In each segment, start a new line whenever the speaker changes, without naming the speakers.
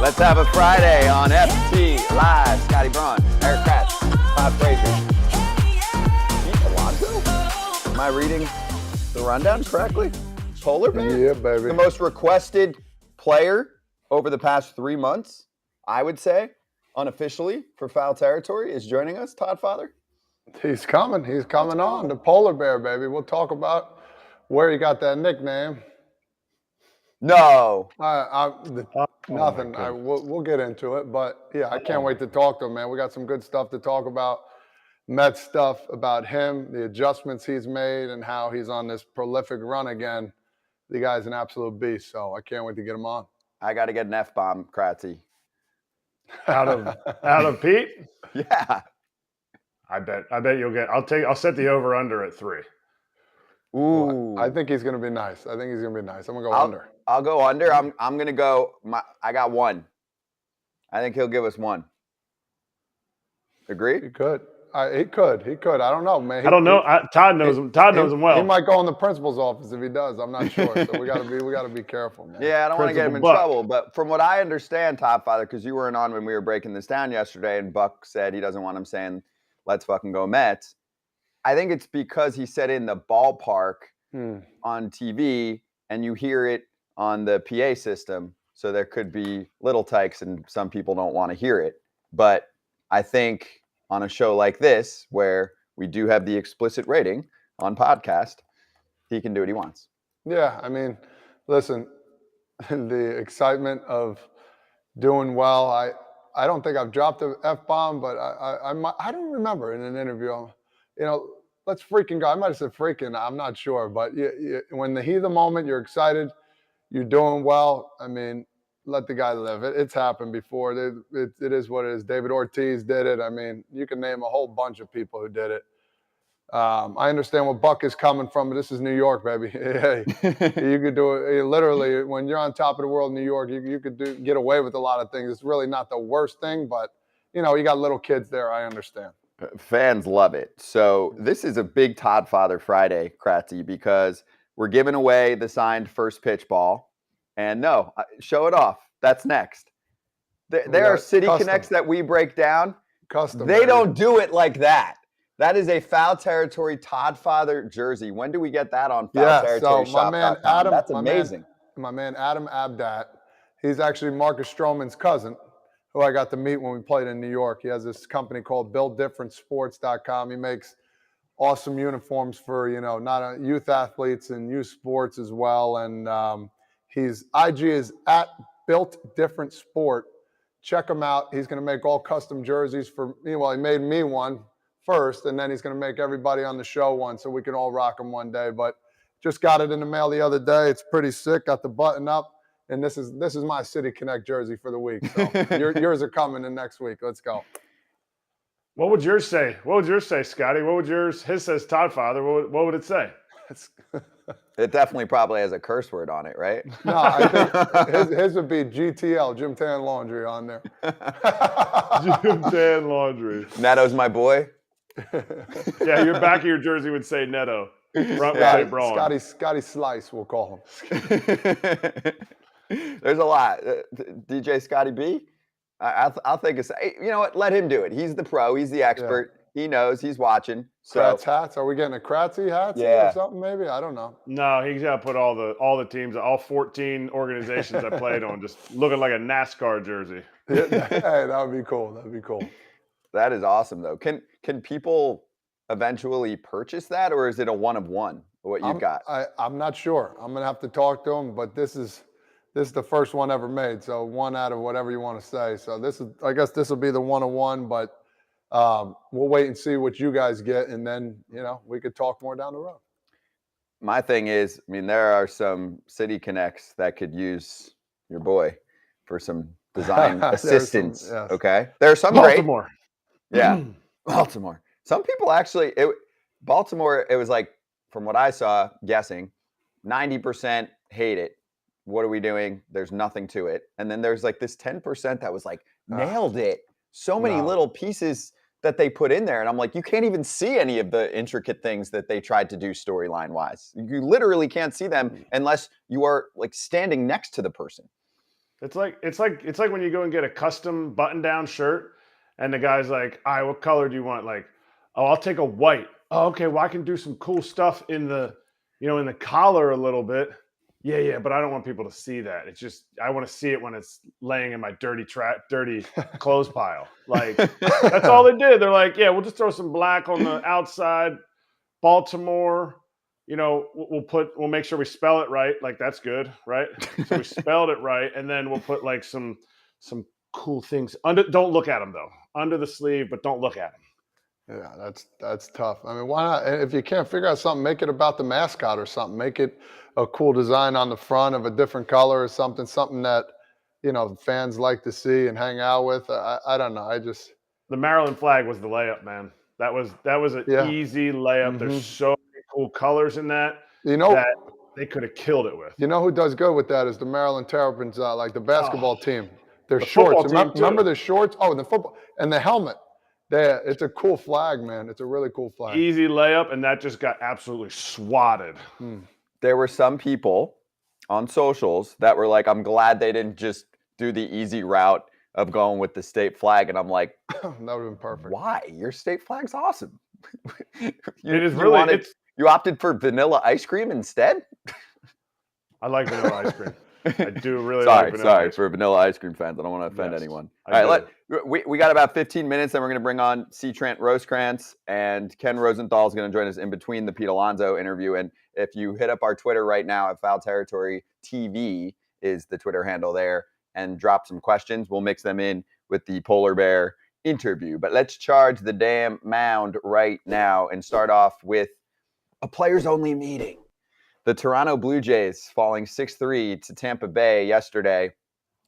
Let's have a Friday on FT Live. Scotty Braun, Erik Kratz, Fab Friday. Alonso? Am I reading the rundown correctly? Polar Bear?
Yeah, baby.
The most requested player over the past 3 months, I would say, unofficially for Foul Territory, is joining us, Todd Father.
He's coming. He's coming on. The Polar Bear, baby. We'll talk about where he got that nickname.
No.
Nothing. We'll get into it. But, yeah, I can't wait to talk to him, man. We got some good stuff to talk about. Mets stuff about him, the adjustments he's made, and how he's on this prolific run again. The guy's an absolute beast, so I can't wait to get him on.
I got to get an F-bomb, Kratzy.
Out of Pete?
Yeah.
I bet you'll get. I'll set the over under at 3.
Ooh.
I think he's going to be nice. I'm going to go under.
I'll go under. I'm going to go. I got 1. I think he'll give us 1. Agree?
He could. He could. I don't know, man.
I don't know. Todd knows him. Todd knows him well.
He might go in the principal's office if he does. I'm not sure. So we got to be careful, man.
Yeah, I don't want to get him in trouble. But from what I understand, Top Father, because you weren't on when we were breaking this down yesterday, and Buck said he doesn't want him saying, "Let's fucking go Mets." I think it's because he said in the ballpark on TV, and you hear it on the PA system. So there could be little tykes, and some people don't want to hear it. But I think on a show like this, where we do have the explicit rating on podcast, he can do what he wants.
Yeah, I mean, listen, the excitement of doing well. I don't think I've dropped an F-bomb, but I don't remember in an interview. Let's freaking go. I might have said freaking. I'm not sure, but when the heat of the moment, you're excited, you're doing well. I mean, let the guy live. It's happened before. It is what it is. David Ortiz did it. I mean, you can name a whole bunch of people who did it. I understand where Buck is coming from, but this is New York, baby. Hey, you could do it. Literally, when you're on top of the world in New York, you could get away with a lot of things. It's really not the worst thing, but, you got little kids there. I understand.
Fans love it. So this is a big Todd Father Friday, Kratzy, because we're giving away the signed first pitch ball. And no, show it off. That's next. There are city connects that we break down. They don't do it like that. That is a Foul Territory Todd Father jersey. When do we get that on Foul Territory
so
Shop?
my man Adam,
that's amazing.
My man Adam Abdat, he's actually Marcus Stroman's cousin, who I got to meet when we played in New York. He has this company called BuildDifferentSports.com. He makes awesome uniforms for, not youth athletes and youth sports as well. And his IG is at Built Different Sport. Check him out. He's going to make all custom jerseys for me. Well, he made me one first, and then he's going to make everybody on the show one so we can all rock them one day. But just got it in the mail the other day. It's pretty sick. Got the button up. And this is my City Connect jersey for the week. So yours are coming in next week. Let's go.
What would yours say? Scotty? What would yours? His says Todd Father. What would it say?
It definitely probably has a curse word on it, right?
No, I think his would be GTL, Jim Tan Laundry, on there.
Jim Tan Laundry.
Neto's my boy.
Yeah, your back of your jersey would say Neto. Front would say Braun.
Scotty Slice, we'll call him.
There's a lot. DJ Scotty B, I'll think of, you know what? Let him do it. He's the pro. He's the expert. Yeah. He knows. He's watching. So.
Kratz hats? Are we getting a Kratzy hats or something? Maybe I don't know.
No, he's got to put all the teams, all 14 organizations I played on, just looking like a NASCAR jersey.
Hey, that would be cool.
That is awesome, though. Can people eventually purchase that, or is it a one of one? What you've got?
I'm not sure. I'm gonna have to talk to him, but this is the first one ever made. So one out of whatever you want to say. So I guess this will be the 101, but we'll wait and see what you guys get, and then we could talk more down the road.
My thing is, there are some city connects that could use your boy for some design assistance.
Yes.
Okay, there are some
Baltimore.
Great. Yeah, Baltimore. Some people actually, Baltimore. It was like, from what I saw, guessing, 90% hate it. What are we doing? There's nothing to it. And then there's like this 10% that was like, nailed it. So many little pieces that they put in there. And I'm like, you can't even see any of the intricate things that they tried to do storyline wise. You literally can't see them unless you are like standing next to the person.
It's like when you go and get a custom button-down shirt, and the guy's like, "All right, what color do you want?" Like, "Oh, I'll take a white." "Oh, okay. Well, I can do some cool stuff in the, in the collar a little bit." Yeah, but I don't want people to see that. It's just I want to see it when it's laying in my dirty clothes pile. Like that's all they did. They're like, "Yeah, we'll just throw some black on the outside." Baltimore, we'll make sure we spell it right. Like that's good, right? So we spelled it right, and then we'll put like some cool things under. Don't look at them though, under the sleeve, but don't look at them.
Yeah, that's tough. I mean, why not? If you can't figure out something, make it about the mascot or something. Make it a cool design on the front of a different color or something that fans like to see and hang out with. I don't know.
The Maryland flag was the layup, man. That was an easy layup. Mm-hmm. There's so many cool colors in that that they could have killed it with.
You know who does good with that is the Maryland Terrapins, like the basketball team. Their shorts. Remember the shorts? Oh, and the football and the helmet. It's a cool flag, man. It's a really cool flag.
Easy layup, and that just got absolutely swatted.
There were some people on socials that were like, I'm glad they didn't just do the easy route of going with the state flag. And I'm like,
that would have been perfect.
Why? Your state flag's awesome. You opted for vanilla ice cream instead?
I like vanilla ice cream. I do really like vanilla ice cream.
For vanilla ice cream fans. I don't want to offend anyone. All right, we got about 15 minutes, then we're going to bring on Trent Rosecrans, and Ken Rosenthal is going to join us in between the Pete Alonso interview. And if you hit up our Twitter right now at Foul Territory TV is the Twitter handle there, and drop some questions, we'll mix them in with the Polar Bear interview. But let's charge the damn mound right now and start off with a players-only meeting. The Toronto Blue Jays falling 6-3 to Tampa Bay yesterday.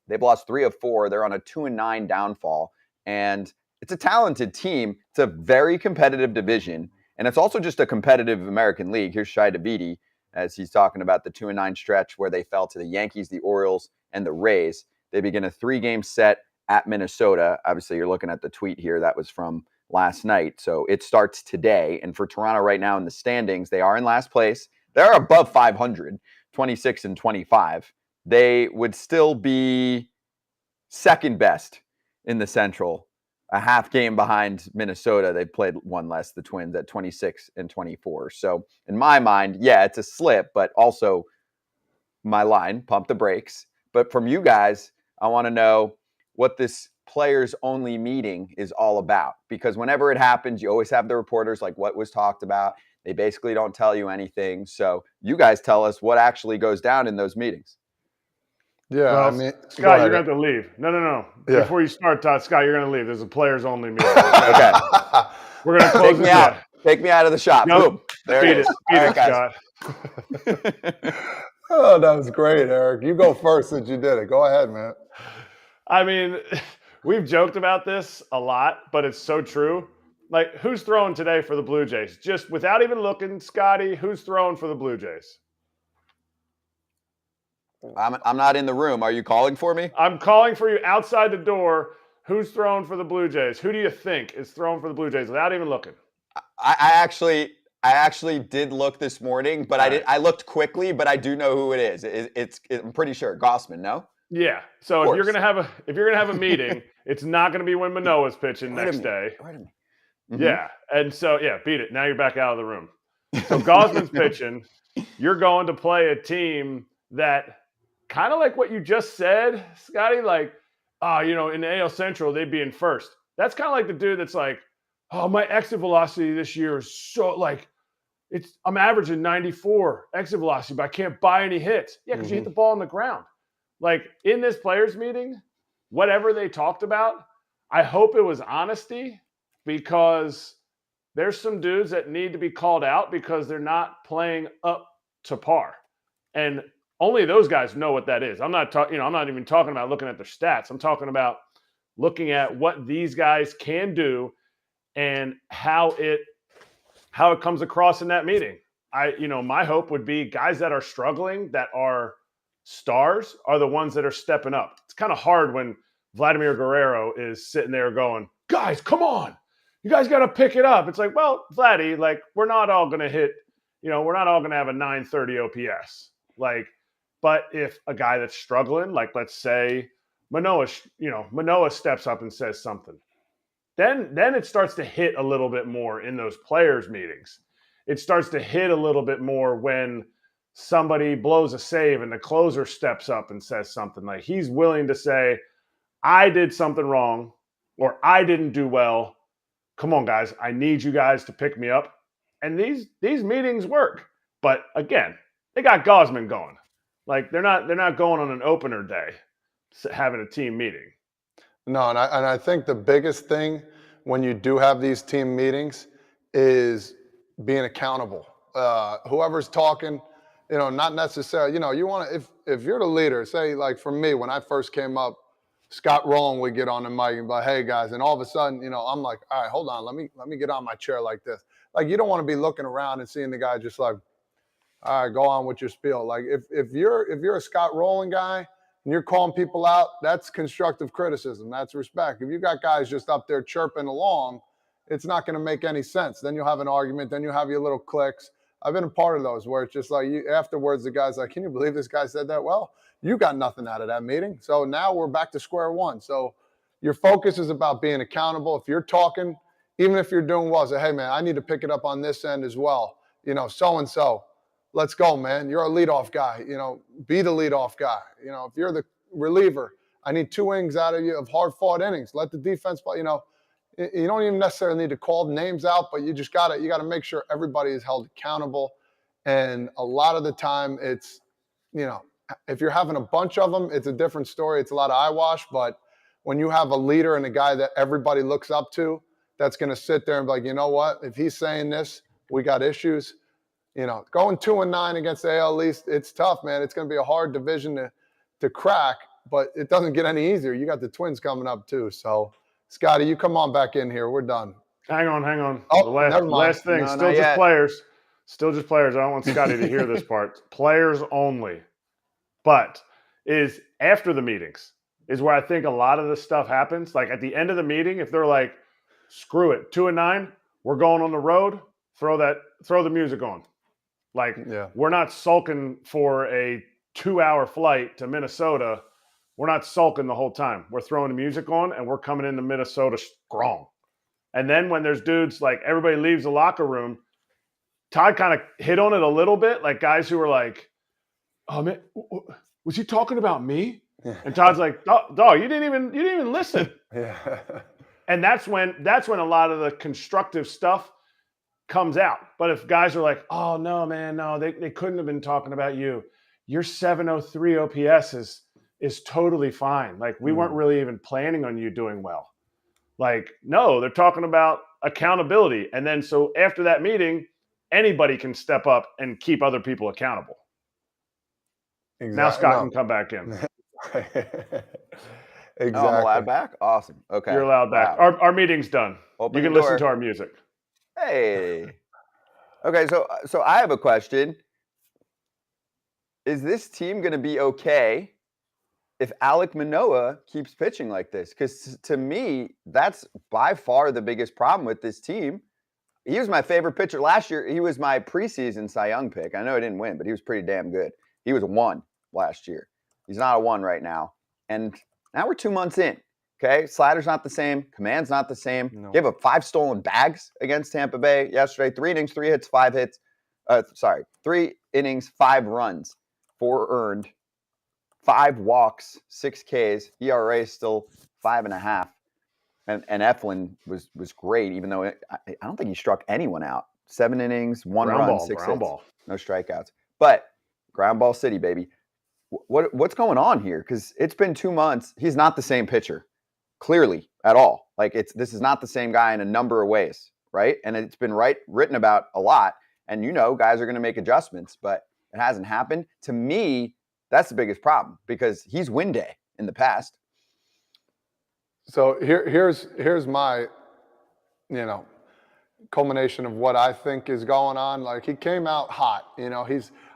They've lost 3 of 4. They're on a 2-9 downfall. And it's a talented team. It's a very competitive division. And it's also just a competitive American League. Here's Shai Davidi as he's talking about the 2-9 stretch where they fell to the Yankees, the Orioles, and the Rays. They begin a 3-game set at Minnesota. Obviously, you're looking at the tweet here. That was from last night. So it starts today. And for Toronto right now in the standings, they are in last place. They're above 500, 26-25. They would still be second best in the Central, a half game behind Minnesota. They've played one less, the Twins, at 26-24. So in my mind, yeah, it's a slip, but also my line, pump the brakes. But from you guys, I want to know what this players-only meeting is all about. Because whenever it happens, you always have the reporters like what was talked about. They basically don't tell you anything. So you guys tell us what actually goes down in those meetings.
Yeah,
well, Scott, you're going to have to leave. No. Yeah. Before you start, Todd, Scott, you're going to leave. There's a players-only meeting.
Okay.
We're going to close this out.
Take me out of the shop.
Nope.
Boom. There it is.
Beat it, Scott.
Oh, that was great, Eric. You go first since you did it. Go ahead, man.
I mean, we've joked about this a lot, but it's so true. Like, who's throwing today for the Blue Jays? Just without even looking, Scotty, who's throwing for the Blue Jays?
I'm not in the room. Are you calling for me?
I'm calling for you outside the door. Who's throwing for the Blue Jays? Who do you think is throwing for the Blue Jays without even looking?
I actually did look this morning, but I looked quickly, but I do know who it is. I'm pretty sure Gossman. No.
Yeah. So if you're gonna have a meeting, it's not gonna be when Manoah's pitching next day.
Wait a minute.
Mm-hmm. Yeah. And so beat it. Now you're back out of the room. So Gossman's pitching. You're going to play a team that kind of like what you just said, Scotty, like, in the AL Central, they'd be in first. That's kind of like the dude that's like, oh, my exit velocity this year is so like, I'm averaging 94 exit velocity, but I can't buy any hits. Yeah, because you hit the ball on the ground. Like in this players meeting, whatever they talked about, I hope it was honesty, because there's some dudes that need to be called out because they're not playing up to par. And only those guys know what that is. I'm not even talking about looking at their stats. I'm talking about looking at what these guys can do and how it comes across in that meeting. My hope would be guys that are struggling, that are stars, are the ones that are stepping up. It's kind of hard when Vladimir Guerrero is sitting there going, guys, come on. You guys got to pick it up. It's like, well, Vladdy, like, we're not all going to hit, we're not all going to have a 930 OPS. Like, But if a guy that's struggling, like let's say Manoah steps up and says something, then it starts to hit a little bit more in those players' meetings. It starts to hit a little bit more when somebody blows a save and the closer steps up and says something. Like he's willing to say, I did something wrong or I didn't do well. Come on, guys. I need you guys to pick me up. And these meetings work. But again, they got Gausman going. Like they're not going on an opener day having a team meeting.
No, and I think the biggest thing when you do have these team meetings is being accountable. Whoever's talking, not necessarily, you want to, if you're the leader, say like for me, when I first came up, Scott Rowland would get on the mic and be like, hey guys, and all of a sudden, I'm like, all right, hold on, let me get on my chair like this. Like you don't want to be looking around and seeing the guy just like, all right, go on with your spiel. Like if you're a Scott Rowland guy and you're calling people out, that's constructive criticism. That's respect. If you got guys just up there chirping along, it's not going to make any sense. Then you'll have an argument. Then you'll have your little cliques. I've been a part of those where it's just like afterwards, the guy's like, can you believe this guy said that? Well, you got nothing out of that meeting. So now we're back to square one. So your focus is about being accountable. If you're talking, even if you're doing well, say, hey, man, I need to pick it up on this end as well. So-and-so. Let's go, man. You're a leadoff guy. Be the leadoff guy. If you're the reliever, I need 2 innings out of you of hard-fought innings. Let the defense play. You don't even necessarily need to call names out, but you gotta make sure everybody is held accountable. And a lot of the time, it's if you're having a bunch of them, it's a different story. It's a lot of eyewash. But when you have a leader and a guy that everybody looks up to, that's going to sit there and be like, you know what? If he's saying this, we got issues. Going 2-9 against the AL East, it's tough, man. It's going to be a hard division to crack, but it doesn't get any easier. You got the Twins coming up too. So, Scotty, you come on back in here. We're done.
Hang on.
Oh,
the last thing,
No,
still just players. Still just players. I don't want Scotty to hear this part. Players only. But is after the meetings is where I think a lot of this stuff happens. Like at the end of the meeting, if they're like, screw it, 2-9, we're going on the road, throw the music on. Like, We're not sulking for a 2-hour flight to Minnesota. We're not sulking the whole time. We're throwing the music on, and we're coming into Minnesota strong. And then when there's dudes, like everybody leaves the locker room, Todd kind of hit on it a little bit, like guys who were like, oh, man, was he talking about me? And Todd's like, dog, you didn't even listen.
Yeah.
And that's when a lot of the constructive stuff comes out. But if guys are like, oh, no, man, no, they couldn't have been talking about you. Your 703 OPS is totally fine. Like, we weren't really even planning on you doing well. Like, no, they're talking about accountability. And then so after that meeting, anybody can step up and keep other people accountable. Exactly. Now Scott can come back in.
Exactly.
Oh, I'm allowed back? Awesome. Okay.
You're allowed back. Wow. Our meeting's done.
Open
you can listen to our music.
Hey. Okay, so I have a question. Is this team going to be okay if Alec Manoah keeps pitching like this? Because to me, that's by far the biggest problem with this team. He was my favorite pitcher last year. He was my preseason Cy Young pick. I know he didn't win, but he was pretty damn good. He was a 1 last year. He's not a 1 right now. And now we're 2 months in. Okay, slider's not the same. Command's not the same. No. You have 5 stolen bags against Tampa Bay yesterday. 3 innings, 3 hits, 5 hits. 3 innings, 5 runs, 4 earned, 5 walks, 6 Ks. ERA is still 5.5. And Eflin was great, even though I don't think he struck anyone out. 7 innings, 1 run, 6 hits, no strikeouts. But ground ball city, baby. What's going on here? Because it's been 2 months. He's not the same pitcher. Clearly, at all. Like this is not the same guy in a number of ways, right? And it's been written about a lot. And guys are going to make adjustments, but it hasn't happened. To me, that's the biggest problem because he's win day in the past.
So here's my, culmination of what I think is going on. Like he came out hot.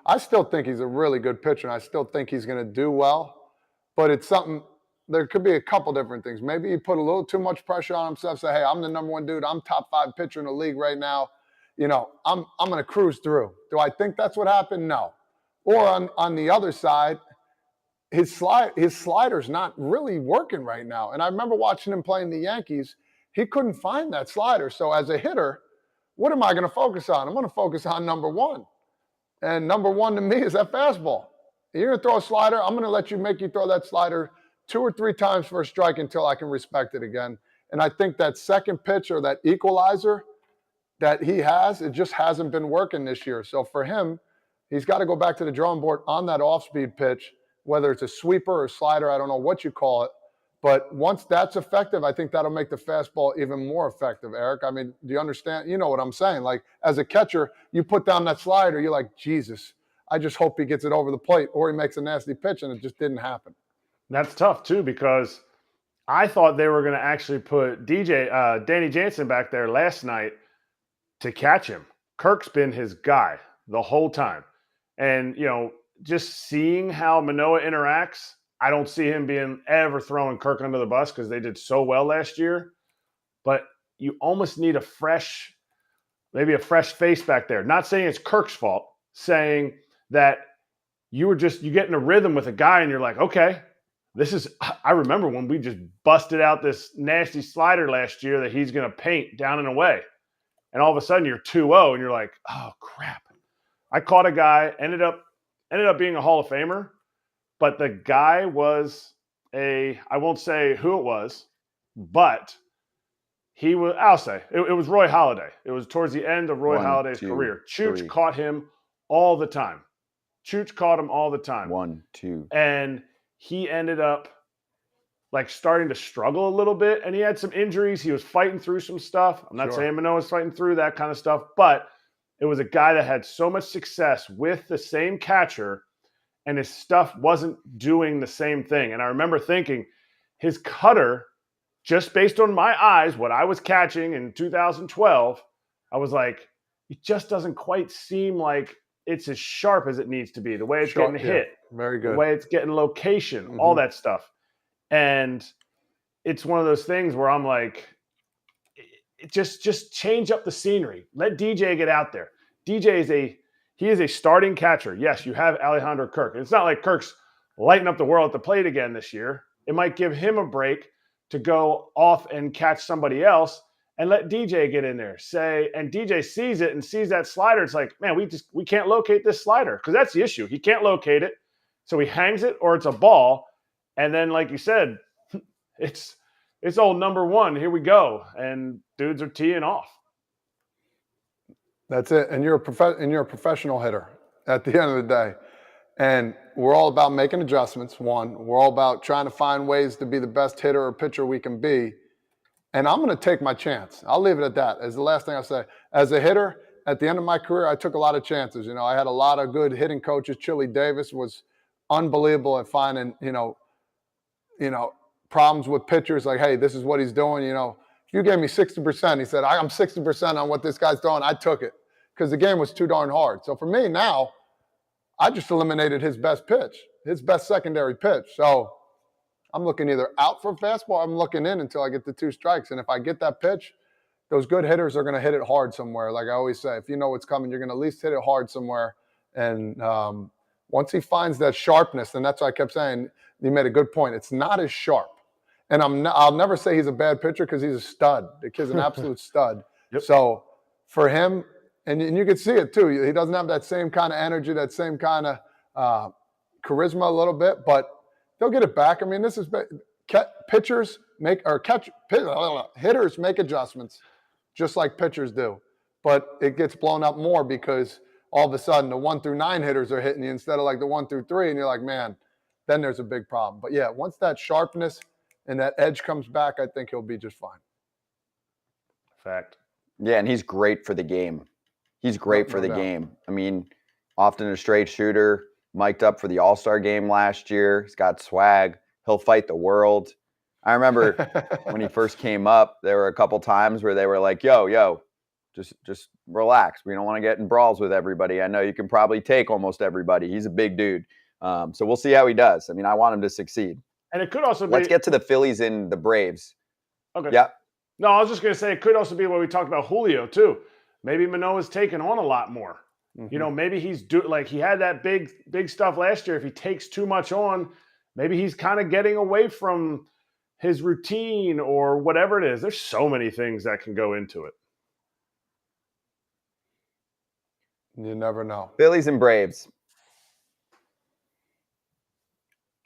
I still think he's a really good pitcher, and I still think he's going to do well. But it's something. There could be a couple different things. Maybe he put a little too much pressure on himself. Say, hey, I'm the number 1 dude. I'm top 5 pitcher in the league right now. I'm going to cruise through. Do I think that's what happened? No. Or on the other side, his slider's not really working right now. And I remember watching him playing the Yankees. He couldn't find that slider. So as a hitter, what am I going to focus on? I'm going to focus on number one. And number one to me is that fastball. You're going to throw a slider, I'm going to make you throw that slider 2 or 3 times for a strike until I can respect it again. And I think that second pitch or that equalizer that he has, it just hasn't been working this year. So for him, he's got to go back to the drawing board on that off-speed pitch, whether it's a sweeper or slider, I don't know what you call it. But once that's effective, I think that'll make the fastball even more effective, Erik. I mean, do you understand? You know what I'm saying? Like, as a catcher, you put down that slider, you're like, Jesus, I just hope he gets it over the plate or he makes a nasty pitch, and it just didn't happen.
That's tough, too, because I thought they were going to actually put Danny Jansen back there last night to catch him. Kirk's been his guy the whole time. And, just seeing how Manoah interacts, I don't see him being ever throwing Kirk under the bus because they did so well last year. But you almost need maybe a fresh face back there. Not saying it's Kirk's fault, saying that you get in a rhythm with a guy and you're like, okay, I remember when we just busted out this nasty slider last year that he's going to paint down and away. And all of a sudden you're 2-0 and you're like, oh, crap. I caught a guy, ended up being a Hall of Famer, but the guy was I won't say who it was, but I'll say, it was Roy Halladay. It was towards the end of Roy Halladay's career. Chooch caught him all the time.
1, 2.
And he ended up starting to struggle a little bit, and he had some injuries. He was fighting through some stuff. I'm not saying Manoah was fighting through that kind of stuff, but it was a guy that had so much success with the same catcher, and his stuff wasn't doing the same thing. And I remember thinking his cutter, just based on my eyes, what I was catching in 2012, I was like, it just doesn't quite seem like it's as sharp as it needs to be. The way it's getting hit,
very good.
The way it's getting location, all that stuff. And it's one of those things where I'm like, just change up the scenery. Let DJ get out there. DJ is a starting catcher. Yes, you have Alejandro Kirk. And it's not like Kirk's lighting up the world at the plate again this year. It might give him a break to go off and catch somebody else and let DJ get in there. And DJ sees it and sees that slider. It's like, man, we can't locate this slider, because that's the issue. He can't locate it. So he hangs it, or it's a ball. And then, like you said, it's old number one. Here we go. And dudes are teeing off.
That's it. And you're a professional hitter at the end of the day. And we're all about making adjustments. One, we're all about trying to find ways to be the best hitter or pitcher we can be. And I'm going to take my chance. I'll leave it at that as the last thing I'll say. As a hitter, at the end of my career, I took a lot of chances. I had a lot of good hitting coaches. Chili Davis was unbelievable at finding, problems with pitchers. Like, hey, this is what he's doing. If you gave me 60%, he said, I'm 60% on what this guy's doing. I took it because the game was too darn hard. So for me now, I just eliminated his best pitch, his best secondary pitch. So I'm looking either out for a fastball, or I'm looking in until I get the 2 strikes. And if I get that pitch, those good hitters are going to hit it hard somewhere. Like I always say, if you know what's coming, you're going to at least hit it hard somewhere. And once he finds that sharpness, and that's what I kept saying, you made a good point. It's not as sharp. And I'll never say he's a bad pitcher, because he's a stud. The kid's an absolute stud.
Yep.
So for him, and you can see it too, he doesn't have that same kind of energy, that same kind of charisma a little bit, but they'll get it back. I mean, this is hitters make adjustments just like pitchers do. But it gets blown up more because all of a sudden the 1 through 9 hitters are hitting you instead of like the 1 through 3, and you're like, man, then there's a big problem. But yeah, once that sharpness and that edge comes back, I think he'll be just fine.
Fact.
Yeah, and he's great for the game. He's great for the game. I mean, often a straight shooter, mic'd up for the All-Star game last year. He's got swag. He'll fight the world. I remember when he first came up, there were a couple times where they were like, yo, just relax. We don't want to get in brawls with everybody. I know you can probably take almost everybody. He's a big dude. So we'll see how he does. I mean, I want him to succeed.
And it could also be...
Let's get to the Phillies and the Braves.
Okay.
Yeah.
No, I was just going to say, it could also be what we talked about Julio, too. Maybe Manoah's taken on a lot more. You know, maybe he's he had that big stuff last year. If he takes too much on, maybe he's kind of getting away from his routine or whatever it is. There's so many things that can go into it.
You never know.
Phillies and Braves.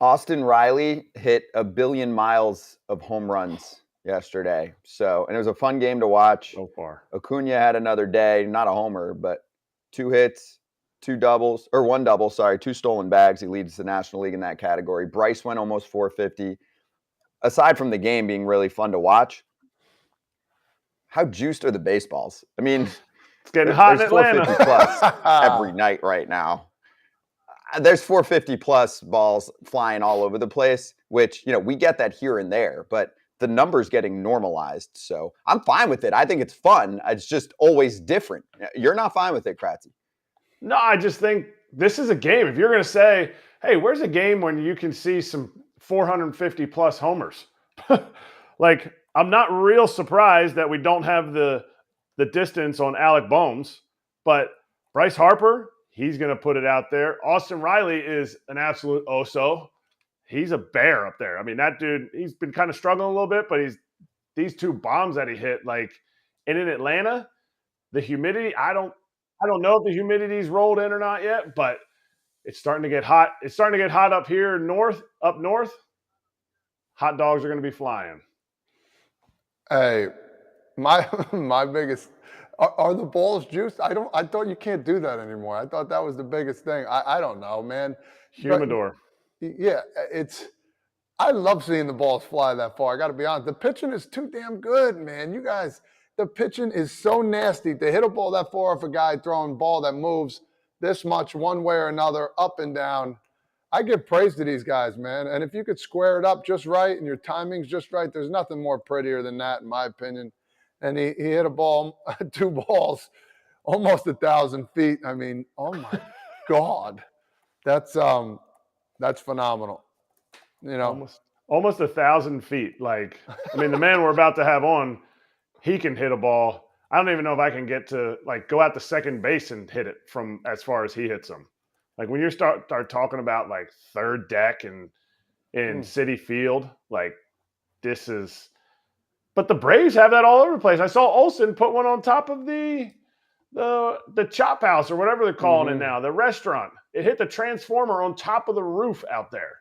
Austin Riley hit 1 billion miles of home runs yesterday. And it was a fun game to watch.
So far.
Acuna had another day, not a homer, but 2 hits, 2 doubles, or 1 double, 2 stolen bags. He leads the National League in that category. Bryce went almost 450. Aside from the game being really fun to watch, how juiced are the baseballs? I mean,
it's getting hot in
there's
Atlanta.
450 plus every night right now. There's 450 plus balls flying all over the place, which, we get that here and there, but the number's getting normalized. So I'm fine with it. I think it's fun. It's just always different. You're not fine with it, Kratzy.
No, I just think this is a game. If you're going to say, hey, where's a game when you can see some 450 plus homers? I'm not real surprised that we don't have the distance on Alec Boems, but Bryce Harper, he's going to put it out there. Austin Riley is an absolute oso. He's a bear up there. I mean, that dude, he's been kind of struggling a little bit, but these 2 bombs that he hit, and in Atlanta, the humidity, I don't know if the humidity's rolled in or not yet, but it's starting to get hot. It's starting to get hot up here up north. Hot dogs are going to be flying.
Hey, my biggest are the balls juiced? I thought you can't do that anymore. I thought that was the biggest thing. I don't know, man.
Humidor.
Yeah, I love seeing the balls fly that far. I got to be honest. The pitching is too damn good, man. You guys, the pitching is so nasty. To hit a ball that far off a guy throwing a ball that moves this much one way or another, up and down. I give praise to these guys, man. And if you could square it up just right and your timing's just right, there's nothing more prettier than that, in my opinion. And he hit a ball, 2 balls, almost 1,000 feet. I mean, oh my God, that's phenomenal.
Almost 1,000 feet. The man we're about to have on, he can hit a ball. I don't even know if I can get to go out to second base and hit it from as far as he hits them. When you start talking about third deck and in Citi Field, this is. But the Braves have that all over the place. I saw Olsen put one on top of the chop house or whatever they're calling it now, the restaurant. It hit the transformer on top of the roof out there.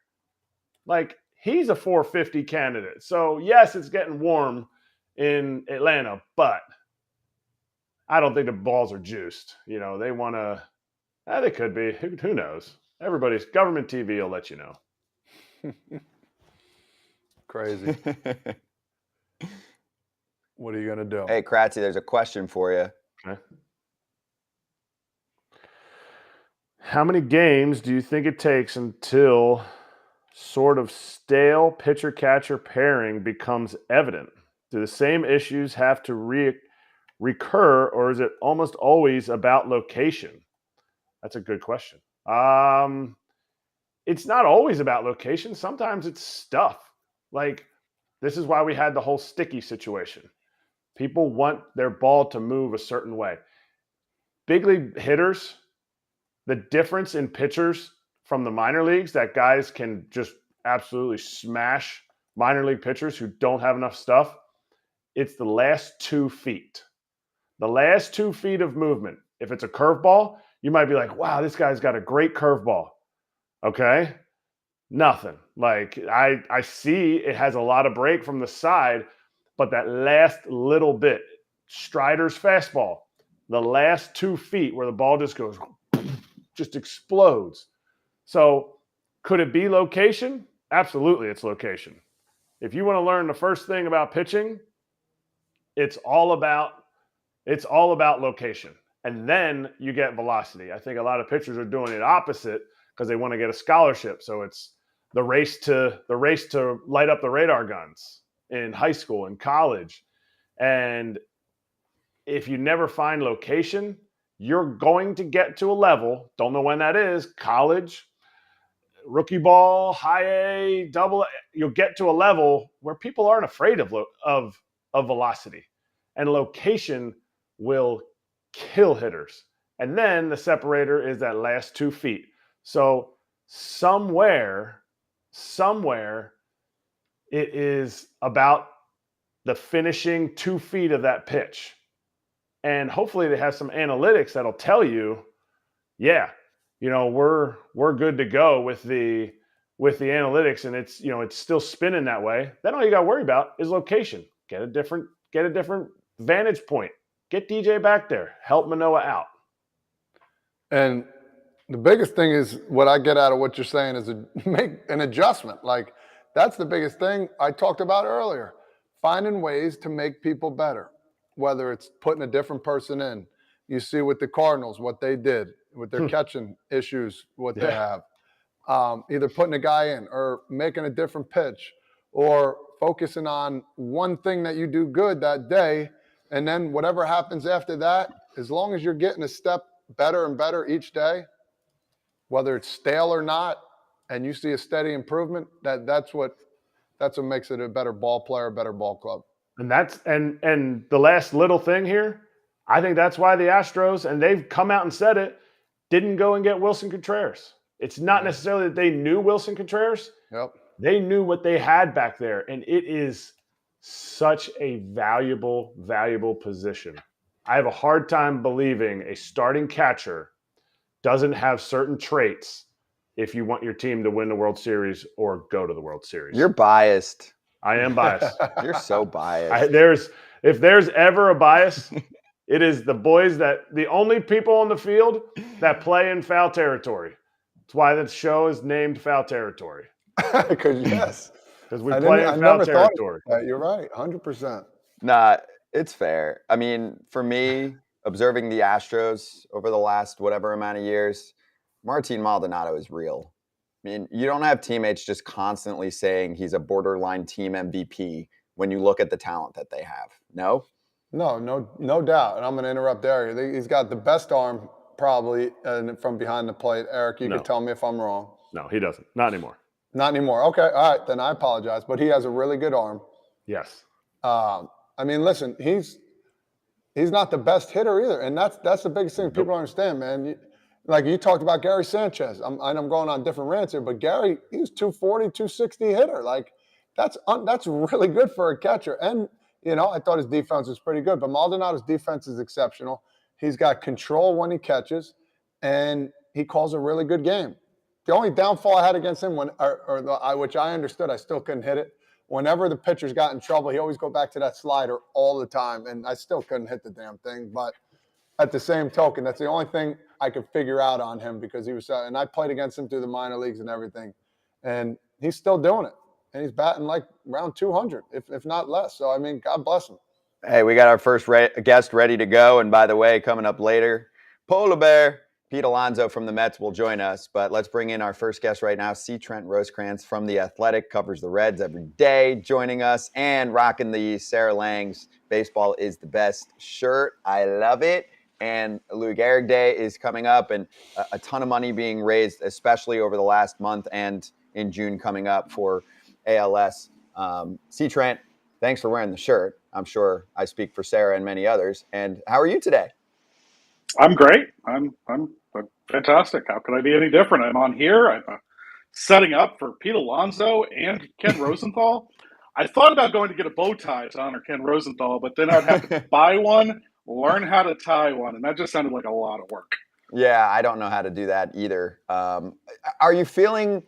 He's a 450 candidate. So yes, it's getting warm in Atlanta, but I don't think the balls are juiced. They want to. They could be. Who knows? Everybody's government TV will let you know.
Crazy. What are you going to do?
Hey, Kratzy, there's a question for you.
Okay. How many games do you think it takes until sort of stale pitcher-catcher pairing becomes evident? Do the same issues have to recur, or is it almost always about location? That's a good question. It's not always about location. Sometimes it's stuff. This is why we had the whole sticky situation. People want their ball to move a certain way. Big league hitters, the difference in pitchers from the minor leagues, that guys can just absolutely smash minor league pitchers who don't have enough stuff, it's the last 2 feet. The last 2 feet of movement. If it's a curveball, you might be like, wow, this guy's got a great curveball. Okay? Nothing. I see it has a lot of break from the side, but that last little bit, Strider's fastball, the last 2 feet where the ball just goes, just explodes. So could it be location? Absolutely, it's location. If you want to learn the first thing about pitching, it's all about location. And then you get velocity. I think a lot of pitchers are doing it opposite because they want to get a scholarship. So it's the race to light up the radar guns in high school and college. And if you never find location, you're going to get to a level, don't know when that is, college, rookie ball, high A, double A, you'll get to a level where people aren't afraid of velocity. And location will kill hitters. And then the separator is that last 2 feet. So somewhere, it is about the finishing 2 feet of that pitch. And hopefully they have some analytics that'll tell you, yeah, we're good to go with the analytics, and it's still spinning that way. Then all you got to worry about is location. Get a different vantage point. Get DJ back there. Help Manoah out.
And the biggest thing is what I get out of what you're saying is make an adjustment. Like, that's the biggest thing I talked about earlier. Finding ways to make people better, whether it's putting a different person in. You see with the Cardinals what they did with their catching issues, what they have. Either putting a guy in or making a different pitch or focusing on one thing that you do good that day. And then whatever happens after that, as long as you're getting a step better and better each day, whether it's stale or not, and you see a steady improvement, that's what makes it a better ball player, a better ball club.
And that's and the last little thing here, I think that's why the Astros, and they've come out and said it, didn't go and get Wilson Contreras. It's not necessarily that they knew Wilson Contreras.
Yep.
They knew what they had back there, and it is such a valuable position. I have a hard time believing a starting catcher doesn't have certain traits if you want your team to win the World Series or go to the World Series.
You're biased.
I am biased.
You're so biased.
If there's ever a bias, it is the only people on the field that play in foul territory. That's why that show is named Foul Territory.
Because
we play in foul territory.
You're right, 100%.
Nah, it's fair. I mean, for me, observing the Astros over the last whatever amount of years, Martin Maldonado is real. I mean, you don't have teammates just constantly saying he's a borderline team MVP when you look at the talent that they have. No?
No doubt. And I'm going to interrupt there. He's got the best arm probably from behind the plate. Eric, you can tell me if I'm wrong.
No, he doesn't. Not anymore.
Not anymore. Okay. All right. Then I apologize. But he has a really good arm.
Yes.
I mean, listen, he's not the best hitter either. And that's the biggest thing people don't understand, man. Like you talked about Gary Sanchez. I'm going on different rants here, but Gary, he's 240, 260 hitter. Like that's really good for a catcher. And, I thought his defense was pretty good, but Maldonado's defense is exceptional. He's got control when he catches, and he calls a really good game. The only downfall I had against him, which I understood, I still couldn't hit it. Whenever the pitchers got in trouble, he always go back to that slider all the time, and I still couldn't hit the damn thing. But at the same token, that's the only thing I could figure out on him because he was – and I played against him through the minor leagues and everything, and he's still doing it. And he's batting like around 200, if not less. So, I mean, God bless him.
Hey, we got our first guest ready to go. And by the way, coming up later, Polar Bear, Pete Alonso from the Mets will join us. But let's bring in our first guest right now, Trent Rosecrans from The Athletic, covers the Reds every day, joining us and rocking the Sarah Lang's Baseball is the Best shirt. I love it. And Lou Gehrig Day is coming up, and a ton of money being raised, especially over the last month and in June coming up for ALS. Trent, thanks for wearing the shirt. I'm sure I speak for Sarah and many others. And how are you today?
I'm great. I'm fantastic. How could I be any different? I'm on here. I'm setting up for Pete Alonso and Ken Rosenthal. I thought about going to get a bow tie to honor Ken Rosenthal, but then I'd have to buy one, learn how to tie one, and that just sounded like a lot of work.
Yeah, I don't know how to do that either. Are you feeling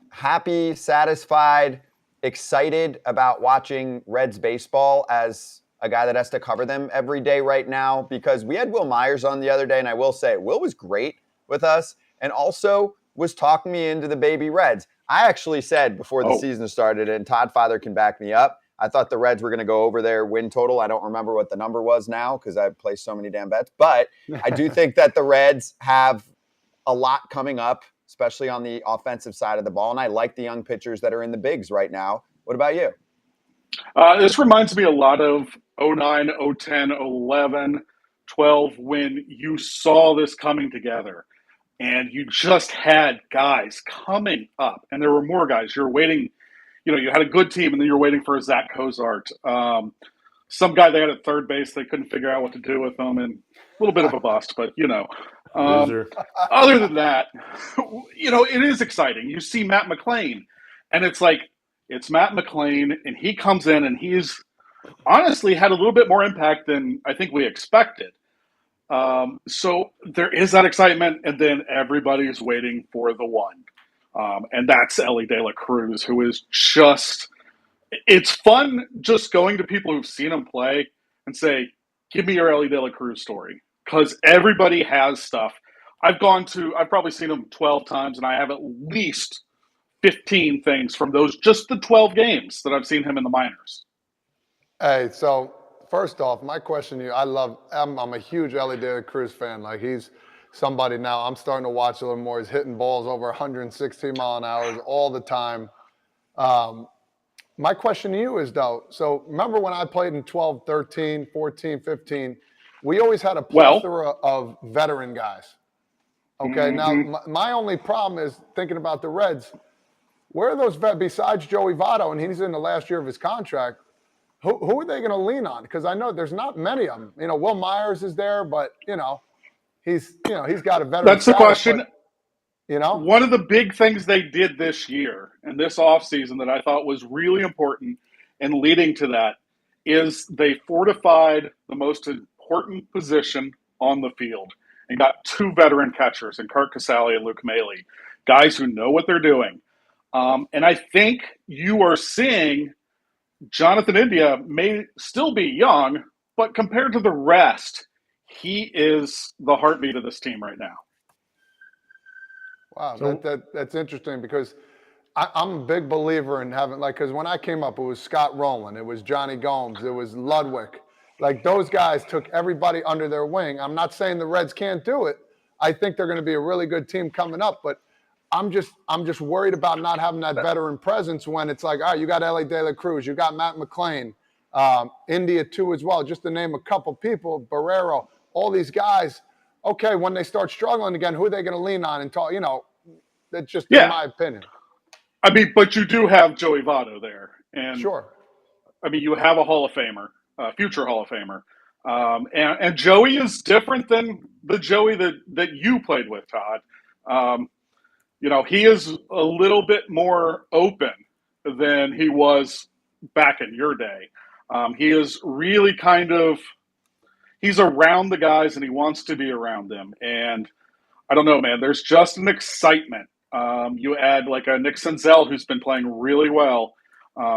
happy, satisfied, excited about watching Reds baseball as a guy that has to cover them every day right now? Because we had Will Myers on the other day, and I will say Will was great with us and also was talking me into the baby Reds. I actually said before the season started, and Todd Father can back me up, I thought the Reds were going to go over their win total. I don't remember what the number was now because I've placed so many damn bets. But I do think that the Reds have a lot coming up, especially on the offensive side of the ball. And I like the young pitchers that are in the bigs right now. What about you?
This reminds me a lot of 09, 010, 11, 12, when you saw this coming together and you just had guys coming up and there were more guys. You're waiting, you had a good team and then you're waiting for a Zach Cozart. some guy they had at third base. They couldn't figure out what to do with him, and a little bit of a bust. But
Loser.
other than that, it is exciting. You see Matt McClain, and it's like it's Matt McClain, and he comes in, and he's honestly had a little bit more impact than I think we expected. So there is that excitement, and then everybody's waiting for the one. And that's Elly De La Cruz, who is just – it's fun just going to people who've seen him play and say, give me your Elly De La Cruz story, because everybody has stuff. I've probably seen him 12 times, and I have at least 15 things from just the 12 games that I've seen him in the minors.
Hey, so first off, my question to you, I'm a huge Elly De La Cruz fan. Like, he's somebody now I'm starting to watch a little more. He's hitting balls over 116 mile an hour all the time. My question to you is, though, so remember when I played in 12, 13, 14, 15, we always had a plethora of veteran guys. Okay, Now my only problem is thinking about the Reds. Where are those besides Joey Votto, and he's in the last year of his contract? Who are they going to lean on? Because I know there's not many of them. Will Myers is there, but he's got a veteran.
That's the question.
But,
one of the big things they did this year and this offseason that I thought was really important and leading to that is they fortified the most important position on the field and got two veteran catchers in Kurt Casale and Luke Maile, guys who know what they're doing. And I think you are seeing Jonathan India may still be young, but compared to the rest, he is the heartbeat of this team right now.
Wow, that's interesting, because I'm a big believer in having, because when I came up, it was Scott Rowland, it was Johnny Gomes, it was Ludwig. Like, those guys took everybody under their wing. I'm not saying the Reds can't do it. I think they're going to be a really good team coming up, but I'm just worried about not having that veteran presence when it's like, all right, you got Elly De La Cruz, you got Matt McClain, India too as well, just to name a couple people, Barrero, all these guys. Okay, when they start struggling again, who are they going to lean on and talk? That's just in my opinion.
I mean, but you do have Joey Votto there, and
sure.
I mean, you have a Hall of Famer, future Hall of Famer, and Joey is different than the Joey that you played with, Todd. He is a little bit more open than he was back in your day. He is really he's around the guys and he wants to be around them. And I don't know, man, there's just an excitement. You add like a Nick Senzel, who's been playing really well,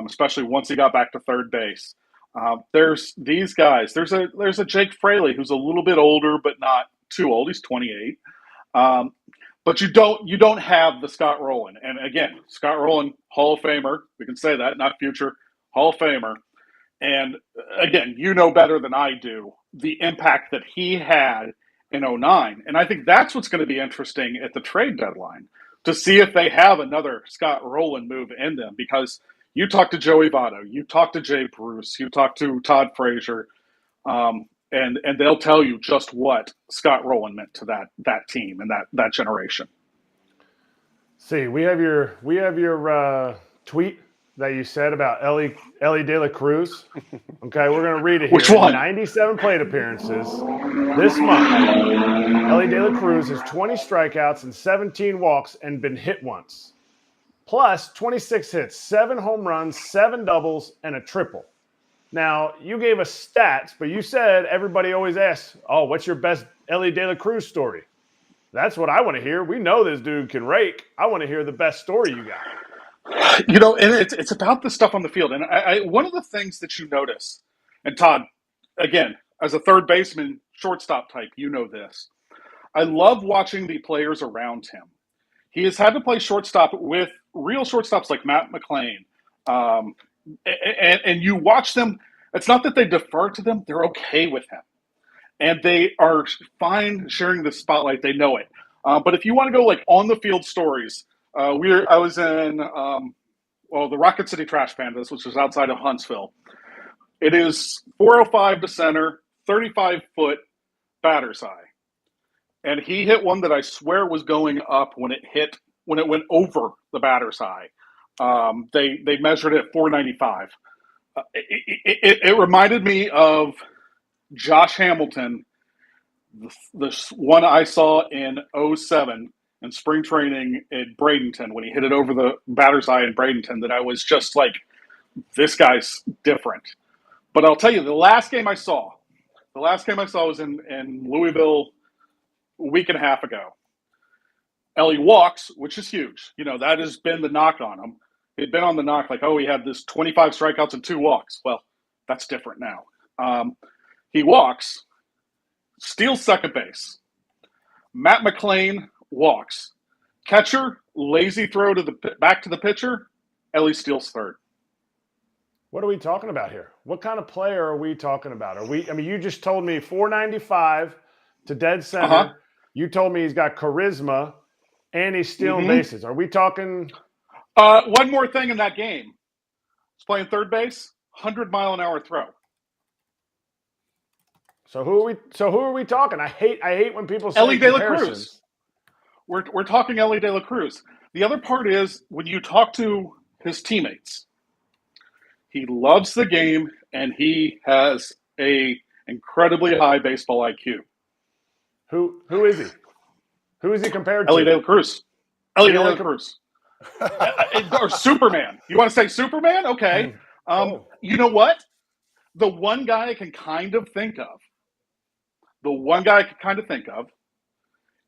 especially once he got back to third base. There's these guys. There's a Jake Fraley, who's a little bit older, but not too old. He's 28. But you don't have the Scott Rowland. And again, Scott Rowland, Hall of Famer. We can say that, not future, Hall of Famer. And again, you know better than I do the impact that he had in 2009. And I think that's what's going to be interesting at the trade deadline, to see if they have another Scott Rowland move in them. Because you talk to Joey Votto, you talk to Jay Bruce, you talk to Todd Frazier, and they'll tell you just what Scott Rowland meant to that team and that generation.
See, we have your tweet that you said about Elly De La Cruz. Okay, we're gonna read it here.
Which one?
97 plate appearances this month. Elly De La Cruz has 20 strikeouts and 17 walks and been hit once. Plus 26 hits, 7 home runs, 7 doubles, and a triple. Now, you gave us stats, but you said everybody always asks, oh, what's your best Elly De La Cruz story? That's what I want to hear. We know this dude can rake. I want to hear the best story you got.
And it's about the stuff on the field. And I one of the things that you notice, and Todd, again, as a third baseman, shortstop type, you know this. I love watching the players around him. He has had to play shortstop with real shortstops like Matt McClain. And you watch them, it's not that they defer to them, they're okay with him. And they are fine sharing the spotlight, they know it. But if you want to go like on the field stories, I was in the Rocket City Trash Pandas, which is outside of Huntsville. It is 405 to center, 35-foot batter's eye. And he hit one that I swear was going up when it went over the batter's eye. They measured it at 495. It reminded me of Josh Hamilton, the one I saw in 07 in spring training at Bradenton when he hit it over the batter's eye in Bradenton, that I was just like, this guy's different. But I'll tell you, the last game I saw was in Louisville a week and a half ago. Elly walks, which is huge. That has been the knock on him. He'd been on the knock like, he had this 25 strikeouts and 2 walks. Well, that's different now. He walks, steals second base. Matt McLain walks. Catcher, lazy throw back to the pitcher. Elly steals third.
What are we talking about here? What kind of player are we talking about? You just told me 495 to dead center.
Uh-huh.
You told me he's got charisma and he's stealing bases. Are we talking?
One more thing in that game. He's playing third base, 100-mile-an-hour throw.
So who are we talking? I hate when people say
Elly De La
comparisons.
Cruz. We're talking Elly De La Cruz. The other part is when you talk to his teammates, he loves the game and he has a incredibly high baseball IQ.
Who is he? Who is he compared
Elly
to?
De La Cruz. Elly De La Cruz. Or Superman. You want to say Superman? Okay. You know what? The one guy I can kind of think of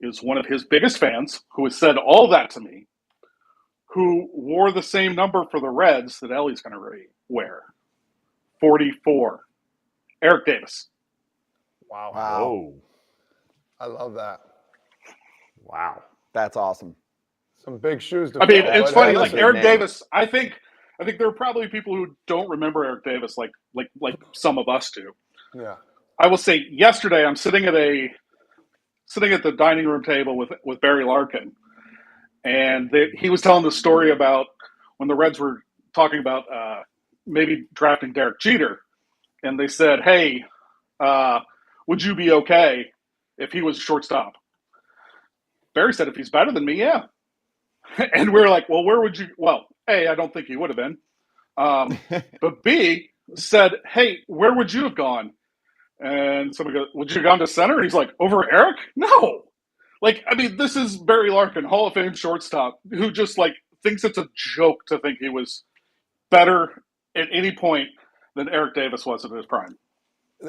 is one of his biggest fans who has said all that to me, who wore the same number for the Reds that Elly's going to wear. 44. Eric Davis.
Wow.
Wow.
I love that.
Wow.
That's awesome.
Some big shoes to
I mean,
fill.
it's
But
funny.
hey,
Like
listen,
Eric
name.
Davis, I think there are probably people who don't remember Eric Davis like some of us do.
Yeah.
I will say, yesterday I'm sitting at the dining room table with Barry Larkin, and he was telling the story about when the Reds were talking about maybe drafting Derek Jeter, and they said, "Hey, would you be okay if he was shortstop?" Barry said, "If he's better than me, yeah." And we're like, "Well, where would you?" Well, A, I don't think he would have been, but B said, "Hey, where would you have gone?" And somebody goes, "Would you have gone to center?" And he's like, "Over Eric? No." This is Barry Larkin, Hall of Fame shortstop, who just thinks it's a joke to think he was better at any point than Eric Davis was at his prime.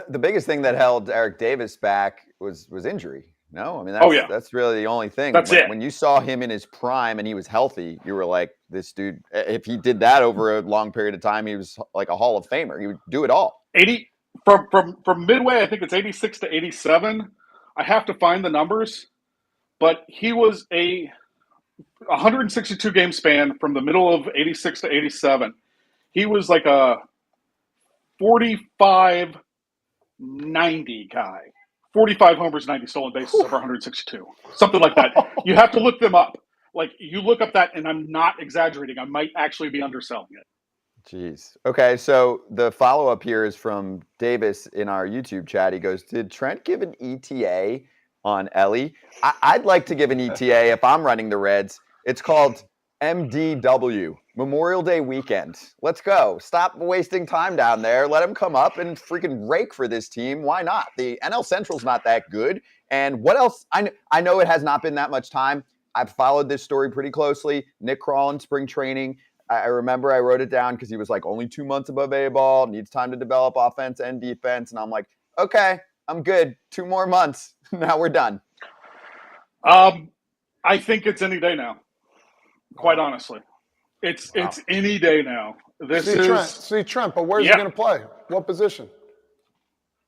The biggest thing that held Eric Davis back was injury. No, that's really the only thing.
That's it.
When you saw him in his prime and he was healthy, you were like, this dude, if he did that over a long period of time, he was like a Hall of Famer. He would do it all.
80 from midway, I think it's 86 to 87. I have to find the numbers, but he was a 162 game span from the middle of 86 to 87. He was like a 45-90 guy. 45 homers, 90 stolen bases over 162. Something like that. You have to look them up. You look up that, and I'm not exaggerating. I might actually be underselling it.
Jeez. Okay, so the follow-up here is from Davis in our YouTube chat. He goes, did Trent give an ETA on Elly? I'd like to give an ETA if I'm running the Reds. It's called MDW, Memorial Day weekend. Let's go. Stop wasting time down there. Let him come up and freaking rake for this team. Why not? The NL Central's not that good. And what else? I know it has not been that much time. I've followed this story pretty closely. Nick Krall in spring training. I remember I wrote it down because he was only 2 months above A-ball, needs time to develop offense and defense. And I'm like, okay, I'm good. 2 more months. Now we're done.
I think it's any day now. Quite honestly, it's any day now.
Trent, but where's he going to play? What position?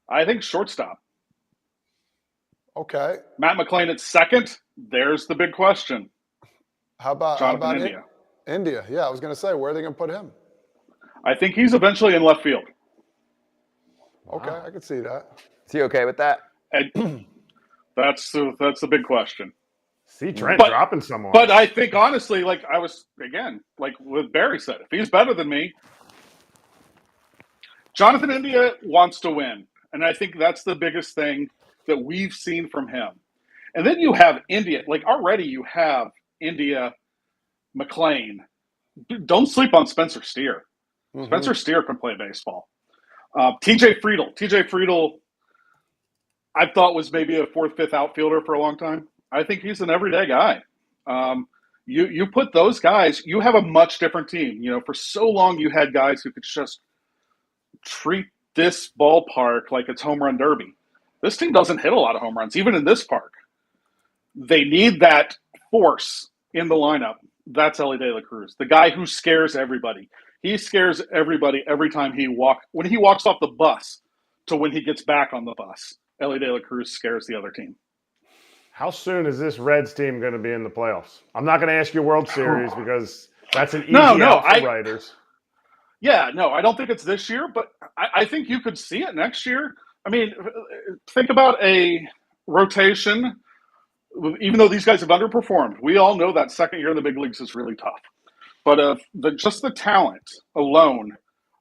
I think shortstop.
Okay.
Matt McLain at second. There's the big question.
How about
India?
India. Yeah, I was going to say, where are they going to put him?
I think he's eventually in left field.
Okay, I can see that.
Is he okay with that?
And that's the big question.
See Trent dropping someone.
But I think honestly, I was what Barry said, if he's better than me, Jonathan India wants to win. And I think that's the biggest thing that we've seen from him. And then you have India, already you have India, McLain. Don't sleep on Spencer Steer.
Mm-hmm.
Spencer Steer can play baseball. TJ Friedl, I thought was maybe a fourth, fifth outfielder for a long time. I think he's an everyday guy. You put those guys, you have a much different team. For so long you had guys who could just treat this ballpark like it's home run derby. This team doesn't hit a lot of home runs, even in this park. They need that force in the lineup. That's Elly De La Cruz, the guy who scares everybody. He scares everybody every time when he walks off the bus to when he gets back on the bus. Elly De La Cruz scares the other team.
How soon is this Reds team going to be in the playoffs? I'm not going to ask you World Series because that's an easy out for writers.
Yeah, no, I don't think it's this year, but I think you could see it next year. I mean, think about a rotation. Even though these guys have underperformed, we all know that second year in the big leagues is really tough. But just the talent alone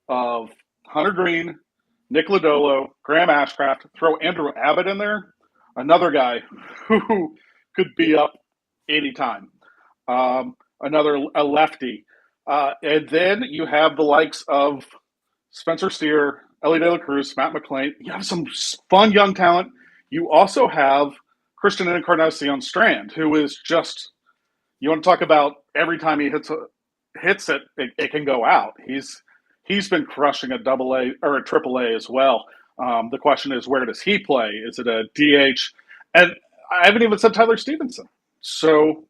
of Hunter Green, Nick Lodolo, Graham Ashcraft, throw Andrew Abbott in there, another guy who could be up anytime. A lefty. And then you have the likes of Spencer Steer, Elly De La Cruz, Matt McClain. You have some fun young talent. You also have Christian Encarnacion Strand, who is just, you want to talk about every time he hits it can go out. He's been crushing a AA or a AAA as well. The question is, where does he play? Is it a DH? And I haven't even said Tyler Stevenson. So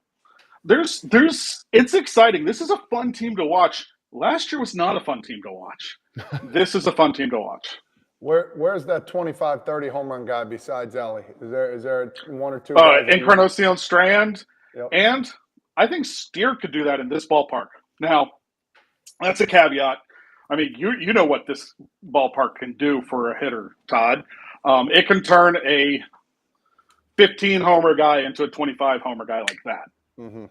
it's exciting. This is a fun team to watch. Last year was not a fun team to watch. This is a fun team to watch.
Where's that 25, 30 home run guy besides Elly? Is there one or two guys?
Encarnacion Strand.
Yep.
And I think Steer could do that in this ballpark. Now, that's a caveat. I mean, you know what this ballpark can do for a hitter, Todd. It can turn a 15-homer guy into a 25-homer guy like that.
Mm-hmm.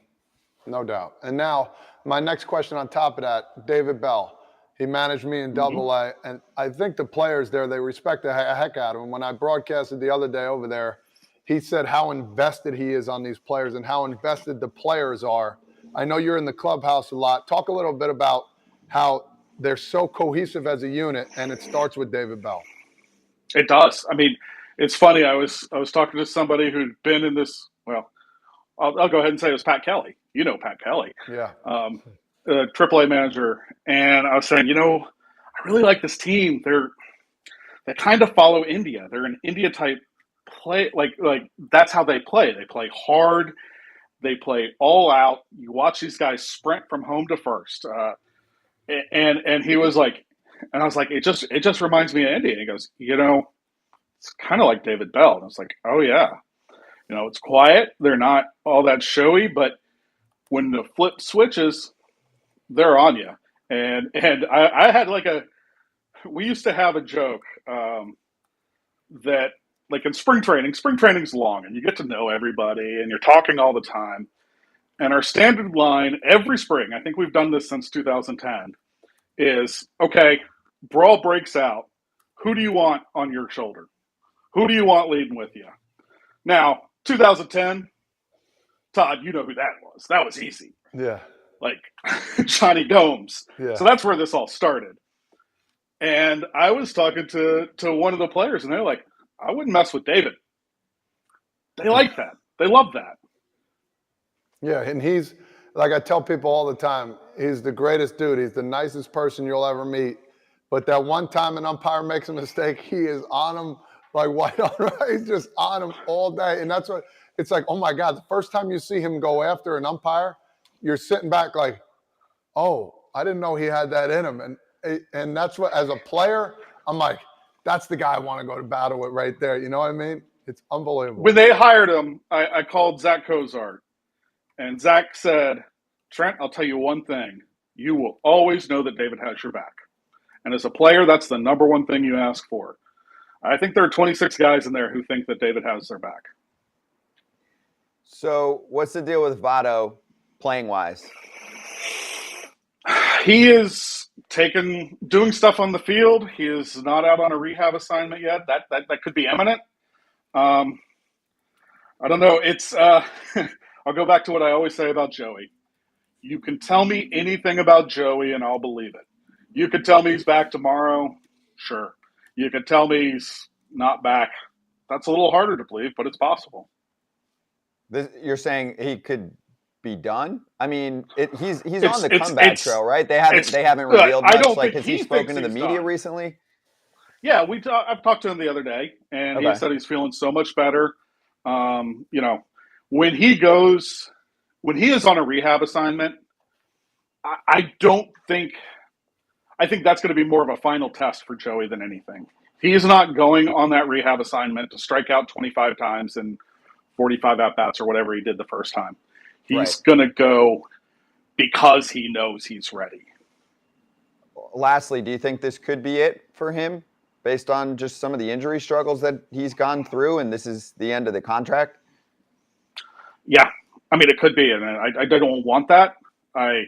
No doubt. And now, my next question on top of that, David Bell. He managed me in AA, and I think the players there, they respect the heck out of him. When I broadcasted the other day over there, he said how invested he is on these players and how invested the players are. I know you're in the clubhouse a lot. Talk a little bit about how they're so cohesive as a unit, and it starts with David Bell.
It does. I mean, it's funny. I was talking to somebody who'd been in this. Well, I'll go ahead and say it was Pat Kelly. You know Pat Kelly.
Yeah.
AAA manager, and I was saying, I really like this team. They kind of follow India. They're an India type play. Like that's how they play. They play hard. They play all out. You watch these guys sprint from home to first. And he was like, and I was like, it just reminds me of India. And he goes, it's kind of like David Bell. And I was like, oh yeah, it's quiet. They're not all that showy, but when the flip switches, they're on you. And I had we used to have a joke that like in spring training's long and you get to know everybody and you're talking all the time. And our standard line every spring, I think we've done this since 2010, is, okay, brawl breaks out. Who do you want on your shoulder? Who do you want leading with you? Now, 2010, Todd, you know who that was. That was easy.
Yeah.
Like Johnny Gomes.
Yeah.
So that's where this all started. And I was talking to one of the players, and they're like, I wouldn't mess with David. They like that. They love that.
Yeah, and he's, like I tell people all the time, he's the greatest dude. He's the nicest person you'll ever meet. But that one time an umpire makes a mistake, he is on him like white on rice. He's just on him all day. And that's what it's like, oh, my God, the first time you see him go after an umpire, you're sitting back like, oh, I didn't know he had that in him. And that's what, as a player, I'm like, that's the guy I want to go to battle with right there. You know what I mean? It's unbelievable.
When they hired him, I called Zach Cozart. And Zach said, Trent, I'll tell you one thing. You will always know that David has your back. And as a player, that's the number one thing you ask for. I think there are 26 guys in there who think that David has their back.
So what's the deal with Votto playing-wise?
He is doing stuff on the field. He is not out on a rehab assignment yet. That could be imminent. I don't know. It's I'll go back to what I always say about Joey. You can tell me anything about Joey and I'll believe it. You could tell me he's back tomorrow. Sure. You could tell me he's not back. That's a little harder to believe, but it's possible.
You're saying he could be done? I mean, he's on the comeback trail, right? They haven't revealed much.
I don't
Like,
think
has he spoken to the media
done.
recently?
Yeah, I've talked to him the other day, and he said he's feeling so much better. When he is on a rehab assignment, I think that's going to be more of a final test for Joey than anything. He's not going on that rehab assignment to strike out 25 times and 45 at-bats or whatever he did the first time. He's going to go because he knows he's ready.
Lastly, do you think this could be it for him based on just some of the injury struggles that he's gone through, and this is the end of the contract?
Yeah. I mean, it could be, and I don't want that. I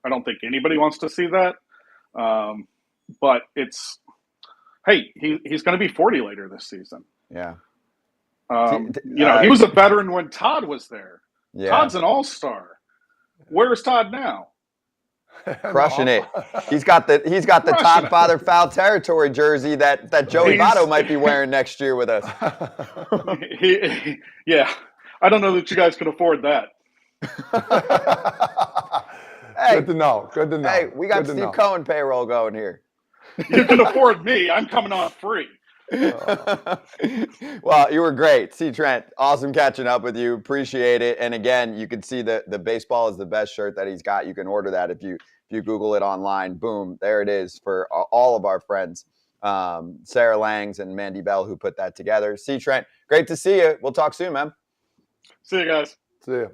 don't think anybody wants to see that. But he's going to be 40 later this season.
Yeah.
He was a veteran when Todd was there.
Yeah.
Todd's an all-star. Where's Todd now?
Crushing it. He's got the Todd Father Foul Territory jersey that Joey Votto might be wearing next year with us.
Yeah. I don't know that you guys can afford that.
Hey,
Good to know.
Hey, we got Steve Cohen payroll going here.
You can afford me. I'm coming on free.
Well, you were great. See, Trent, awesome catching up with you. Appreciate it. And again, you can see the baseball is the best shirt that he's got. You can order that if you Google it online. Boom, there it is for all of our friends. Sarah Langs and Mandy Bell who put that together. See, Trent, great to see you. We'll talk soon, man.
See you guys.
See you.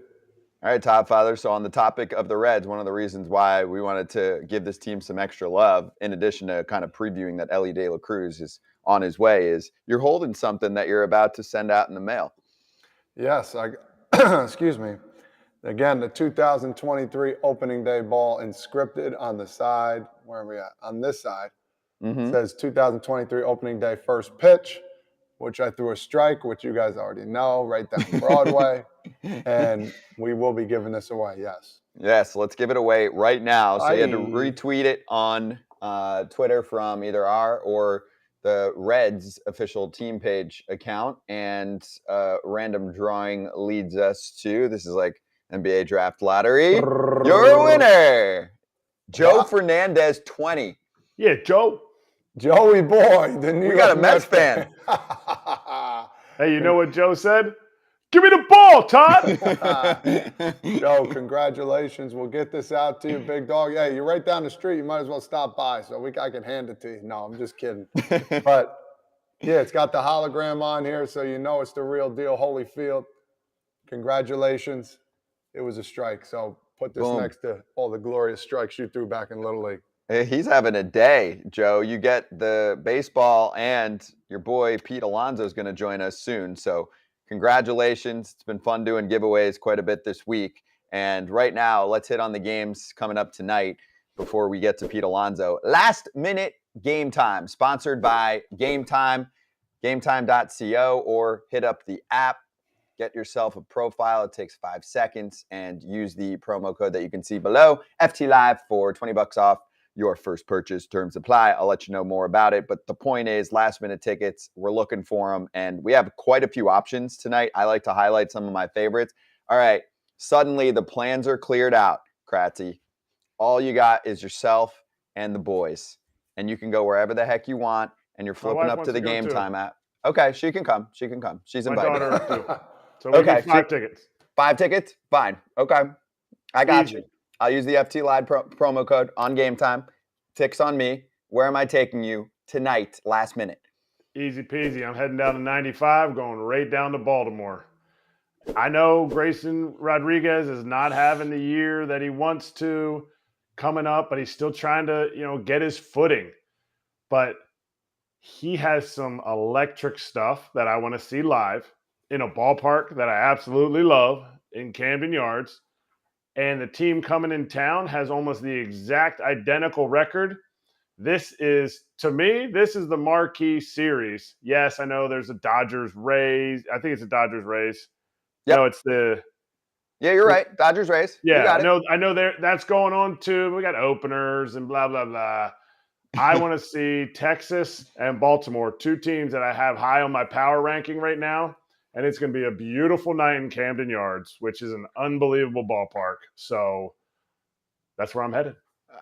All right, Todd Father. So on the topic of the Reds, one of the reasons why we wanted to give this team some extra love, in addition to kind of previewing that Elly De La Cruz is on his way, is you're holding something that you're about to send out in the mail.
Yes. Excuse me. Again, the 2023 opening day ball inscripted on the side. Where are we at? On this side. It says 2023 opening day first pitch, which I threw a strike, which you guys already know, right down Broadway. And we will be giving this away, yes.
Yes, let's give it away right now. So you had to retweet it on Twitter from either our or the Reds official team page account. And random drawing leads us to, this is like NBA draft lottery. Your winner, Joe Fernandez, 20.
Yeah, Joe.
Joey boy.
We got a Mets fan.
Hey, you know what Joe said? Give me the ball, Todd.
Joe, congratulations. We'll get this out to you, big dog. Hey, you're right down the street. You might as well stop by so I can hand it to you. No, I'm just kidding. But, yeah, it's got the hologram on here, so you know it's the real deal. Holyfield, congratulations. It was a strike. So put this next to all the glorious strikes you threw back in Little League.
He's having a day, Joe. You get the baseball, and your boy Pete Alonso is going to join us soon. So congratulations. It's been fun doing giveaways quite a bit this week. And right now, let's hit on the games coming up tonight before we get to Pete Alonso. Last minute game time, sponsored by Game Time, gametime.co, or hit up the app. Get yourself a profile. It takes 5 seconds, and use the promo code that you can see below, FTLive, for $20 off your first purchase. Terms apply. I'll let you know more about it. But the point is, last minute tickets, we're looking for them. And we have quite a few options tonight. I like to highlight some of my favorites. All right. Suddenly the plans are cleared out, Kratzy. All you got is yourself and the boys. And you can go wherever the heck you want. And you're flipping up to the Game Time app. Okay. She can come. She's invited.
My daughter too. So we need 5 tickets.
5 tickets? Fine. Okay. I got you. I'll use the FT Live promo code on Game Time. Ticks on me. Where am I taking you tonight, last minute?
Easy peasy. I'm heading down to 95, going right down to Baltimore. I know Grayson Rodriguez is not having the year that he wants to coming up, but he's still trying to, get his footing. But he has some electric stuff that I want to see live in a ballpark that I absolutely love in Camden Yards. And the team coming in town has almost the exact identical record. This is the marquee series. Yes, I know there's a Dodgers-Rays. I think it's a Dodgers-Rays.
Yep.
No, it's the
Yeah, you're right. Dodgers, Rays. You
Yeah,
got it.
I know that's going on too. We got openers and blah, blah, blah. I want to see Texas and Baltimore, 2 teams that I have high on my power ranking right now. And it's going to be a beautiful night in Camden Yards, which is an unbelievable ballpark. So that's where I'm headed.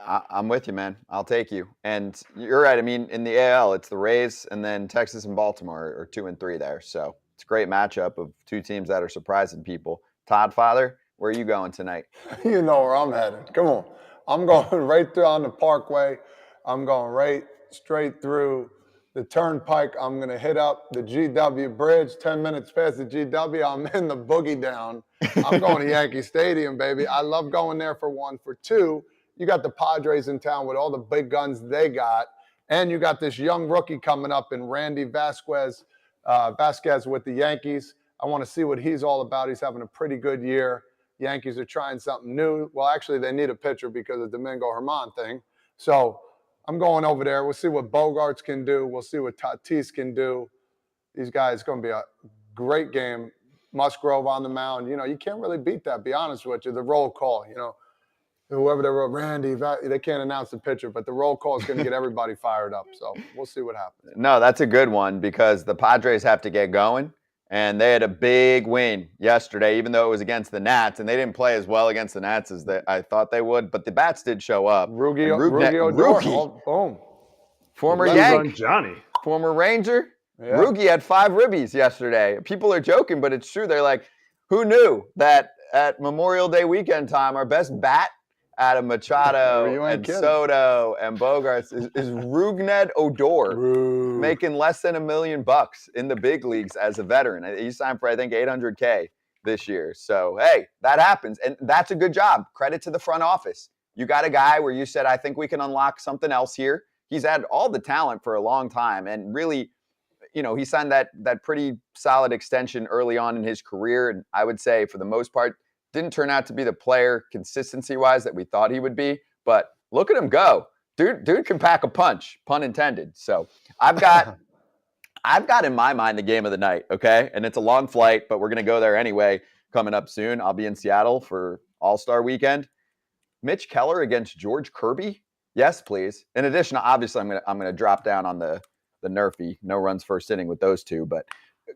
I'm with you, man. I'll take you. And you're right. I mean, in the AL, it's the Rays and then Texas and Baltimore are 2 and 3 there. So it's a great matchup of 2 teams that are surprising people. Todd, Father, where are you going tonight?
You know where I'm headed. Come on. I'm going right through on the Parkway. I'm going right straight through the Turnpike. I'm going to hit up the GW Bridge. 10 minutes past the GW, I'm in the boogie down. I'm going to Yankee Stadium, baby. I love going there for 1. For 2, you got the Padres in town with all the big guns they got. And you got this young rookie coming up in Randy Vasquez with the Yankees. I want to see what he's all about. He's having a pretty good year. Yankees are trying something new. Well, actually, they need a pitcher because of the Domingo Germán thing. So I'm going over there. We'll see what Bogarts can do. We'll see what Tatis can do. These guys, it's going to be a great game. Musgrove on the mound. You know, you can't really beat that, be honest with you. The roll call, you know, whoever they wrote, Randy, they can't announce the pitcher, but the roll call is going to get everybody fired up. So we'll see what happens.
No, that's a good one because the Padres have to get going. And they had a big win yesterday, even though it was against the Nats. And they didn't play as well against the Nats as I thought they would. But the bats did show up.
Rookie Odor. Oh, boom.
Former
Let's
Yank.
run Johnny.
Former Ranger.
Yeah.
Rookie had 5 ribbies yesterday. People are joking, but it's true. They're like, who knew that at Memorial Day weekend time, our best bat out of Machado and Soto and Bogarts is Rougned Odor, making less than $1 million in the big leagues as a veteran. He signed for, I think, $800K this year. So, hey, that happens. And that's a good job. Credit to the front office. You got a guy where you said, I think we can unlock something else here. He's had all the talent for a long time. And really, you know, he signed that pretty solid extension early on in his career. And I would say, for the most part, didn't turn out to be the player consistency-wise that we thought he would be. But look at him go. Dude can pack a punch, pun intended. So I've got in my mind the game of the night, okay? And it's a long flight, but we're going to go there anyway coming up soon. I'll be in Seattle for All-Star Weekend. Mitch Keller against George Kirby? Yes, please. In addition, obviously, I'm going to drop down on the Nerfy, no runs first inning with those 2, but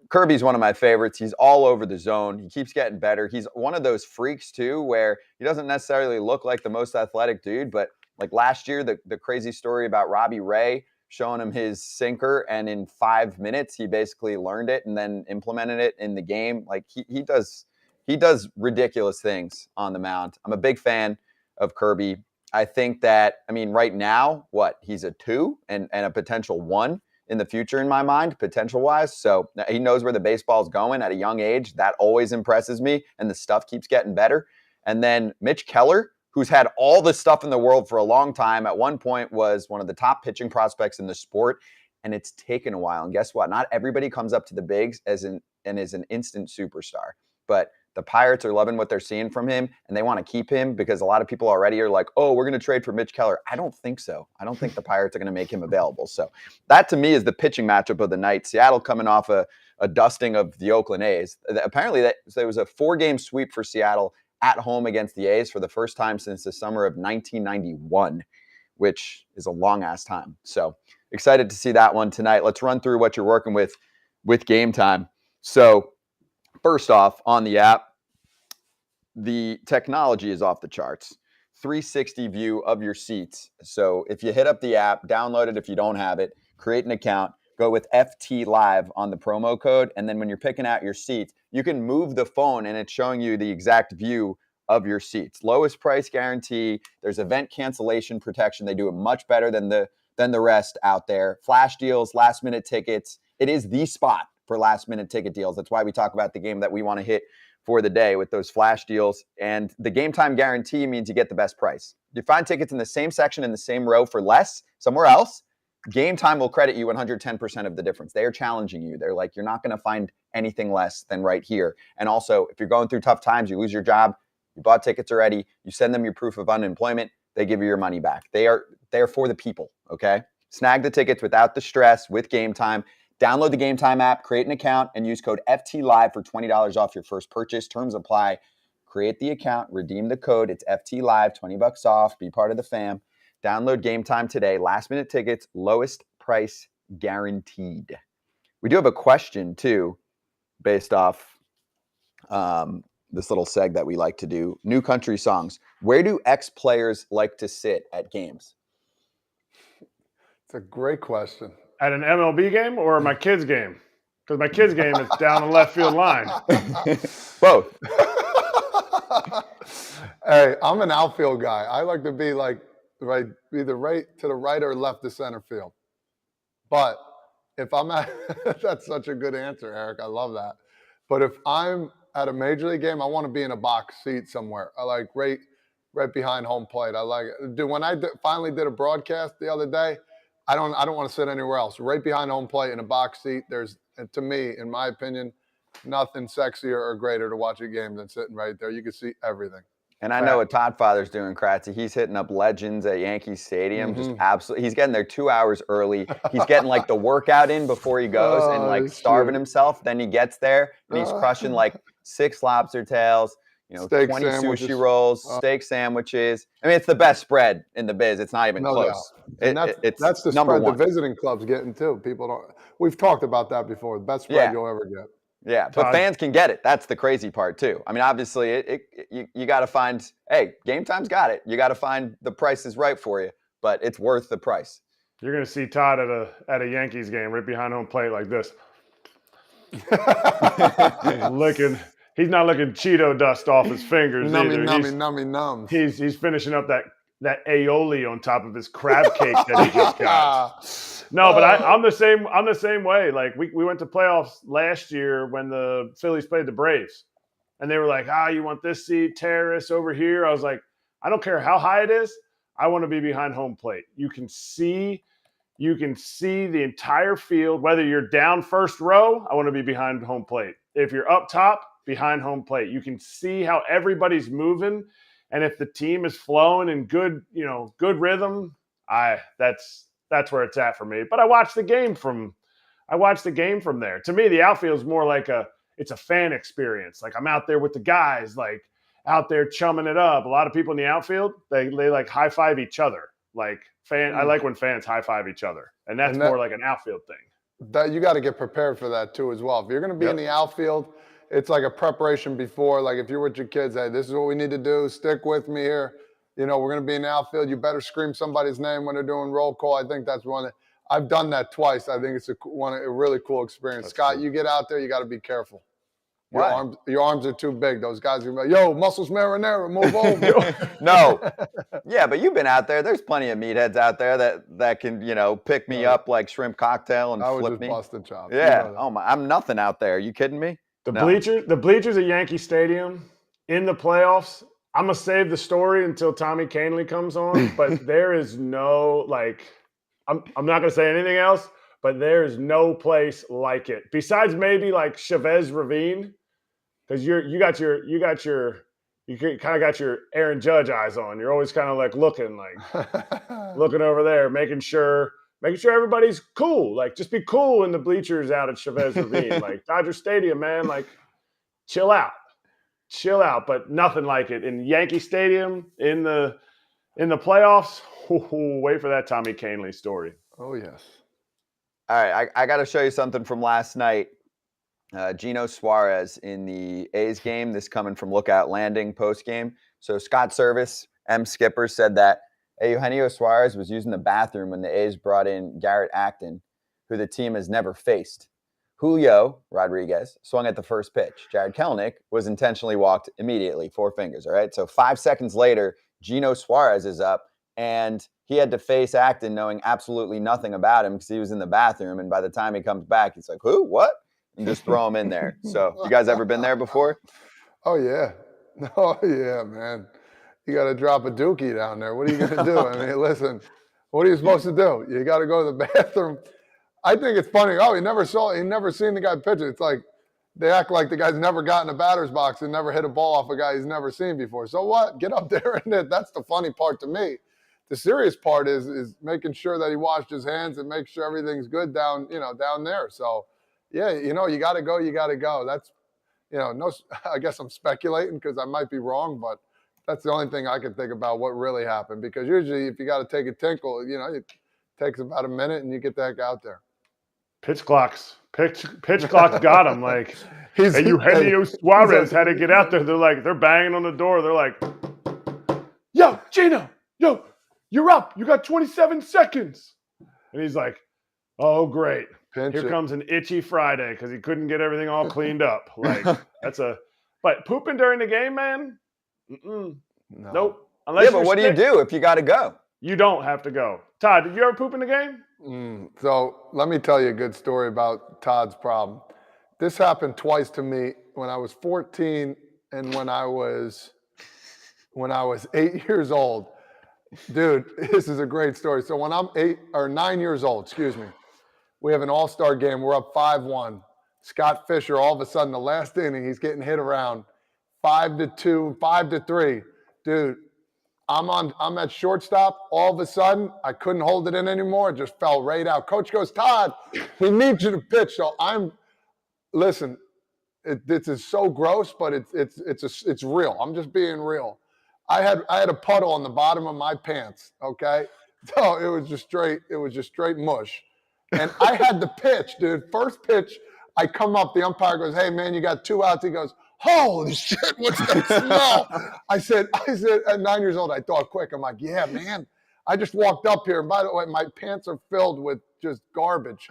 Kirby's one of my favorites. He's all over the zone. He keeps getting better. He's one of those freaks, too, where he doesn't necessarily look like the most athletic dude, but like last year, the crazy story about Robbie Ray showing him his sinker, and in 5 minutes, he basically learned it and then implemented it in the game. Like, he does ridiculous things on the mound. I'm a big fan of Kirby. I think that, I mean, right now, he's a 2 and a potential 1 in the future in my mind, potential-wise. So he knows where the baseball's going at a young age. That always impresses me, and the stuff keeps getting better. And then Mitch Keller, who's had all the stuff in the world for a long time, at one point was one of the top pitching prospects in the sport, and it's taken a while. And guess what? Not everybody comes up to the bigs and is an instant superstar. But the Pirates are loving what they're seeing from him, and they want to keep him because a lot of people already are like, oh, we're going to trade for Mitch Keller. I don't think so. I don't think the Pirates are going to make him available. So that, to me, is the pitching matchup of the night. Seattle coming off a dusting of the Oakland A's. Apparently, there was a 4-game sweep for Seattle at home against the A's for the first time since the summer of 1991, which is a long-ass time. So excited to see that one tonight. Let's run through what you're working with Game Time. So first off, on the app, the technology is off the charts. 360 view of your seats. So if you hit up the app, download it if you don't have it, create an account, go with FT Live on the promo code, and then when you're picking out your seats, you can move the phone and it's showing you the exact view of your seats. Lowest price guarantee. There's event cancellation protection. They do it much better than the rest out there. Flash deals, last minute tickets. It is the spot for last minute ticket deals. That's why we talk about the game that we want to hit for the day with those flash deals. And the Game Time guarantee means you get the best price. You find tickets in the same section in the same row for less somewhere else, Game Time will credit you 110% of the difference. They are challenging you. They're like, you're not going to find anything less than right here. And also, if you're going through tough times, you lose your job, you bought tickets already, you send them your proof of unemployment, they give you your money back. They are for the people, okay? Snag the tickets without the stress with Game Time. Download the Game Time app, create an account, and use code FTLive for $20 off your first purchase. Terms apply. Create the account, redeem the code. It's FT Live, $20 off. Be part of the fam. Download Game Time today. Last-minute tickets, lowest price guaranteed. We do have a question, too, based off this little seg that we like to do. New country songs. Where do ex-players like to sit at games?
It's a great question.
At an MLB game or my kids' game? Because my kids' game is down the left field line.
Both.
Hey, I'm an outfield guy. I like to be like either right to the right or left to center field. But if I'm at that's such a good answer, Eric. I love that. But if I'm at a major league game, I want to be in a box seat somewhere. I like right behind home plate. I like it. Dude, when I finally did a broadcast the other day, I don't want to sit anywhere else. Right behind home plate in a box seat. There's, to me, in my opinion, nothing sexier or greater to watch a game than sitting right there. You can see everything.
And I know what Todd Father's doing, Kratzy. He's hitting up legends at Yankee Stadium. Just absolutely. He's getting there 2 hours early. He's getting like the workout in before he goes and like starving himself. Then he gets there and he's crushing like 6 lobster tails,
steak
20
sandwiches.
sushi rolls, steak sandwiches. I mean, it's the best spread in the biz. It's not even close.
That's the
number
spread
one.
the visiting club's getting too. People don't. We've talked about that before. The best spread you'll ever get.
Yeah, but fans can get it. That's the crazy part too. I mean, obviously, you got to find. Hey, Game Time's got it. You got to find the price is right for you, but it's worth the price.
You're gonna see Todd at a Yankees game right behind home plate like this. He's not licking Cheeto dust off his fingers either.
Nummy.
He's finishing up that aioli on top of his crab cake that he just got. No, but I'm the same way. Like we went to playoffs last year when the Phillies played the Braves, and they were like, you want this seat, terrace over here? I was like, I don't care how high it is. I want to be behind home plate. You can see the entire field. Whether you're down first row, I want to be behind home plate. If you're up top, behind home plate. You can see how everybody's moving, and if the team is flowing in good rhythm, that's where it's at for me. But I watch the game from there. To me, the outfield is more like it's a fan experience. Like I'm out there with the guys, like out there chumming it up. A lot of people in the outfield, they like high five each other. Like I like when fans high five each other, and that's more like an outfield thing.
That you got to get prepared for that too as well. If you're going to be in the outfield, it's like a preparation before. Like if you're with your kids, hey, this is what we need to do. Stick with me here. We're going to be in the outfield. You better scream somebody's name when they're doing roll call. I think that's one. I've done that twice. I think it's a really cool experience. That's Scott, cool. You get out there, you got to be careful. Your arms are too big. Those guys are like, yo, muscles marinara, move over.
No. Yeah, but you've been out there. There's plenty of meatheads out there that can, pick me up like shrimp cocktail and flip me.
I was just busted chops.
Yeah. Oh my, I'm nothing out there. Are you kidding me?
The bleachers at Yankee Stadium in the playoffs. I'm gonna save the story until Tommy Kahnle comes on, but there is no I'm not gonna say anything else, but there is no place like it besides maybe like Chavez Ravine, because you kind of got your Aaron Judge eyes on. You're always kind of like looking over there, making sure everybody's cool. Like just be cool in the bleachers out at Chavez Ravine, like Dodger Stadium, man. Like chill out. But nothing like it in Yankee Stadium in the playoffs. Wait for that Tommy Kahnle story.
Oh yes.
All right, I got to show you something from last night. Gino Suarez in the A's game. This coming from Lookout Landing post game. So Scott Service, Skipper, said that Eugenio Suarez was using the bathroom when the A's brought in Garrett Acton, who the team has never faced. Julio Rodriguez swung at the first pitch. Jared Kelenic was intentionally walked immediately, 4 fingers, all right? So 5 seconds later, Gino Suarez is up, and he had to face Acton knowing absolutely nothing about him because he was in the bathroom, and by the time he comes back, he's like, who? What? And just throw him in there. So you guys ever been there before?
Oh, yeah. Oh, yeah, man. You got to drop a dookie down there. What are you going to do? I mean, listen, what are you supposed to do? You got to go to the bathroom. I think it's funny. Oh, he never seen the guy pitch it. It's like they act like the guy's never gotten a batter's box and never hit a ball off a guy he's never seen before. So what? Get up there and that's the funny part to me. The serious part is making sure that he washed his hands and make sure everything's good down there. So, yeah, you got to go. You got to go. no, I guess I'm speculating because I might be wrong, but that's the only thing I can think about what really happened. Because usually, if you got to take a tinkle, it takes about a minute and you get the heck out there.
Pitch clocks got him. Like, and Eugenio Suarez had to get out there. They're banging on the door. They're like, yo, Gino, yo, you're up. You got 27 seconds. And he's like, oh, great. Here comes an itchy Friday because he couldn't get everything all cleaned up. Like, but pooping during the game, man? No. Nope.
But what do you do if you got to go?
You don't have to go. Todd, did you ever poop in the game?
So let me tell you a good story about Todd's problem. This happened twice to me when I was 14 and when I was 8 years old. Dude, this is a great story. So when I'm 9 years old, we have an all-star game. We're up 5-1. Scott Fisher, all of a sudden, the last inning, he's getting hit around 5-2, 5-3. Dude, I'm at shortstop. All of a sudden, I couldn't hold it in anymore. It just fell right out. Coach goes, Todd, we need you to pitch. So listen, this is so gross, but it's real. I'm just being real. I had a puddle on the bottom of my pants. Okay, so it was just straight mush, and I had the pitch, dude. First pitch, I come up. The umpire goes, "Hey man, you got 2 outs." He goes, "Holy shit, what's that smell?" I said, at 9 years old, I thought quick. I'm like, yeah, man. I just walked up here, and by the way, my pants are filled with just garbage.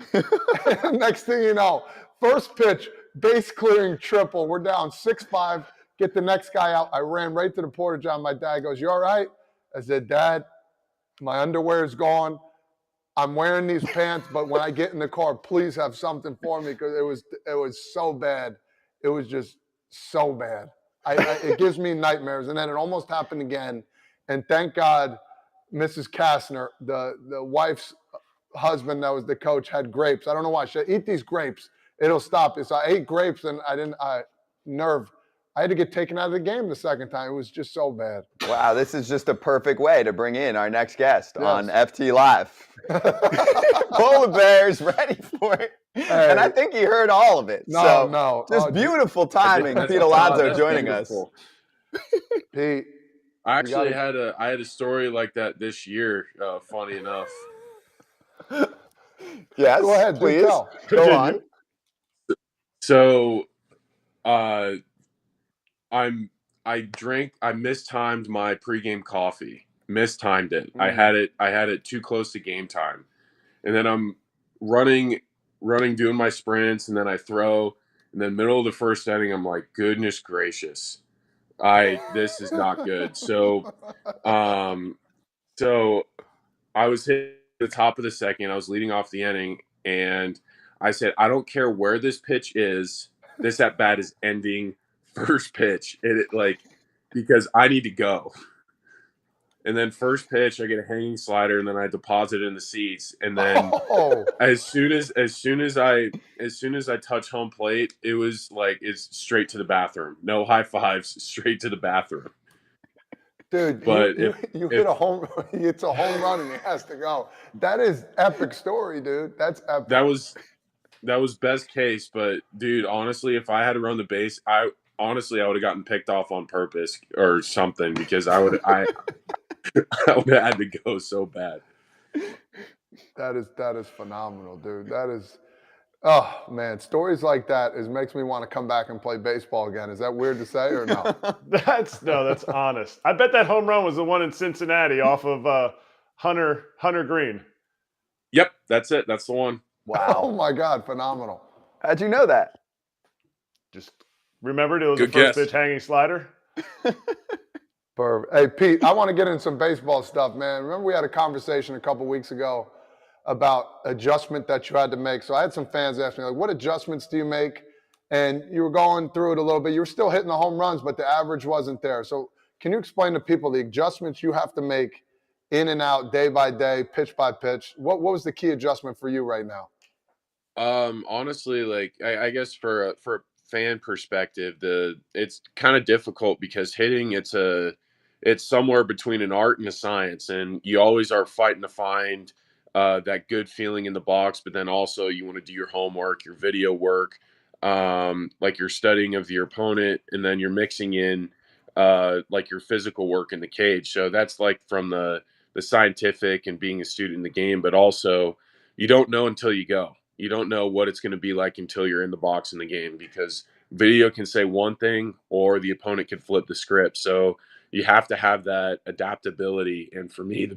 Next thing you know, first pitch, base clearing triple. We're down 6-5. Get the next guy out. I ran right to the porta john. My dad goes, "You all right?" I said, "Dad, my underwear is gone. I'm wearing these pants, but when I get in the car, please have something for me," because it was so bad. It was just so bad. It gives me nightmares. And then it almost happened again. And thank God, Mrs. Kastner, the wife's husband that was the coach, had grapes. I don't know why. She said, "Eat these grapes. It'll stop you." So I ate grapes and I had to get taken out of the game the second time. It was just so bad.
Wow, this is just a perfect way to bring in our next guest on FT Live. Polar Bears ready for it. Hey. And I think he heard all of it. Just beautiful timing. Pete Alonso joining us.
Pete,
I actually had a story like that this year, funny enough.
Yes,
go ahead, please.
Go on.
So, I mistimed my pregame coffee. Mistimed it. I had it too close to game time. And then I'm running, doing my sprints, and then I throw. And then middle of the first inning, I'm like, goodness gracious. This is not good. So I was hitting the top of the second. I was leading off the inning, and I said, I don't care where this pitch is. This at bat is ending first pitch. Because I need to go. And then first pitch, I get a hanging slider, and then I deposit it in the seats. And then as soon as I touch home plate, it was like it's straight to the bathroom. No high fives, straight to the bathroom.
Dude, but you hit a home run. It's a home run, and it has to go. That is epic story, dude. That's epic.
That was best case, but dude, honestly, if I had to run the base, I would have gotten picked off on purpose or something because I would have had to go so bad.
That is phenomenal, dude. That is, oh man, stories like that makes me want to come back and play baseball again. Is that weird to say or no?
That's honest. I bet that home run was the one in Cincinnati off of Hunter Green.
Yep, that's it. That's the one.
Wow. Oh my God, phenomenal.
How'd you know that?
Just remembered it was the first pitch hanging slider.
Perfect. Hey, Pete, I want to get into some baseball stuff, man. Remember we had a conversation a couple weeks ago about adjustment that you had to make. So I had some fans ask me, like, what adjustments do you make? And you were going through it a little bit. You were still hitting the home runs, but the average wasn't there. So can you explain to people the adjustments you have to make in and out, day by day, pitch by pitch? What was the key adjustment for you right now?
Honestly, like I guess for a fan perspective, it's kind of difficult because hitting it's somewhere between an art and a science, and you always are fighting to find that good feeling in the box, but then also you want to do your homework, your video work, like your studying of your opponent, and then you're mixing in like your physical work in the cage. So that's like from the scientific and being a student in the game, but also you don't know until you go. You don't know what it's going to be like until you're in the box in the game, because video can say one thing or the opponent can flip the script. So you have to have that adaptability. And for me,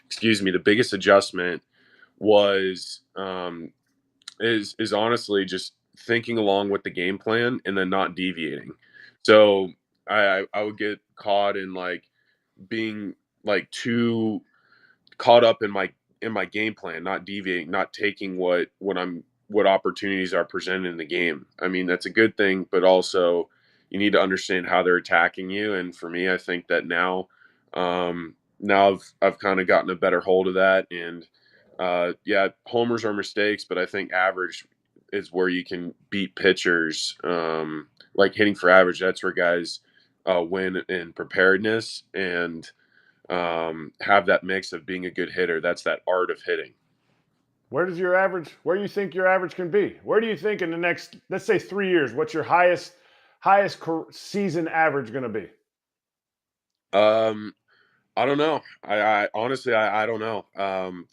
excuse me, the biggest adjustment was is honestly just thinking along with the game plan and then not deviating. So I would get caught in like being like too caught up in my game plan, not deviating, not taking what opportunities are presented in the game. I mean, that's a good thing, but also you need to understand how they're attacking you. And for me, I think that now I've kind of gotten a better hold of that. And yeah, homers are mistakes, but I think average is where you can beat pitchers. Like hitting for average, that's where guys win in preparedness and have that mix of being a good hitter. That's that art of hitting.
Where do you think your average can be? Where do you think in the next, let's say 3 years, what's your highest season average going to be?
I don't know. I honestly, I don't know.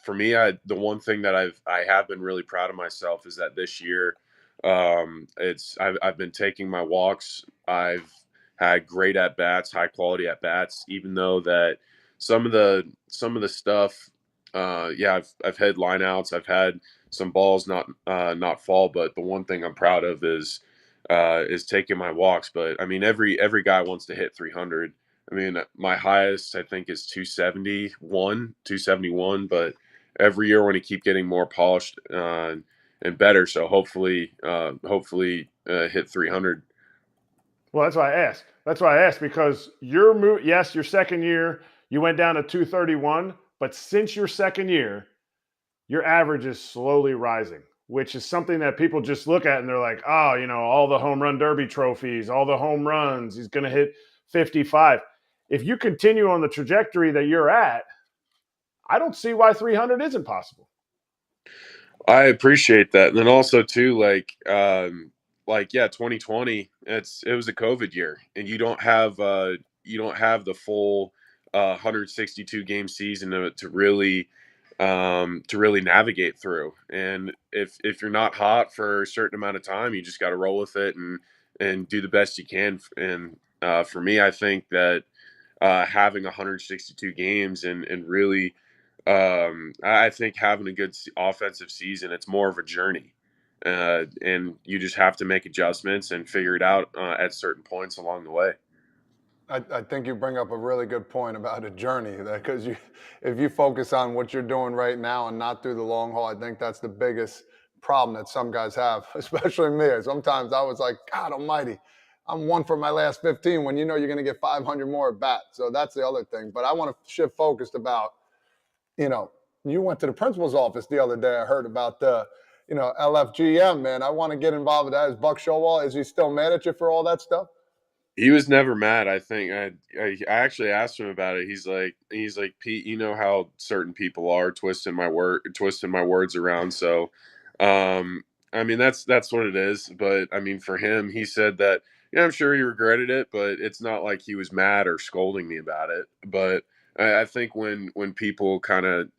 For me, the one thing that I have been really proud of myself is that this year, I've been taking my walks. I've had great at bats, high quality at bats, even though that some of the stuff, yeah, I've had line outs, I've had some balls not fall, but the one thing I'm proud of is taking my walks. But I mean, every guy wants to hit 300. I mean, my highest I think is 271, but every year I want to keep getting more polished and better. So hopefully hit 300.
Well, that's why I asked. That's why I asked, because your second year you went down to 231, but since your second year, your average is slowly rising, which is something that people just look at and they're like, oh, all the home run derby trophies, all the home runs, he's going to hit 55. If you continue on the trajectory that you're at, I don't see why 300 isn't possible.
I appreciate that. And then also too, yeah, 2020, it was a COVID year, and you don't have the full 162 game season to really navigate through. And if you're not hot for a certain amount of time, you just got to roll with it and do the best you can. And for me, I think that having 162 games and really, I think having a good offensive season, it's more of a journey, and you just have to make adjustments and figure it out at certain points along the way.
I think you bring up a really good point about a journey, because if you focus on what you're doing right now and not through the long haul, I think that's the biggest problem that some guys have, especially me. Sometimes I was like, God almighty, I'm one for my last 15 when you're going to get 500 more at bat. So that's the other thing. But I want to shift focused about, you went to the principal's office the other day. I heard about the, LFGM, man. I want to get involved with that. Is Buck Showalter, is he still mad at you for all that stuff?
He was never mad. I think I actually asked him about it. He's like, Pete, you know how certain people are twisting my words around. So, I mean, that's what it is. But I mean, for him, he said that, yeah, I'm sure he regretted it, but it's not like he was mad or scolding me about it. But I think when people kind of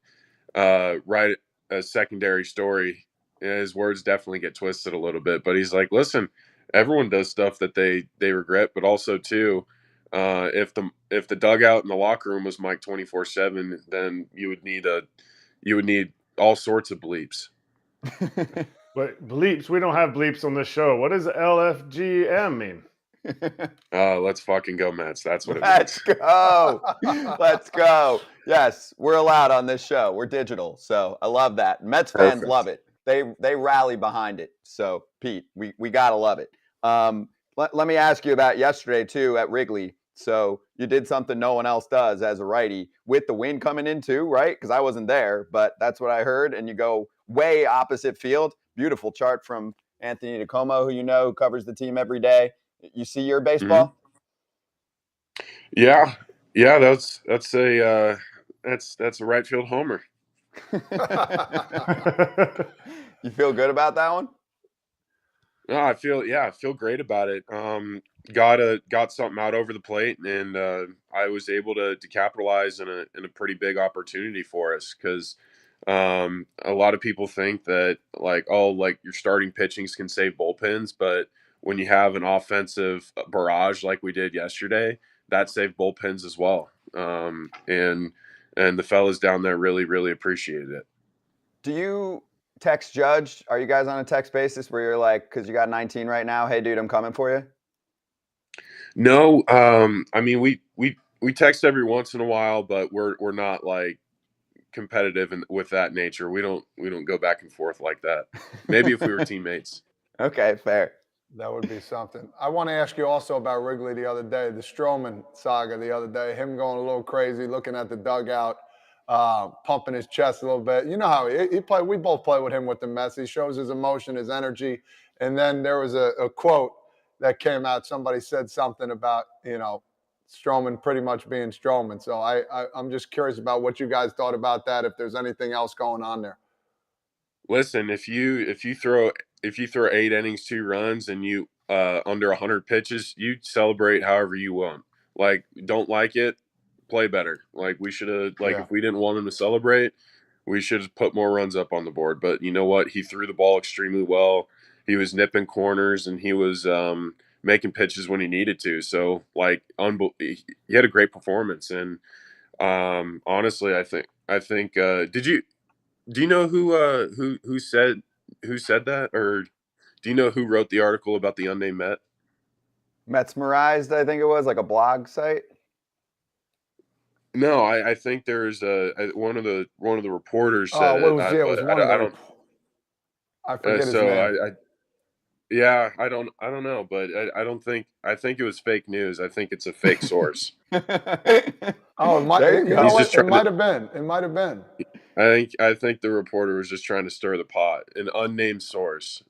write a secondary story, his words definitely get twisted a little bit. But he's like, listen, everyone does stuff that they regret, but also too, if the dugout in the locker room was mic 24/7, then you would need all sorts of bleeps.
But bleeps, we don't have bleeps on this show. What does LFGM mean?
Let's fucking go Mets. That's what it means.
Let's go. Let's go. Yes, we're allowed on this show. We're digital. So I love that. Mets fans
Perfect.
love it. They rally behind it. So Pete, we gotta love it. Let me ask you about yesterday too at Wrigley. So you did something no one else does as a righty with the wind coming in too, right? Because I wasn't there, but that's what I heard. And you go way opposite field. Beautiful chart from Anthony DeComo, who covers the team every day. You see your baseball?
Mm-hmm. Yeah. That's a right field homer.
You feel good about that one?
No, I feel great about it. Got something out over the plate, and I was able to capitalize in a pretty big opportunity for us because a lot of people think that like your starting pitchings can save bullpens, but when you have an offensive barrage like we did yesterday, that saved bullpens as well. And the fellas down there really appreciated it.
Do you text Judge? Are you guys on a text basis where you're like, because you got 19 right now, hey dude, I'm coming for you?
No, I mean we text every once in a while, but we're not like competitive with that nature. We don't go back and forth like that. Maybe if we were teammates.
Okay, fair.
That would be something. I want to ask you also about Wrigley the other day, the Stroman saga the other day, him going a little crazy, looking at the dugout, pumping his chest a little bit. You know how he played. We both play with him with the Mets. He shows his emotion, his energy. And then there was a quote that came out. Somebody said something about, Stroman pretty much being Stroman. So I'm just curious about what you guys thought about that, if there's anything else going on there.
Listen, if you throw 8 innings, 2 runs, and you under 100 pitches, you celebrate however you want. Like, don't like it, play better. Like, we should have if we didn't want him to celebrate, we should have put more runs up on the board. But you know what? He threw the ball extremely well. He was nipping corners and he was making pitches when he needed to. So he had a great performance. And honestly, I think do you know who said that, or do you know who wrote the article about the unnamed Met?
Mesmerized, I think it was, like a blog site.
No, I think there's one of the reporters said
it was,
it,
it was
but
one
I
of
don't.
I forget his
So
name.
I don't know, but I think it was fake news. I think it's a fake source.
Oh,
There you go.
It might have been. It might have been.
I think the reporter was just trying to stir the pot. An unnamed source.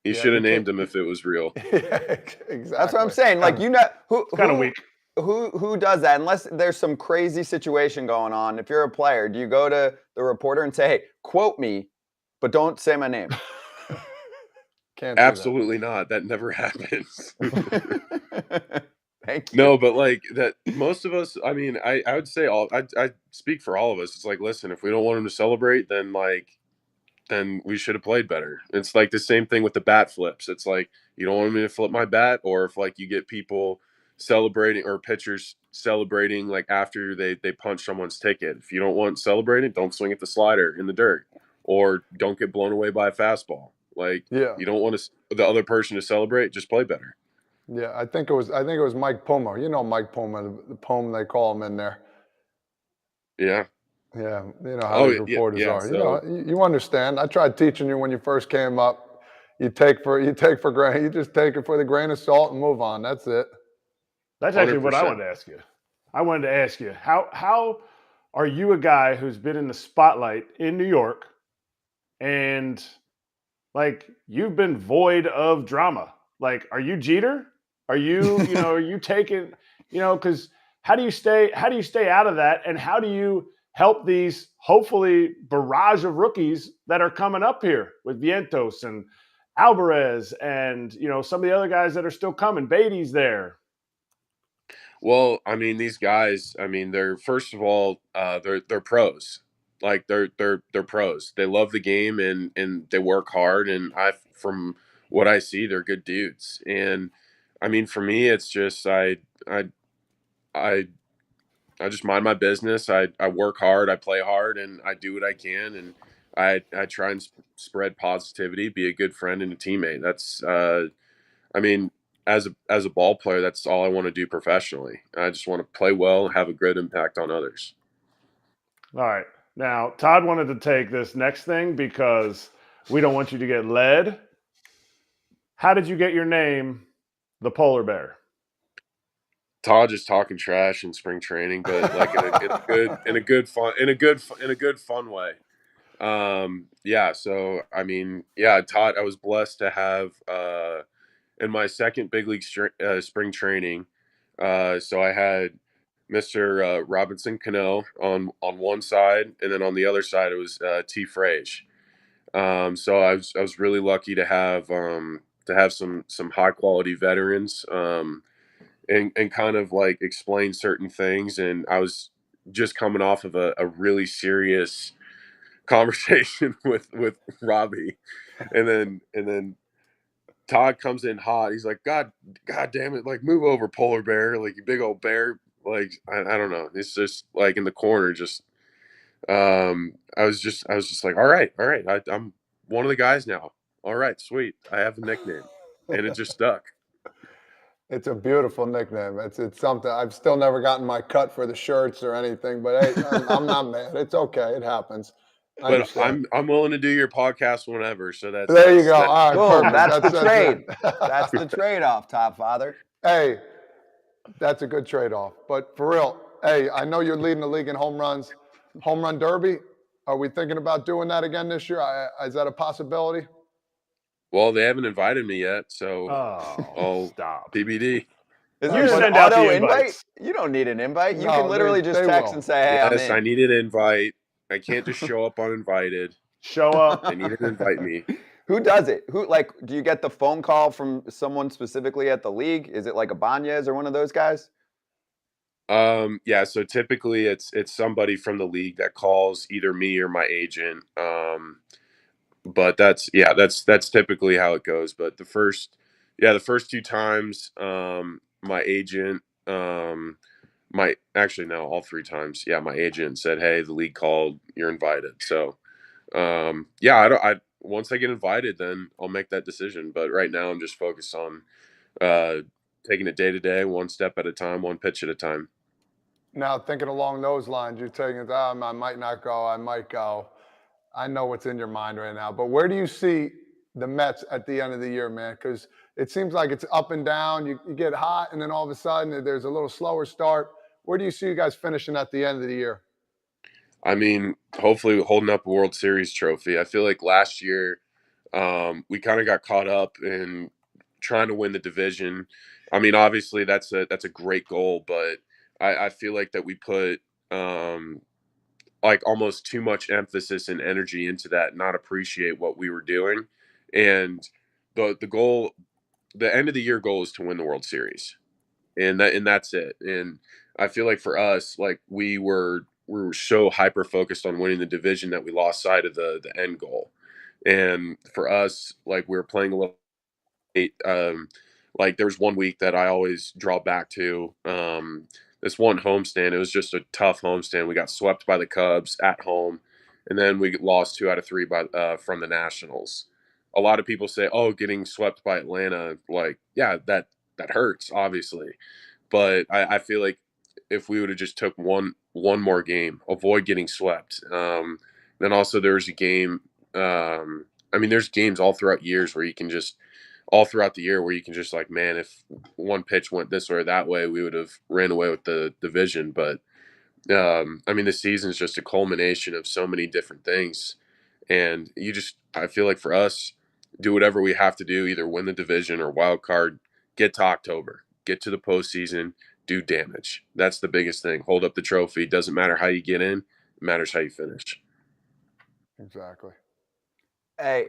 He should have named him if it was real.
Yeah, exactly.
That's what I'm saying. Like,
Kind of weak.
Who does that? Unless there's some crazy situation going on. If you're a player, do you go to the reporter and say, "Hey, quote me, but don't say my name"?
Can't
Absolutely not. That never happens.
Thank you.
No, but like that, most of us. I mean, I would say I speak for all of us. It's like, listen, if we don't want him to celebrate, then we should have played better. It's like the same thing with the bat flips. It's like, you don't want me to flip my bat, or if like you get people celebrating or pitchers celebrating like after they punch someone's ticket. If you don't want celebrating, don't swing at the slider in the dirt, or don't get blown away by a fastball. Like, you don't want the other person to celebrate, just play better.
Yeah, I think it was Mike Puma. You know Mike Puma, the Puma they call him in there.
Yeah.
Yeah, you know how these reporters are.
So,
you understand. I tried teaching you when you first came up. You take for granted. You just take it for the grain of salt and move on. That's it.
That's actually 100%. What I wanted to ask you. I wanted to ask you, how are you a guy who's been in the spotlight in New York, and like you've been void of drama? Like, are you Jeter? Are you are you taking because how do you stay out of that, and how do you help these hopefully barrage of rookies that are coming up here with Vientos and Alvarez and some of the other guys that are still coming? Beatty's there.
Well, I mean, these guys, I mean, they're first of all, they're pros. Like they're pros. They love the game and they work hard. And from what I see, they're good dudes. And I mean, for me, it's just I just mind my business. I work hard, I play hard, and I do what I can. And I try and spread positivity, be a good friend and a teammate. That's I mean, as a ball player, that's all I want to do professionally. I just want to play well and have a good impact on others.
All right. Now, Todd wanted to take this next thing because we don't want you to get led. How did you get your name, the Polar Bear?
Todd just talking trash in spring training, but like in a good fun way. Yeah. So I mean, yeah, Todd. I was blessed to have in my second big league spring training. So I had Mr. Robinson Cano on one side, and then on the other side it was T. Frage. So I was really lucky to have to have some high quality veterans and kind of like explain certain things. And I was just coming off of a really serious conversation with Robbie, and then Todd comes in hot. He's like, God damn it, like move over, polar bear, like you big old bear. Like I don't know. It's just like in the corner, just I was just like, all right, I'm one of the guys now. All right, sweet. I have a nickname. And it just stuck.
It's a beautiful nickname. It's something. I've still never gotten my cut for the shirts or anything, but hey, I'm not mad. It's okay. It happens.
But I'm willing to do your podcast whenever. So
there you go. All right,
boom.
perfect.
That's the trade. That's the trade-off, Top Father.
Hey, that's a good trade-off. But for real, hey, I know you're leading the league in home runs. Home run derby. Are we thinking about doing that again this year? Is that a possibility?
Well, they haven't invited me yet, so
stop.
TBD.
You send out the invites.
You don't need an invite. You
No,
can literally just text and say, "Hey, I'm in."
I need an invite. I can't just show up uninvited.
Show up.
They need to invite me.
Who does it? Do you get the phone call from someone specifically at the league? Is it like a Banez or one of those guys?
Yeah, so typically it's somebody from the league that calls either me or my agent. But that's typically how it goes. But the first 2 times, my agent, all 3 times, my agent said, "Hey, the league called, you're invited." So, once I get invited, then I'll make that decision. But right now, I'm just focused on taking it day to day, one step at a time, one pitch at a time.
Now, thinking along those lines, you're taking, I might not go, I might go. I know what's in your mind right now, but where do you see the Mets at the end of the year, man? Because it seems like it's up and down. You get hot, and then all of a sudden there's a little slower start. Where do you see you guys finishing at the end of the year?
I mean, hopefully holding up a World Series trophy. I feel like last year we kind of got caught up in trying to win the division. I mean, obviously that's a great goal, but I feel like that we put like almost too much emphasis and energy into that, not appreciate what we were doing. And the goal, the end of the year goal is to win the World Series. And that's it. And I feel like for us, like we were so hyper focused on winning the division that we lost sight of the end goal. And for us, like we were playing a little late. Like there was one week that I always draw back to. This one homestand, it was just a tough homestand. We got swept by the Cubs at home, and then we lost 2 out of 3 from the Nationals. A lot of people say, "Oh, getting swept by Atlanta, like, yeah, that hurts, obviously." But I feel like if we would have just took one more game, avoid getting swept. Then also there was a game. I mean, there's games all throughout years where you can just all throughout the year where you can just like, man, if one pitch went this way or that way, we would have ran away with the division. But I mean, the season is just a culmination of so many different things. And I feel like for us, do whatever we have to do, either win the division or wild card, get to October, get to the postseason, do damage. That's the biggest thing. Hold up the trophy. Doesn't matter how you get in, it matters how you finish.
Exactly.
Hey,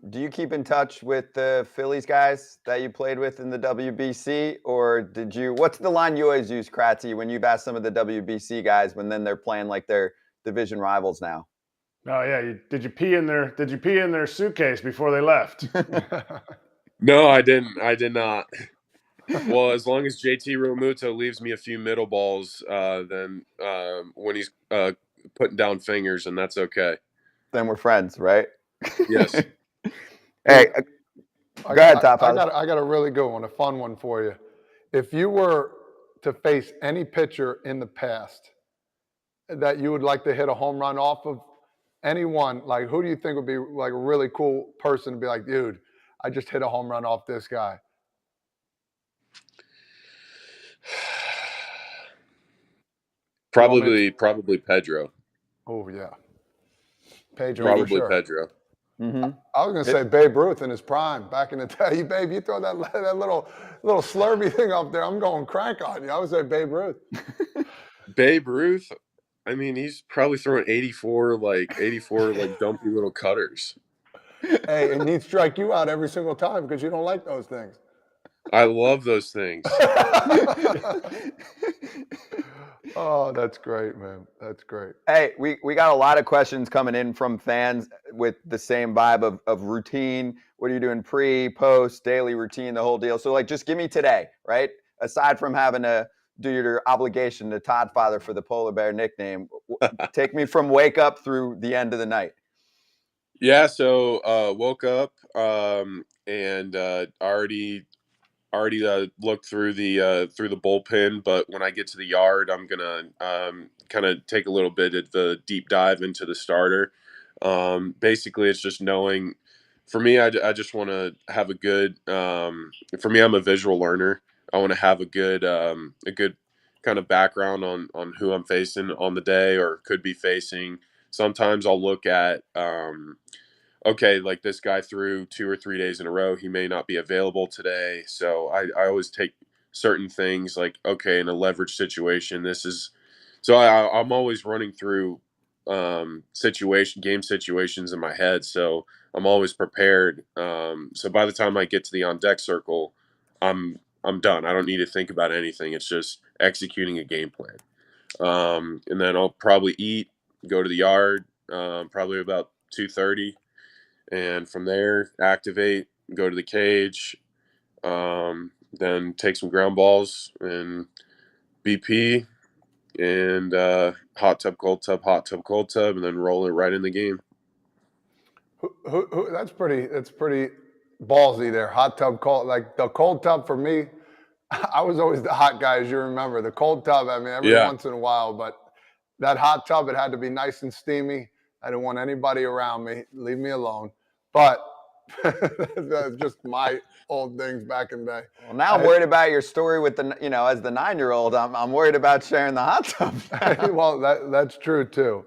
do you keep in touch with the Phillies guys that you played with in the WBC, or what's the line you always use, Kratzy, when you've asked some of the WBC guys when then they're playing like their division rivals now?
Oh yeah, did you pee in their suitcase before they left?
No, I didn't. I did not. Well, as long as JT Realmuto leaves me a few middle balls, then when he's putting down fingers, and that's okay.
Then we're friends, right?
Yes.
Hey, go ahead, Top.
I got a really good one, a fun one for you. If you were to face any pitcher in the past that you would like to hit a home run off of, anyone, like who do you think would be like a really cool person to be like, dude, I just hit a home run off this guy?
Probably Pedro.
Oh yeah, Pedro.
Probably
sure.
Pedro.
Mm-hmm.
I was gonna say Babe Ruth in his prime back in the day. Babe, you throw that little slurpy thing up there, I'm going crank on you. I would say Babe Ruth.
Babe Ruth. I mean, he's probably throwing 84 like dumpy little cutters.
Hey, and he'd strike you out every single time because you don't like those things.
I love those things.
Oh, that's great, man. That's great.
Hey, we got a lot of questions coming in from fans with the same vibe of routine. What are you doing pre, post, daily routine, the whole deal? So, like, just give me today, right? Aside from having to do your obligation to Todd Father for the Polar Bear nickname, take me from wake up through the end of the night.
Yeah, so woke up and already looked through the bullpen, but when I get to the yard, I'm gonna kind of take a little bit of the deep dive into the starter. Basically, it's just knowing. For me, I just want to have a good. For me, I'm a visual learner. I want to have a good kind of background on who I'm facing on the day or could be facing. Sometimes I'll look at okay, like this guy threw 2 or 3 days in a row. He may not be available today. So I always take certain things like, okay, in a leverage situation, this is so I'm always running through game situations in my head. So I'm always prepared. So by the time I get to the on deck circle, I'm done. I don't need to think about anything. It's just executing a game plan. And then I'll probably eat, go to the yard, probably about 2:30, and from there activate, go to the cage, then take some ground balls and BP and hot tub, cold tub, hot tub, cold tub, and then roll it right in the game.
That's pretty ballsy there. Hot tub, cold. Like the cold tub for me, I was always the hot guy, as you remember. The cold tub, I mean, every
Yeah.
once in a while, but that hot tub, it had to be nice and steamy. I didn't want anybody around me. Leave me alone. But that's just my old things back in the day.
Well, now I'm worried about your story with the, as the 9-year-old, I'm worried about sharing the hot tub.
Well, that's true too.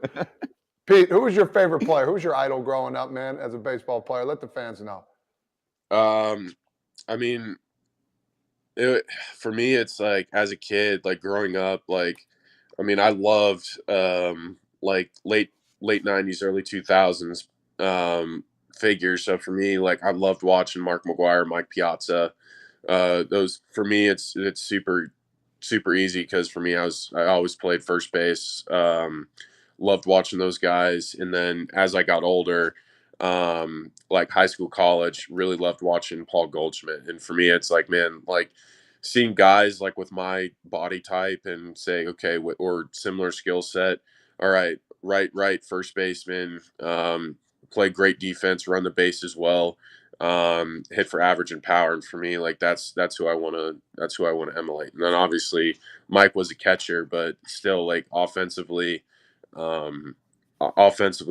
Pete, who was your favorite player? Who was your idol growing up, man, as a baseball player? Let the fans know.
I mean, for me, it's like as a kid, like growing up, like, I mean, I loved like late 90s, early 2000s figures. So for me, like I loved watching Mark McGwire, Mike Piazza. Those for me, it's super easy because for me, I always played first base. Loved watching those guys, and then as I got older, like high school, college, really loved watching Paul Goldschmidt. And for me, it's like, man, like seeing guys like with my body type and say, okay, or similar skill set. All right, right, first baseman, play great defense, run the base as well, hit for average and power. And for me, like that's who I want to emulate. And then obviously Mike was a catcher, but still like offensively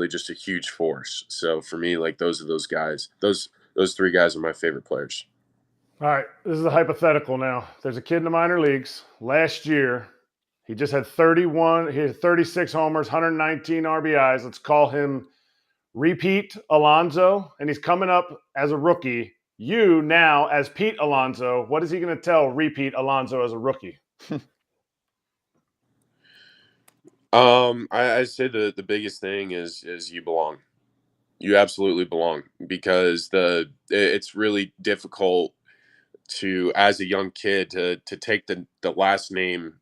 just a huge force. So for me, like those are those guys. Those three guys are my favorite players.
All right, this is a hypothetical now. There's a kid in the minor leagues. Last year, he just had 31. He had 36 homers, 119 RBIs. Let's call him repeat Alonso, and he's coming up as a rookie. You now as Pete Alonso, what is he going to tell repeat Alonso as a rookie?
I say the biggest thing is you belong. You absolutely belong because it's really difficult to, as a young kid, to take the last name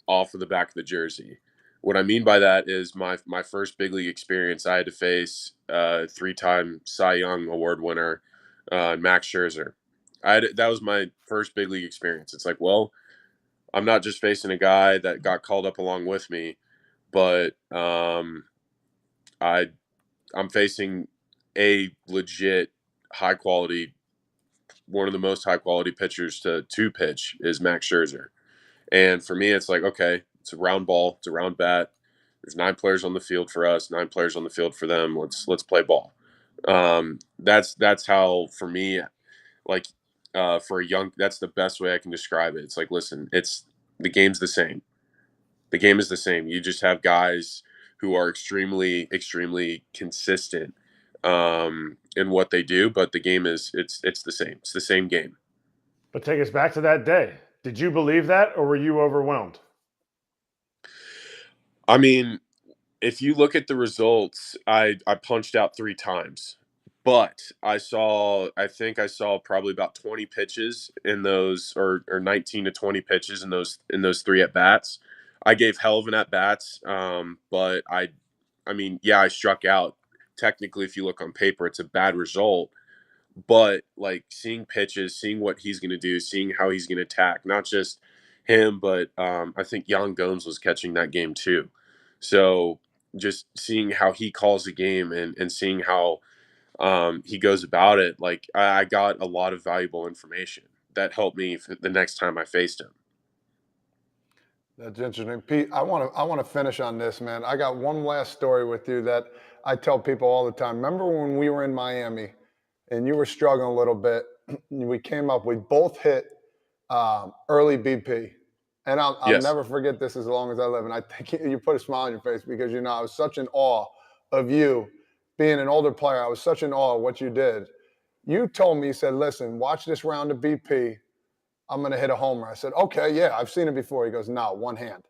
off of the back of the jersey. What I mean by that is my first big league experience, I had to face 3-time Cy Young Award winner Max Scherzer. That was my first big league experience. It's like, well, I'm not just facing a guy that got called up along with me, but I'm facing a legit high quality, one of the most high quality pitchers to pitch is Max Scherzer. And for me, it's like, okay, it's a round ball, it's a round bat. There's 9 players on the field for us, 9 players on the field for them. Let's play ball. That's how for me, like for a young, that's the best way I can describe it. It's like, listen, the game's the same. The game is the same. You just have guys who are extremely, extremely consistent in what they do, but the game is it's the same. It's the same game.
But take us back to that day. Did you believe that, or were you overwhelmed?
I mean, if you look at the results, I punched out 3 times, But I think I saw probably about 20 pitches in those, or 19 to 20 pitches in those 3 at bats. I gave hell of an at bats, but I mean, yeah, I struck out. Technically, if you look on paper, it's a bad result. But like seeing pitches, seeing what he's going to do, seeing how he's going to attack, not just him, but I think Jan Gomes was catching that game too. So just seeing how he calls the game and seeing how he goes about it, like I got a lot of valuable information that helped me for the next time I faced him.
That's interesting. Pete, I want to finish on this, man. I got one last story with you that I tell people all the time. Remember when we were in Miami and you were struggling a little bit? We both hit early BP. And I'll
Yes.
never forget this as long as I live. And I think you put a smile on your face because, I was such in awe of you being an older player. I was such in awe of what you did. You told me, you said, listen, watch this round of BP. I'm going to hit a homer. I said, okay, yeah, I've seen it before. He goes, no, one hand.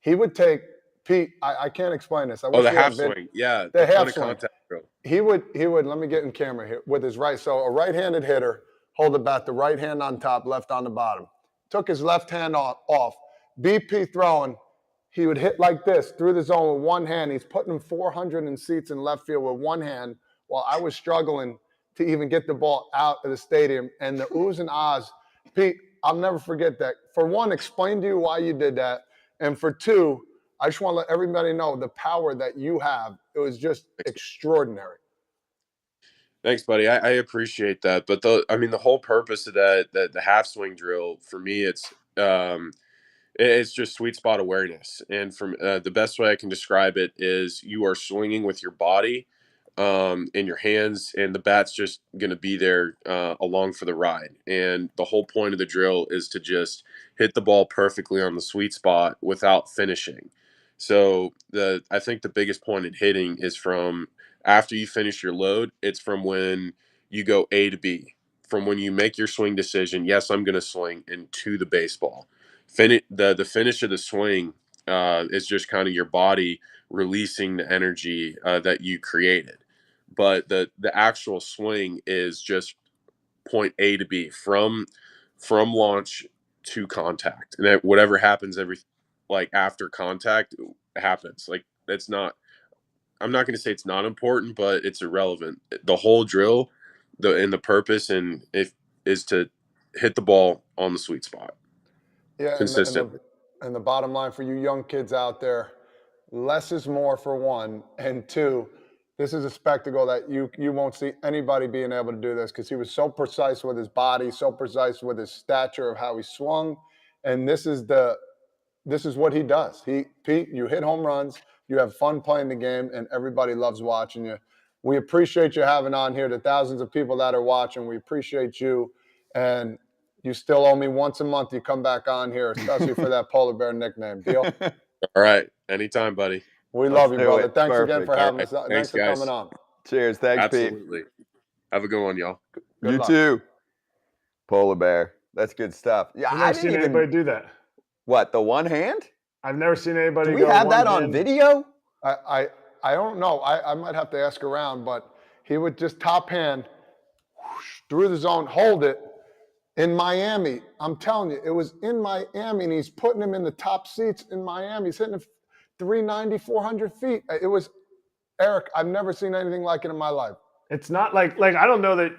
He would take, Pete, I can't explain this.
The half swing. Yeah.
The half
swing.
Contact drill. He would, let me get in camera here, with his right. So a right-handed hitter, hold the bat, the right hand on top, left on the bottom. Took his left hand off. BP throwing, he would hit like this through the zone with one hand. He's putting him 400 in seats in left field with one hand while I was struggling to even get the ball out of the stadium. And the oohs and ahs, Pete, I'll never forget that. For one, explain to you why you did that. And for two, I just want to let everybody know the power that you have. It was just extraordinary.
Thanks, buddy. I appreciate that. But the whole purpose of the half swing drill for me, it's just sweet spot awareness. And from the best way I can describe it is you are swinging with your body in your hands, and the bat's just going to be there along for the ride. And the whole point of the drill is to just hit the ball perfectly on the sweet spot without finishing. So I think the biggest point in hitting is from after you finish your load. It's from when you go A to B, from when you make your swing decision. Yes, I'm going to swing into the baseball. The finish of the swing is just kind of your body releasing the energy that you created. But the actual swing is just point A to B from launch to contact, and whatever happens after contact happens. Like that's not. I'm not going to say it's not important, but it's irrelevant. The whole drill, the purpose is to hit the ball on the sweet spot.
Yeah,
consistent.
And the bottom line for you young kids out there, less is more for one, and two, this is a spectacle that you won't see anybody being able to do this because he was so precise with his body, so precise with his stature of how he swung, and this is what he does. Pete, you hit home runs, you have fun playing the game, and everybody loves watching you. We appreciate you having on here. The thousands of people that are watching, we appreciate you, and you still owe me once a month. You come back on here, especially for that polar bear nickname. Deal?
All right, anytime, buddy.
We love you, brother. Thanks
Perfect.
again for having us.
Thanks,
for
guys.
coming on.
Cheers. Thanks,
Absolutely.
Pete.
Have a good one, y'all.
Good
You
luck.
too. Polar bear. That's good stuff. Yeah,
I've never seen anybody do that.
What, the one hand?
I've never seen anybody.
Do we have that on
hand.
video?
I don't know. I might have to ask around, but he would just top hand whoosh, through the zone, hold it. In Miami, I'm telling you, it was in Miami, and he's putting him in the top seats in Miami. He's hitting 390, 400 feet. It was, Eric, I've never seen anything like it in my life.
It's not like I don't know that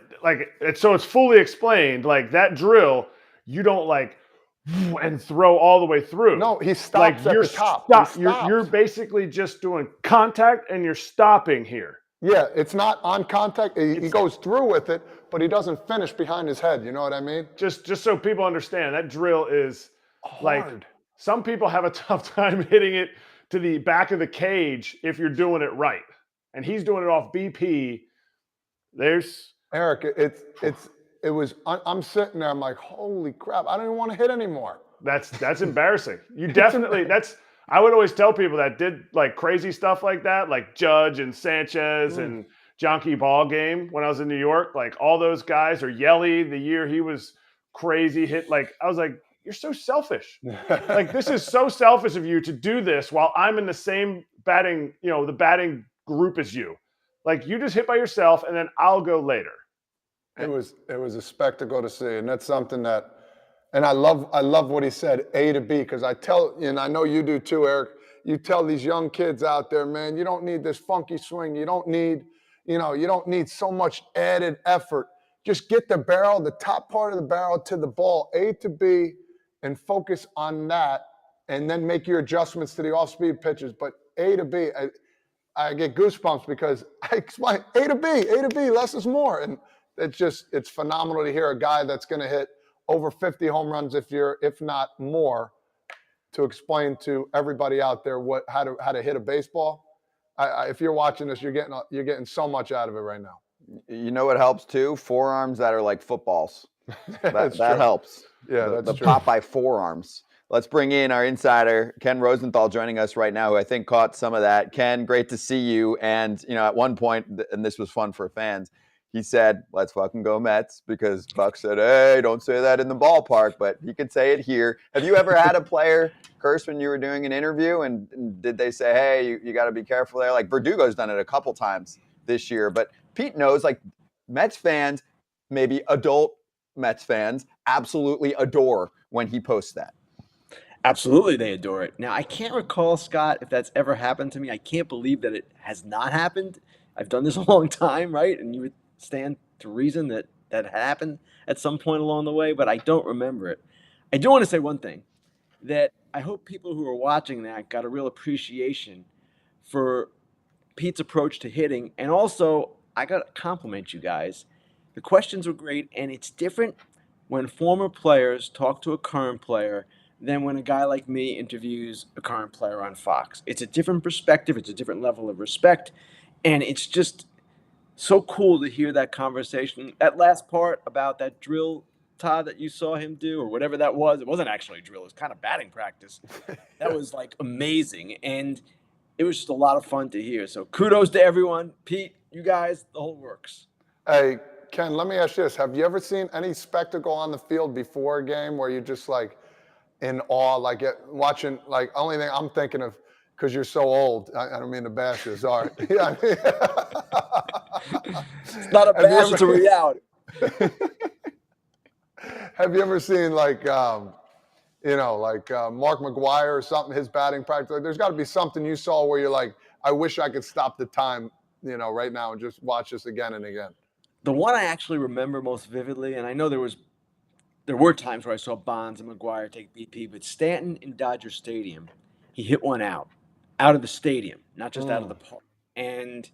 it's fully explained. Like that drill, you don't and throw all the way through.
No, he stops at the top.
You're basically just doing contact and you're stopping here.
Yeah, it's not on contact. He goes through with it, but he doesn't finish behind his head. You know what I mean?
Just so people understand, that drill is
hard.
Some people have a tough time hitting it to the back of the cage if you're doing it right. And he's doing it off BP. There's
Eric, it was, I'm sitting there, I'm like, holy crap, I don't even want to hit anymore.
That's embarrassing. You definitely, I would always tell people that did crazy stuff like that, like Judge and Sanchez and Jonky Ball Game when I was in New York, all those guys, or Yelly, the year he was crazy hit. I was like, you're so selfish. This is so selfish of you to do this while I'm in the same batting, the batting group as you. Like, you just hit by yourself, and then I'll go later.
It was a spectacle to see, and that's something that, and I love what he said, A to B, because I tell, and I know you do too, Eric. You tell these young kids out there, man, you don't need this funky swing. You don't need, you don't need so much added effort. Just get the barrel, the top part of the barrel to the ball, A to B, and focus on that, and then make your adjustments to the off-speed pitches. But A to B, I get goosebumps because I explain A to B, less is more. And it's phenomenal to hear a guy that's going to hit over 50 home runs if not more, to explain to everybody out there how to hit a baseball. If you're watching this, you're getting so much out of it right now.
You know what helps too? Forearms that are like footballs. That helps.
Yeah,
the
true.
Popeye forearms. Let's bring in our insider, Ken Rosenthal, joining us right now, who I think caught some of that. Ken, great to see you. And, at one point, and this was fun for fans, he said, let's fucking go Mets, because Buck said, hey, don't say that in the ballpark, but he could say it here. Have you ever had a player curse when you were doing an interview? And did they say, hey, you got to be careful there? Like, Verdugo's done it a couple times this year. But Pete knows, like, Mets fans, maybe adult Mets fans, absolutely adore when he posts that.
Absolutely, they adore it. Now, I can't recall, Scott, if that's ever happened to me. I can't believe that it has not happened. I've done this a long time, right? And you would stand to reason that happened at some point along the way, but I don't remember it. I do want to say one thing, that I hope people who are watching that got a real appreciation for Pete's approach to hitting. And also, I got to compliment you guys. The questions were great, and it's different when former players talk to a current player than when a guy like me interviews a current player on Fox. It's a different perspective. It's a different level of respect. And it's just so cool to hear that conversation. That last part about that drill, Todd, that you saw him do, or whatever that was, it wasn't actually a drill. It was kind of batting practice. That was like amazing. And it was just a lot of fun to hear. So kudos to everyone. Pete, you guys, the whole works.
Hey, Ken, let me ask you this. Have you ever seen any spectacle on the field before a game where you're just like, in awe, like watching, like only thing I'm thinking of, because you're so old, I don't mean to bash you, sorry. Yeah,
it's not a bash, it's a reality.
Have you ever seen like, Mark McGwire or something, his batting practice? Like, there's got to be something you saw where you're like, I wish I could stop the time, right now and just watch this again and again.
The one I actually remember most vividly, and I know there were times where I saw Bonds and McGwire take BP, but Stanton in Dodger Stadium, he hit one out of the stadium, not just out of the park. And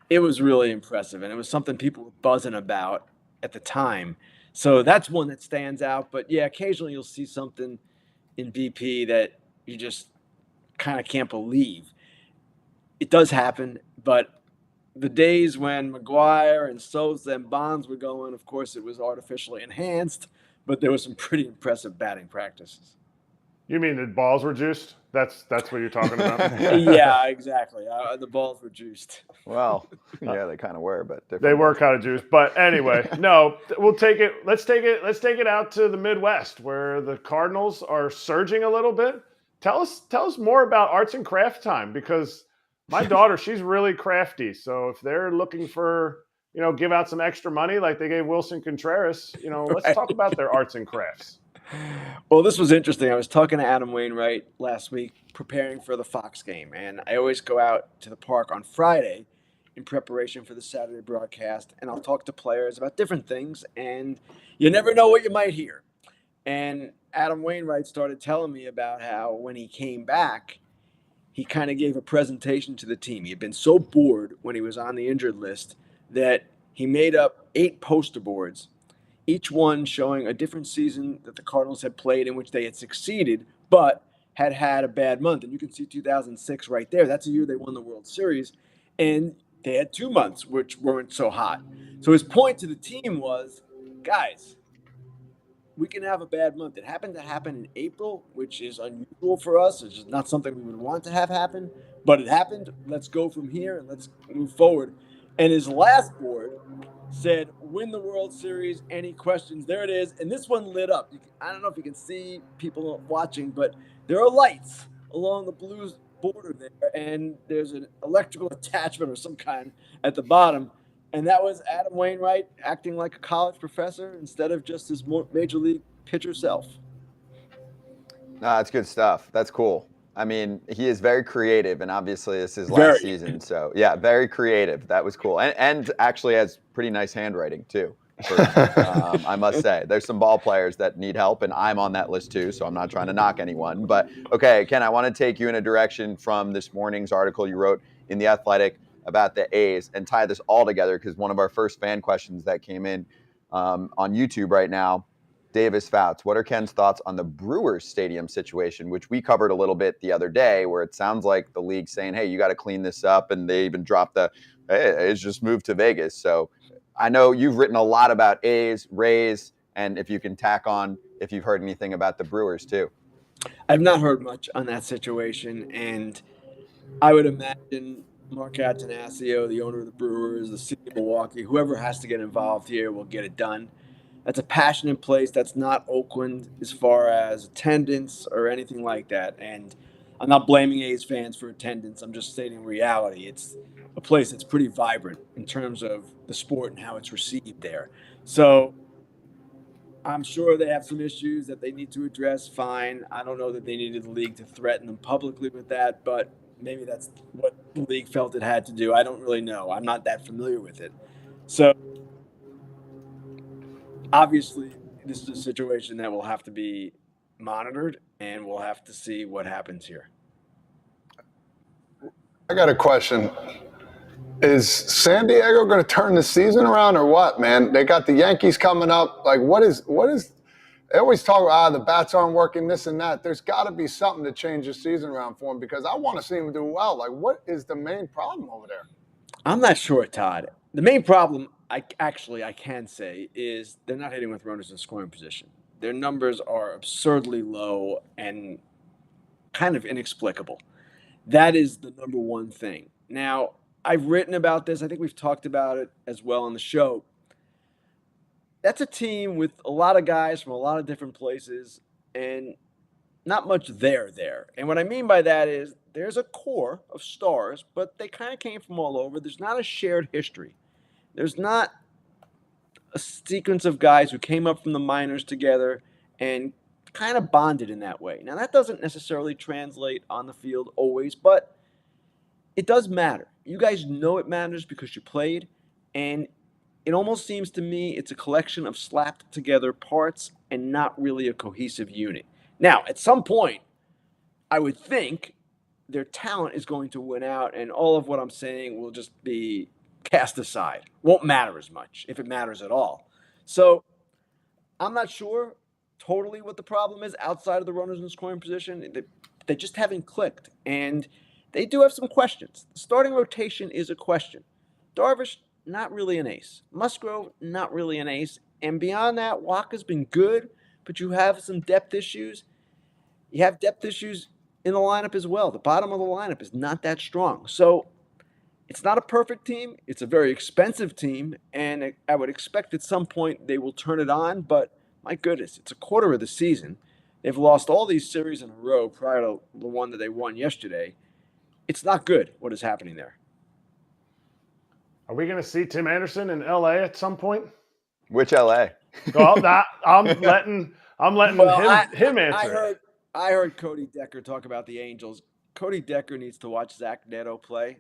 it was really impressive. And it was something people were buzzing about at the time. So that's one that stands out. But yeah, occasionally you'll see something in BP that you just kind of can't believe. It does happen, but the days when McGwire and Sosa and Bonds were going, of course, it was artificially enhanced. But there was some pretty impressive batting practices.
You mean the balls were juiced? That's what you're talking about?
Yeah, exactly. The balls were juiced.
Well, yeah, they kind of were, but different.
They were kind of juiced. But anyway, no, we'll take it. Let's take it out to the Midwest, where the Cardinals are surging a little bit. Tell us more about arts and craft time, because my daughter, she's really crafty. So if they're looking for, give out some extra money like they gave Wilson Contreras, let's talk about their arts and crafts.
Well, this was interesting. I was talking to Adam Wainwright last week preparing for the Fox game, and I always go out to the park on Friday in preparation for the Saturday broadcast, and I'll talk to players about different things, and you never know what you might hear. And Adam Wainwright started telling me about how when he came back, he kind of gave a presentation to the team. He had been so bored when he was on the injured list that he made up 8 poster boards, each one showing a different season that the Cardinals had played in which they had succeeded, but had a bad month. And you can see 2006 right there. That's the year they won the World Series. And they had 2 months which weren't so hot. So his point to the team was, guys, we can have a bad month. It happened to happen in April, which is unusual for us. It's just not something we would want to have happen, but it happened. Let's go from here and let's move forward. And his last board said, win the World Series, any questions? There it is. And this one lit up. I don't know if you can see people watching, but there are lights along the blue border there, and there's an electrical attachment or some kind at the bottom. And that was Adam Wainwright acting like a college professor instead of just his major league pitcher self.
No, that's good stuff. That's cool. I mean, he is very creative, and obviously this is last season. So, yeah, very creative. That was cool. And actually has pretty nice handwriting, too. I must say. There's some ball players that need help, and I'm on that list, too, so I'm not trying to knock anyone. But, okay, Ken, I want to take you in a direction from this morning's article you wrote in The Athletic about the A's and tie this all together because one of our first fan questions that came in on YouTube right now, Davis Fouts, what are Ken's thoughts on the Brewers stadium situation, which we covered a little bit the other day, where it sounds like the league's saying, hey, you got to clean this up, and they even dropped hey, it's just moved to Vegas. So I know you've written a lot about A's, Rays, and if you can tack on if you've heard anything about the Brewers too.
I've not heard much on that situation, and I would imagine Mark Attanasio, the owner of the Brewers, the city of Milwaukee, whoever has to get involved here will get it done. That's a passionate place. That's not Oakland as far as attendance or anything like that. And I'm not blaming A's fans for attendance. I'm just stating reality. It's a place that's pretty vibrant in terms of the sport and how it's received there. So I'm sure they have some issues that they need to address. Fine. I don't know that they needed the league to threaten them publicly with that, but maybe that's what the league felt it had to do. I don't really know. I'm not that familiar with it. So obviously, this is a situation that will have to be monitored, and we'll have to see what happens here.
I got a question. Is San Diego going to turn the season around or what, man? They got the Yankees coming up. Like, what is? They always talk about the bats aren't working, this and that. There's got to be something to change the season around for them because I want to see them do well. Like, what is the main problem over there?
I'm not sure, Todd. The main problem, I can say, is they're not hitting with runners in scoring position. Their numbers are absurdly low and kind of inexplicable. That is the number one thing. Now, I've written about this. I think we've talked about it as well on the show. That's a team with a lot of guys from a lot of different places and not much there. And what I mean by that is there's a core of stars, but they kind of came from all over. There's not a shared history. There's not a sequence of guys who came up from the minors together and kind of bonded in that way. Now, that doesn't necessarily translate on the field always, but it does matter. You guys know it matters because you played, and it almost seems to me it's a collection of slapped together parts and not really a cohesive unit. Now, at some point, I would think their talent is going to win out, and all of what I'm saying will just be cast aside. Won't matter as much, if it matters at all. So I'm not sure totally what the problem is outside of the runners in scoring position. They just haven't clicked, and they do have some questions. The starting rotation is a question. Darvish, not really an ace. Musgrove, not really an ace. And beyond that, Walker's been good, but you have some depth issues. You have depth issues in the lineup as well. The bottom of the lineup is not that strong. So it's not a perfect team. It's a very expensive team, and I would expect at some point they will turn it on. But my goodness, it's a quarter of the season. They've lost all these series in a row prior to the one that they won yesterday. It's not good what is happening there.
Are we going to see Tim Anderson in LA at some point?
Which LA?
Well, I'm letting him answer.
I heard Cody Decker talk about the Angels. Cody Decker needs to watch Zach Neto play.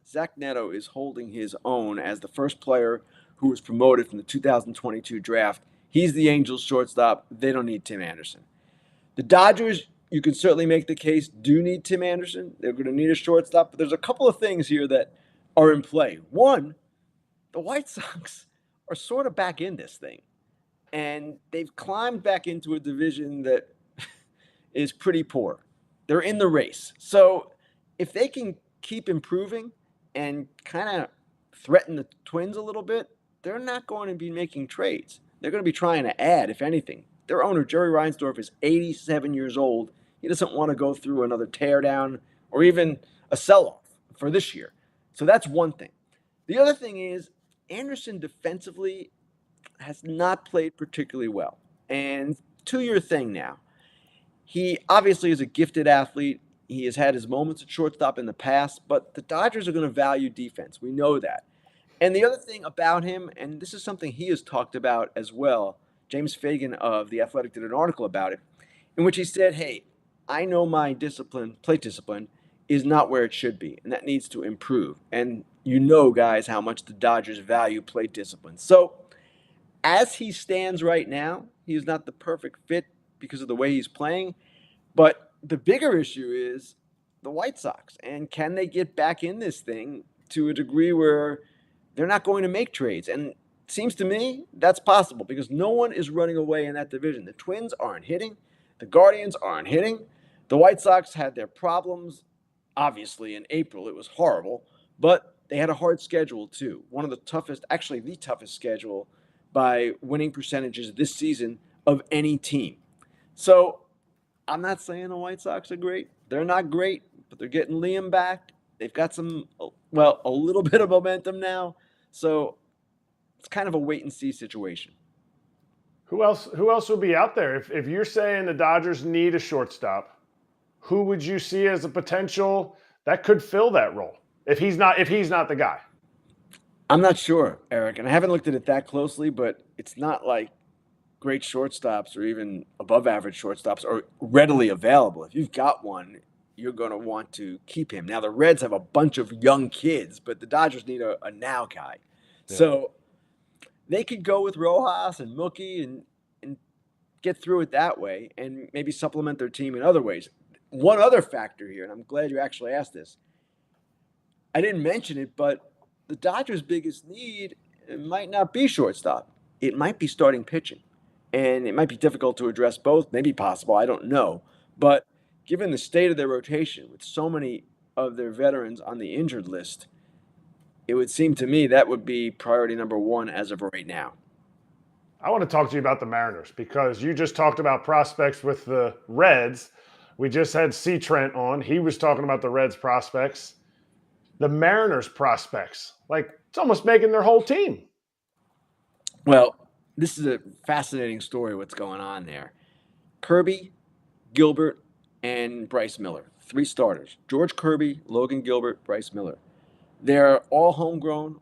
Zach Neto is holding his own as the first player who was promoted from the 2022 draft. He's the Angels shortstop. They don't need Tim Anderson. The Dodgers, you can certainly make the case, do need Tim Anderson. They're going to need a shortstop, but there's a couple of things here that are in play. One, the White Sox are sort of back in this thing, and they've climbed back into a division that is pretty poor. They're in the race. So if they can keep improving and kind of threaten the Twins a little bit, they're not going to be making trades. They're going to be trying to add, if anything. Their owner, Jerry Reinsdorf, is 87 years old. He doesn't want to go through another teardown or even a sell-off for this year. So that's one thing. The other thing is Anderson defensively has not played particularly well. And to your thing now, he obviously is a gifted athlete. He has had his moments at shortstop in the past, but the Dodgers are going to value defense. We know that. And the other thing about him, and this is something he has talked about as well, James Fagan of The Athletic did an article about it, in which he said, hey, I know my discipline, plate discipline, is not where it should be, and that needs to improve. And you know, guys, how much the Dodgers value plate discipline. So as he stands right now, he is not the perfect fit because of the way he's playing. But the bigger issue is the White Sox. And can they get back in this thing to a degree where they're not going to make trades? And it seems to me that's possible because no one is running away in that division. The Twins aren't hitting. The Guardians aren't hitting. The White Sox had their problems. Obviously, in April, it was horrible. But they had a hard schedule, too. One of the toughest, actually the toughest schedule by winning percentages this season of any team. So I'm not saying the White Sox are great. They're not great, but they're getting Liam back. They've got some, well, a little bit of momentum now. So it's kind of a wait and see situation.
Who else would be out there? If you're saying the Dodgers need a shortstop, who would you see as a potential that could fill that role if he's not the guy?
I'm not sure, Eric, and I haven't looked at it that closely, but it's not like great shortstops or even above average shortstops are readily available. If you've got one, you're going to want to keep him. Now, the Reds have a bunch of young kids, but the Dodgers need a now guy. Yeah. So they could go with Rojas and Mookie and get through it that way and maybe supplement their team in other ways. One other factor here, and I'm glad you actually asked this. I didn't mention it, but the Dodgers' biggest need might not be shortstop. It might be starting pitching. And it might be difficult to address both, maybe possible, I don't know. But given the state of their rotation, with so many of their veterans on the injured list, it would seem to me that would be priority number one as of right now.
I want to talk to you about the Mariners because you just talked about prospects with the Reds. We just had C. Trent on. He was talking about the Reds prospects. The Mariners prospects, like it's almost making their whole team.
Well, this is a fascinating story, what's going on there. Kirby, Gilbert, and Bryce Miller, 3 starters. George Kirby, Logan Gilbert, Bryce Miller. They're all homegrown,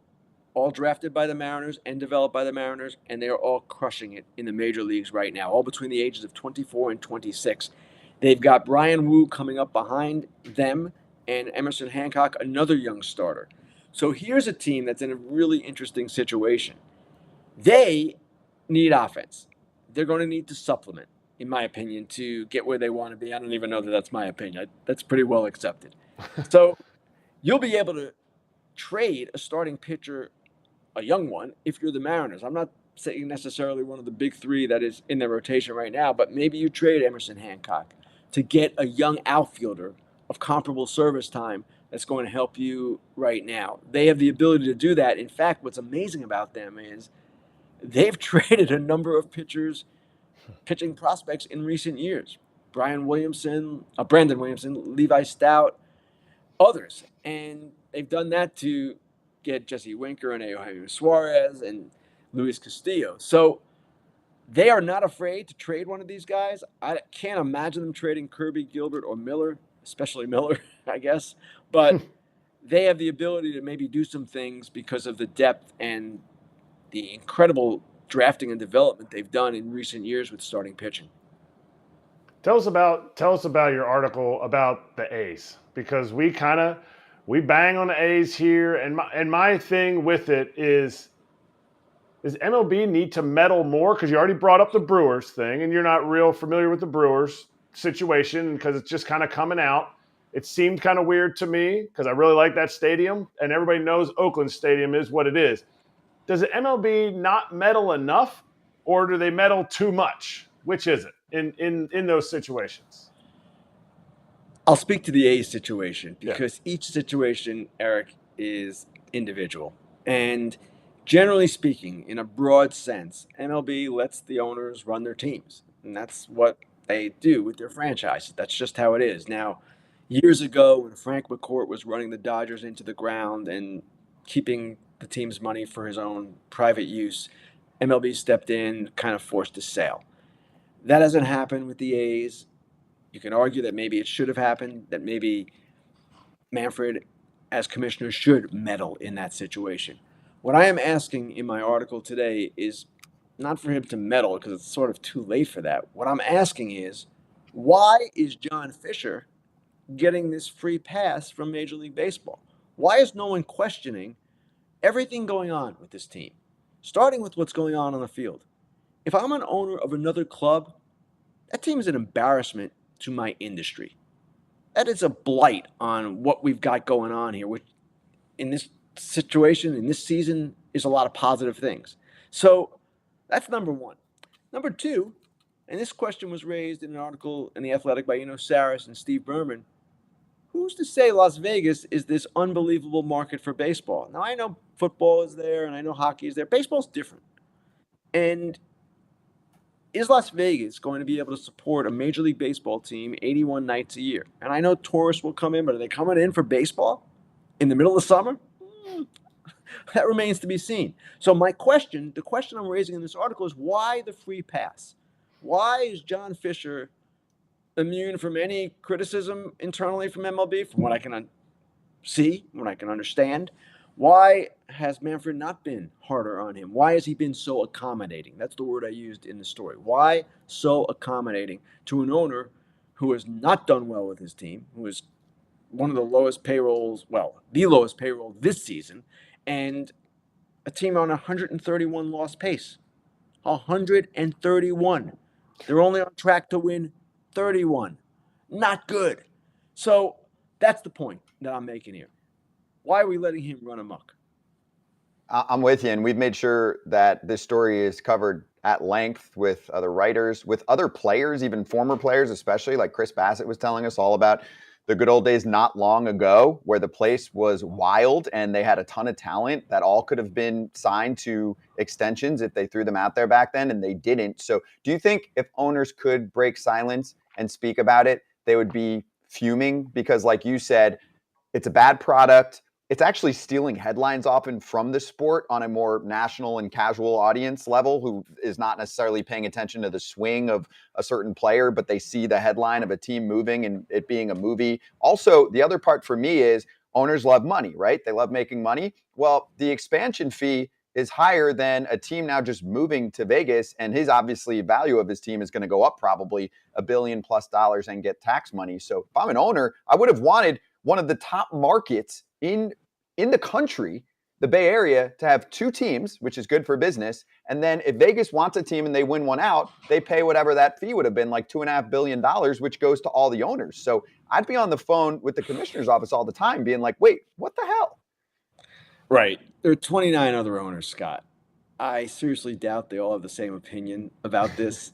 all drafted by the Mariners and developed by the Mariners, and they're all crushing it in the major leagues right now, all between the ages of 24 and 26. They've got Brian Wu coming up behind them and Emerson Hancock, another young starter. So here's a team that's in a really interesting situation. They need offense. They're going to need to supplement, in my opinion, to get where they want to be. I don't even know that that's my opinion. That's pretty well accepted. So you'll be able to trade a starting pitcher, a young one, if you're the Mariners. I'm not saying necessarily one of the big 3 that is in their rotation right now, but maybe you trade Emerson Hancock to get a young outfielder of comparable service time that's going to help you right now. They have the ability to do that. In fact, what's amazing about them is they've traded a number of pitching prospects in recent years. Brandon Williamson, Levi Stout, others. And they've done that to get Jesse Winker and Eugenio Suarez and Luis Castillo. So they are not afraid to trade one of these guys. I can't imagine them trading Kirby, Gilbert, or Miller, especially Miller, I guess. But they have the ability to maybe do some things because of the depth and the incredible drafting and development they've done in recent years with starting pitching.
Tell us about your article about the A's, because we bang on the A's here, and my thing with it is MLB need to meddle more? Because you already brought up the Brewers thing, and you're not real familiar with the Brewers situation because it's just kind of coming out. It seemed kind of weird to me because I really like that stadium, and everybody knows Oakland Stadium is what it is. Does the MLB not meddle enough, or do they meddle too much? Which is it in those situations?
I'll speak to the A's situation because each situation, Eric, is individual. And generally speaking, in a broad sense, MLB lets the owners run their teams. And that's what they do with their franchises. That's just how it is. Now, years ago, when Frank McCourt was running the Dodgers into the ground and keeping the team's money for his own private use, MLB stepped in, kind of forced a sale. That hasn't happened with the A's You can argue that maybe it should have happened, that maybe Manfred, as commissioner, should meddle in that situation. What I am asking in my article today is not for him to meddle because it's sort of too late for that. What I'm asking is, why is John Fisher getting this free pass from Major League Baseball? Why is no one questioning everything going on with this team, starting with what's going on the field? If I'm an owner of another club, that team is an embarrassment to my industry. That is a blight on what we've got going on here, which in this situation, in this season, is a lot of positive things. So that's number one. Number two, and this question was raised in an article in The Athletic by Saris and Steve Berman. Who's to say Las Vegas is this unbelievable market for baseball? Now, I know football is there and I know hockey is there. Baseball's different. And is Las Vegas going to be able to support a Major League Baseball team 81 nights a year? And I know tourists will come in, but are they coming in for baseball in the middle of summer? That remains to be seen. So the question I'm raising in this article is, why the free pass? Why is John Fisher immune from any criticism internally from MLB, from what I can see, what I can understand? Why has Manfred not been harder on him? Why has he been so accommodating? That's the word I used in the story. Why so accommodating to an owner who has not done well with his team, who is one of the lowest payrolls, well, the lowest payroll this season, and a team on 131 loss pace? 131. They're only on track to win 31. Not good. So that's the point that I'm making here. Why are we letting him run amok?
I'm with you, and we've made sure that this story is covered at length with other writers, with other players, even former players, especially like Chris Bassett was telling us all about the good old days not long ago where the place was wild and they had a ton of talent that all could have been signed to extensions if they threw them out there back then, and they didn't. So do you think if owners could break silence and speak about it, they would be fuming? Because like you said, it's a bad product. It's actually stealing headlines often from the sport on a more national and casual audience level who is not necessarily paying attention to the swing of a certain player, but they see the headline of a team moving and it being a movie. Also, the other part for me is owners love money, right? They love making money. Well, the expansion fee is higher than a team now just moving to Vegas, and his obviously value of his team is going to go up probably $1 billion+ and get tax money. So if I'm an owner, I would have wanted one of the top markets in the country, the Bay Area, to have two teams, which is good for business. And then if Vegas wants a team and they win one out, they pay whatever that fee would have been, like $2.5 billion, which goes to all the owners. So I'd be on the phone with the commissioner's office all the time being like, wait, what the hell?
Right. There are 29 other owners, Scott. I seriously doubt they all have the same opinion about this.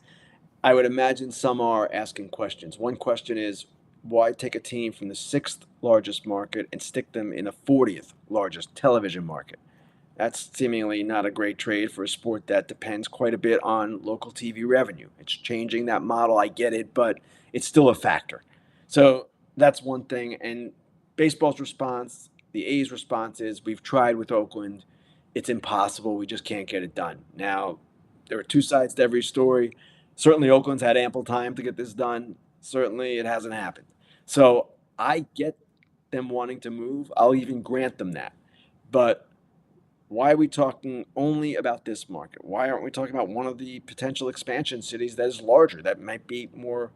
I would imagine some are asking questions. One question is, why take a team from the 6th largest market and stick them in the 40th largest television market? That's seemingly not a great trade for a sport that depends quite a bit on local TV revenue. It's changing that model, I get it, but it's still a factor. So that's one thing. And baseball's response, the A's response is, we've tried with Oakland. It's impossible. We just can't get it done. Now, there are two sides to every story. Certainly, Oakland's had ample time to get this done. Certainly, it hasn't happened. So I get them wanting to move. I'll even grant them that. But why are we talking only about this market? Why aren't we talking about one of the potential expansion cities that is larger, that might be more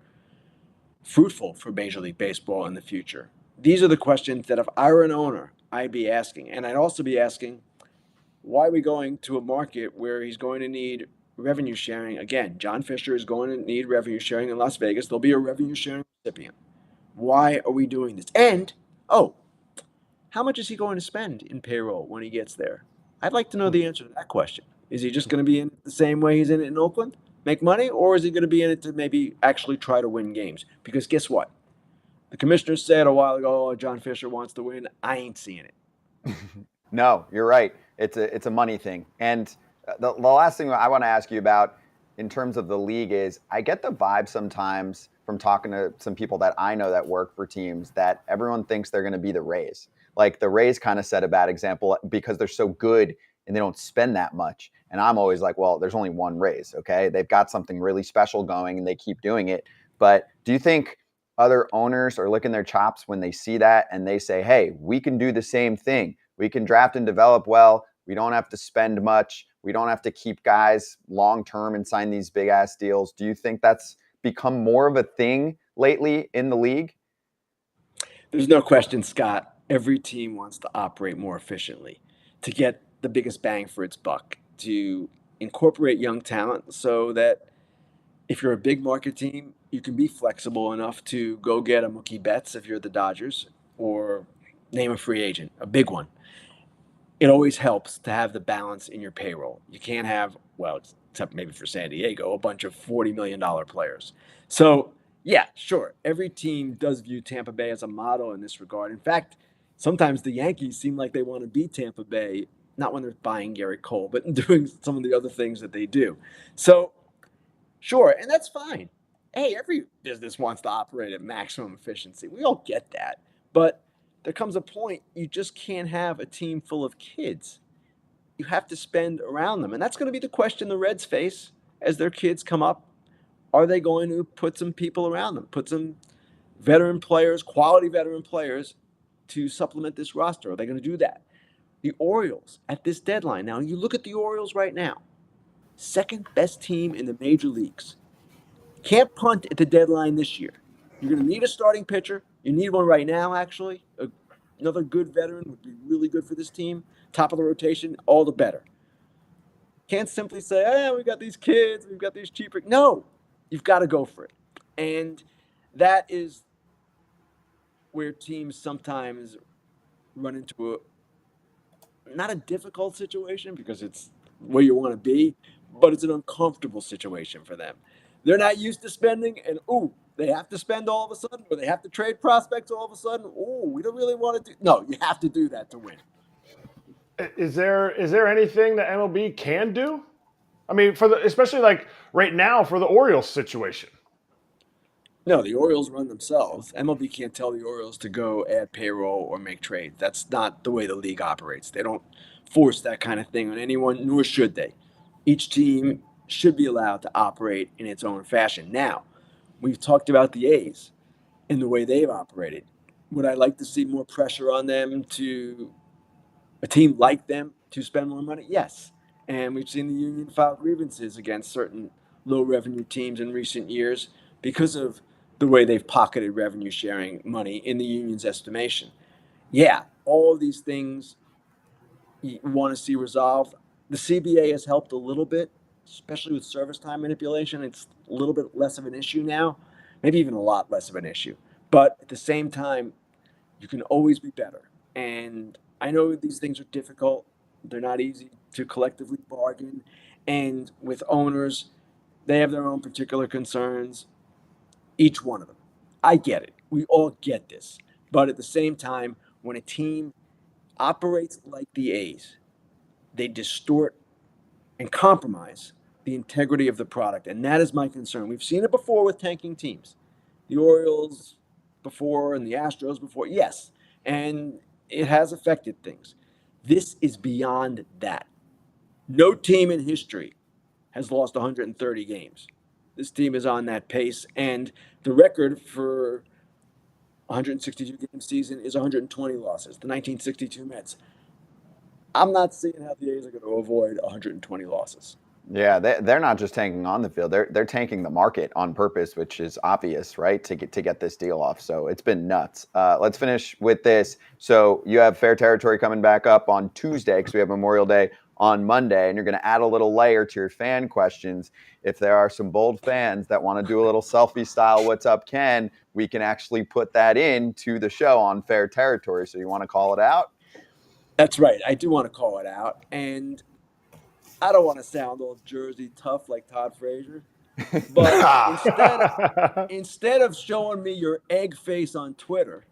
fruitful for Major League Baseball in the future? These are the questions that if I were an owner, I'd be asking. And I'd also be asking, why are we going to a market where he's going to need revenue sharing? Again, John Fisher is going to need revenue sharing in Las Vegas. There'll be a revenue sharing recipient. Why are we doing this? And, how much is he going to spend in payroll when he gets there? I'd like to know the answer to that question. Is he just going to be in it the same way he's in it in Oakland, make money, or is he going to be in it to maybe actually try to win games? Because guess what? The commissioner said a while ago, John Fisher wants to win. I ain't seeing it.
No, you're right. It's a money thing. And the last thing I want to ask you about in terms of the league is, I get the vibe sometimes from talking to some people that I know that work for teams that everyone thinks they're going to be the Rays. Like the Rays kind of set a bad example because they're so good and they don't spend that much. And I'm always like, well, there's only one Rays, okay? They've got something really special going and they keep doing it. But do you think other owners are licking their chops when they see that and they say, hey, we can do the same thing. We can draft and develop well. We don't have to spend much. We don't have to keep guys long-term and sign these big-ass deals. Do you think that's become more of a thing lately in the league?
There's no question, Scott. Every team wants to operate more efficiently to get the biggest bang for its buck, to incorporate young talent so that if you're a big market team, you can be flexible enough to go get a Mookie Betts if you're the Dodgers, or name a free agent, a big one. It always helps to have the balance in your payroll. You can't have, well, except maybe for San Diego, a bunch of $40 million players. So, yeah, sure. Every team does view Tampa Bay as a model in this regard. In fact, sometimes the Yankees seem like they want to be Tampa Bay, not when they're buying Garrett Cole, but in doing some of the other things that they do. So, sure, and that's fine. Hey, every business wants to operate at maximum efficiency. We all get that. But there comes a point you just can't have a team full of kids. You have to spend around them. And that's going to be the question the Reds face as their kids come up. Are they going to put some people around them, put some veteran players, quality veteran players to supplement this roster? Are they going to do that? The Orioles at this deadline. Now, you look at the Orioles right now, second best team in the major leagues. Can't punt at the deadline this year. You're going to need a starting pitcher. You need one right now, actually. Another good veteran would be really good for this team. Top of the rotation, all the better. Can't simply say, hey, we've got these kids, we've got these cheaper. No, you've got to go for it. And that is where teams sometimes run into not a difficult situation because it's where you want to be, but it's an uncomfortable situation for them. They're not used to spending, and they have to spend all of a sudden, or they have to trade prospects all of a sudden. We don't really want to do. No, you have to do that to win.
Is there anything that MLB can do? I mean, especially like right now for the Orioles situation.
No, the Orioles run themselves. MLB can't tell the Orioles to go add payroll or make trades. That's not the way the league operates. They don't force that kind of thing on anyone, nor should they. Each team should be allowed to operate in its own fashion. Now, we've talked about the A's and the way they've operated. Would I like to see more pressure on them to a team like them to spend more money? Yes. And we've seen the union file grievances against certain low revenue teams in recent years because of the way they've pocketed revenue sharing money in the union's estimation. Yeah, all these things you want to see resolved. The CBA has helped a little bit, especially with service time manipulation. It's a little bit less of an issue now, maybe even a lot less of an issue. But at the same time, you can always be better. And I know these things are difficult. They're not easy to collectively bargain. And with owners, they have their own particular concerns, each one of them. I get it. We all get this. But at the same time, when a team operates like the A's, they distort and compromise the integrity of the product. And that is my concern. We've seen it before with tanking teams. The Orioles before and the Astros before. Yes. And it has affected things. This is beyond that. No team in history has lost 130 games. This team is on that pace. And the record for 162 game season is 120 losses. The 1962 Mets. I'm not seeing how the A's are going to avoid 120 losses.
Yeah, they're not just tanking on the field; they're tanking the market on purpose, which is obvious, right? To get this deal off. So it's been nuts. Let's finish with this. So you have Fair Territory coming back up on Tuesday because we have Memorial Day on Monday, and you're going to add a little layer to your fan questions. If there are some bold fans that want to do a little selfie style, "What's up, Ken?" we can actually put that into the show on Fair Territory. So you want to call it out?
That's right. I do want to call it out. And I don't want to sound all Jersey tough like Todd Frazier. But instead of showing me your egg face on Twitter,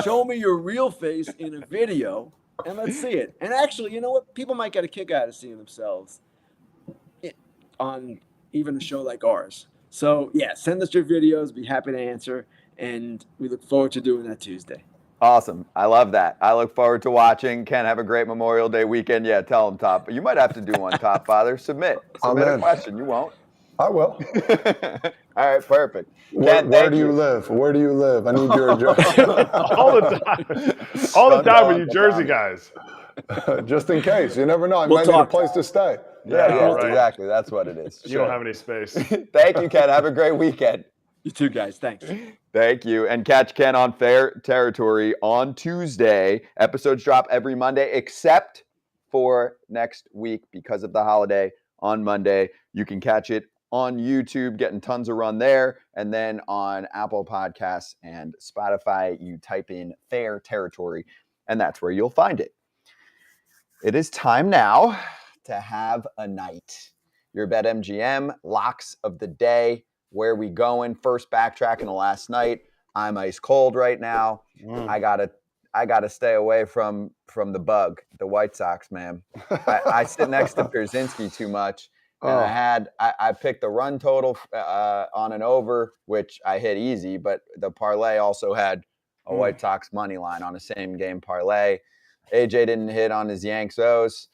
show me your real face in a video and let's see it. And actually, you know what? People might get a kick out of seeing themselves on even a show like ours. So, yeah, send us your videos. Be happy to answer. And we look forward to doing that Tuesday.
Awesome. I love that. I look forward to watching. Ken, have a great Memorial Day weekend. Yeah, tell him, Top. You might have to do one, Top Father. Submit a question. You won't.
I will.
All right, perfect.
Where
Ken, thank
do you live? Where do you live? I need your address.
All the time. All the time with you Jersey guys.
Just in case. You never know. I
We'll
might need a
talk,
place to stay.
Yeah,
right.
exactly. That's what it is.
You don't have any space.
Thank you, Ken. Have a great weekend.
You too, guys. Thanks.
Thank you. And catch Ken on Fair Territory on Tuesday. Episodes drop every Monday, except for next week because of the holiday on Monday. You can catch it on YouTube, getting tons of run there. And then on Apple Podcasts and Spotify, you type in Fair Territory, and that's where you'll find it. It is time now to have a night. Your BetMGM locks of the day. Where we going? First backtracking to last night. I'm ice cold right now. I gotta stay away from the bug, the White Sox, man. I sit next to Pierzynski too much. And I picked the run total on an over, which I hit easy, but the parlay also had a White Sox money line on a same game parlay. AJ didn't hit on his Yanks O's.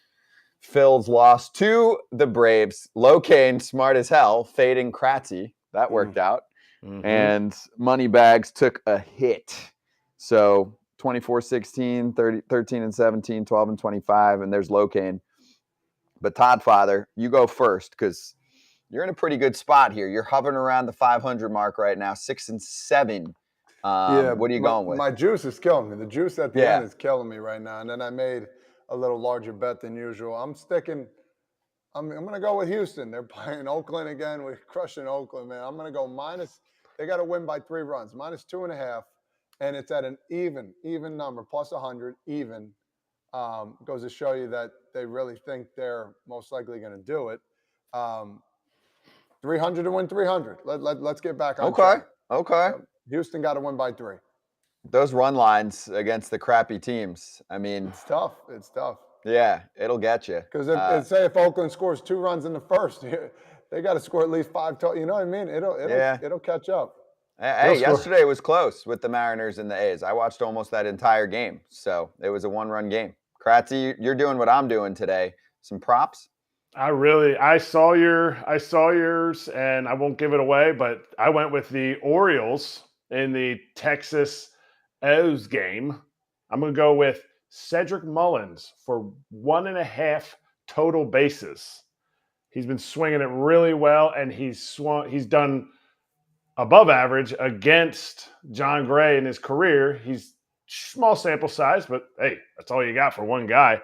Phil's lost to the Braves. Locane, smart as hell, fading Kratzy. That worked out. And Moneybags took a hit. So 24-16, 13-17, 12-25, and there's Locane. But Todd, Father, you go first because you're in a pretty good spot here. You're hovering around the 500 mark right now, 6-7. What are you going with?
My juice is killing me. The juice at the end is killing me right now. And then I made a little larger bet than usual. I'm going to go with Houston. They're playing Oakland again. We're crushing Oakland, man. I'm going to go minus. They got to win by 3 runs, minus 2.5. And it's at an even number, plus 100, even. Goes to show you that they really think they're most likely going to do it. 300 to win 300. Let's get back on track.
Okay.
Houston got to win by 3.
Those run lines against the crappy teams, I mean.
It's tough.
Yeah, it'll get you.
Because if Oakland scores 2 runs in the first, they got to score at least 5 total. You know what I mean? It'll catch up.
Hey, yesterday was close with the Mariners and the A's. I watched almost that entire game, so it was a 1-run game. Kratzy, you're doing what I'm doing today. Some props?
I saw yours, and I won't give it away, but I went with the Orioles in the Texas O's game. I'm going to go with Cedric Mullins for 1.5 total bases. He's been swinging it really well, and he's done above average against John Gray in his career. He's small sample size, but hey, that's all you got for one guy.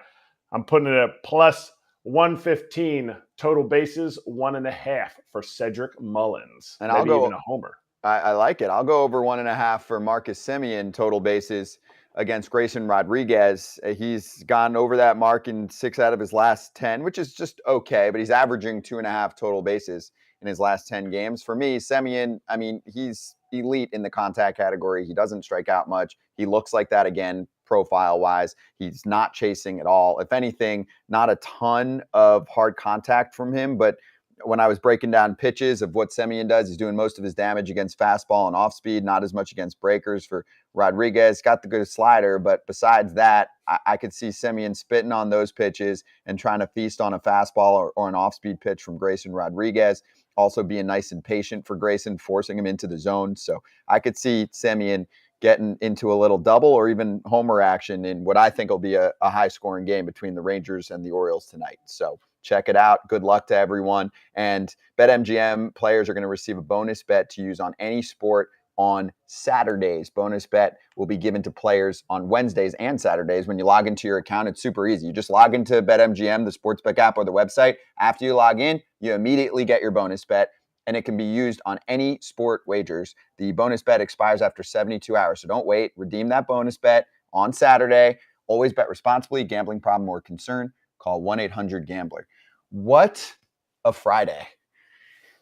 I'm putting it at plus 115 total bases, 1.5 for Cedric Mullins.
And
maybe
I'll go
even a homer.
I like it. I'll go over 1.5 for Marcus Semien total bases against Grayson Rodriguez. He's gone over that mark in 6 out of his last 10, which is just okay, but he's averaging 2.5 total bases in his last 10 games. For me, Semien, I mean, he's elite in the contact category. He doesn't strike out much. He looks like that again, profile-wise. He's not chasing at all. If anything, not a ton of hard contact from him, but when I was breaking down pitches of what Semien does, he's doing most of his damage against fastball and off speed, not as much against breakers for Rodriguez. Got the good slider, but besides that, I could see Semien spitting on those pitches and trying to feast on a fastball or an off-speed pitch from Grayson Rodriguez. Also being nice and patient for Grayson, forcing him into the zone. So I could see Semien getting into a little double or even homer action in what I think will be a high-scoring game between the Rangers and the Orioles tonight. So check it out. Good luck to everyone. And BetMGM players are going to receive a bonus bet to use on any sport on Saturdays. Bonus bet will be given to players on Wednesdays and Saturdays. When you log into your account, it's super easy. You just log into BetMGM, the sportsbook app, or the website. After you log in, you immediately get your bonus bet, and it can be used on any sport wagers. The bonus bet expires after 72 hours, so don't wait. Redeem that bonus bet on Saturday. Always bet responsibly. Gambling problem or concern, call 1-800-GAMBLER. What a Friday.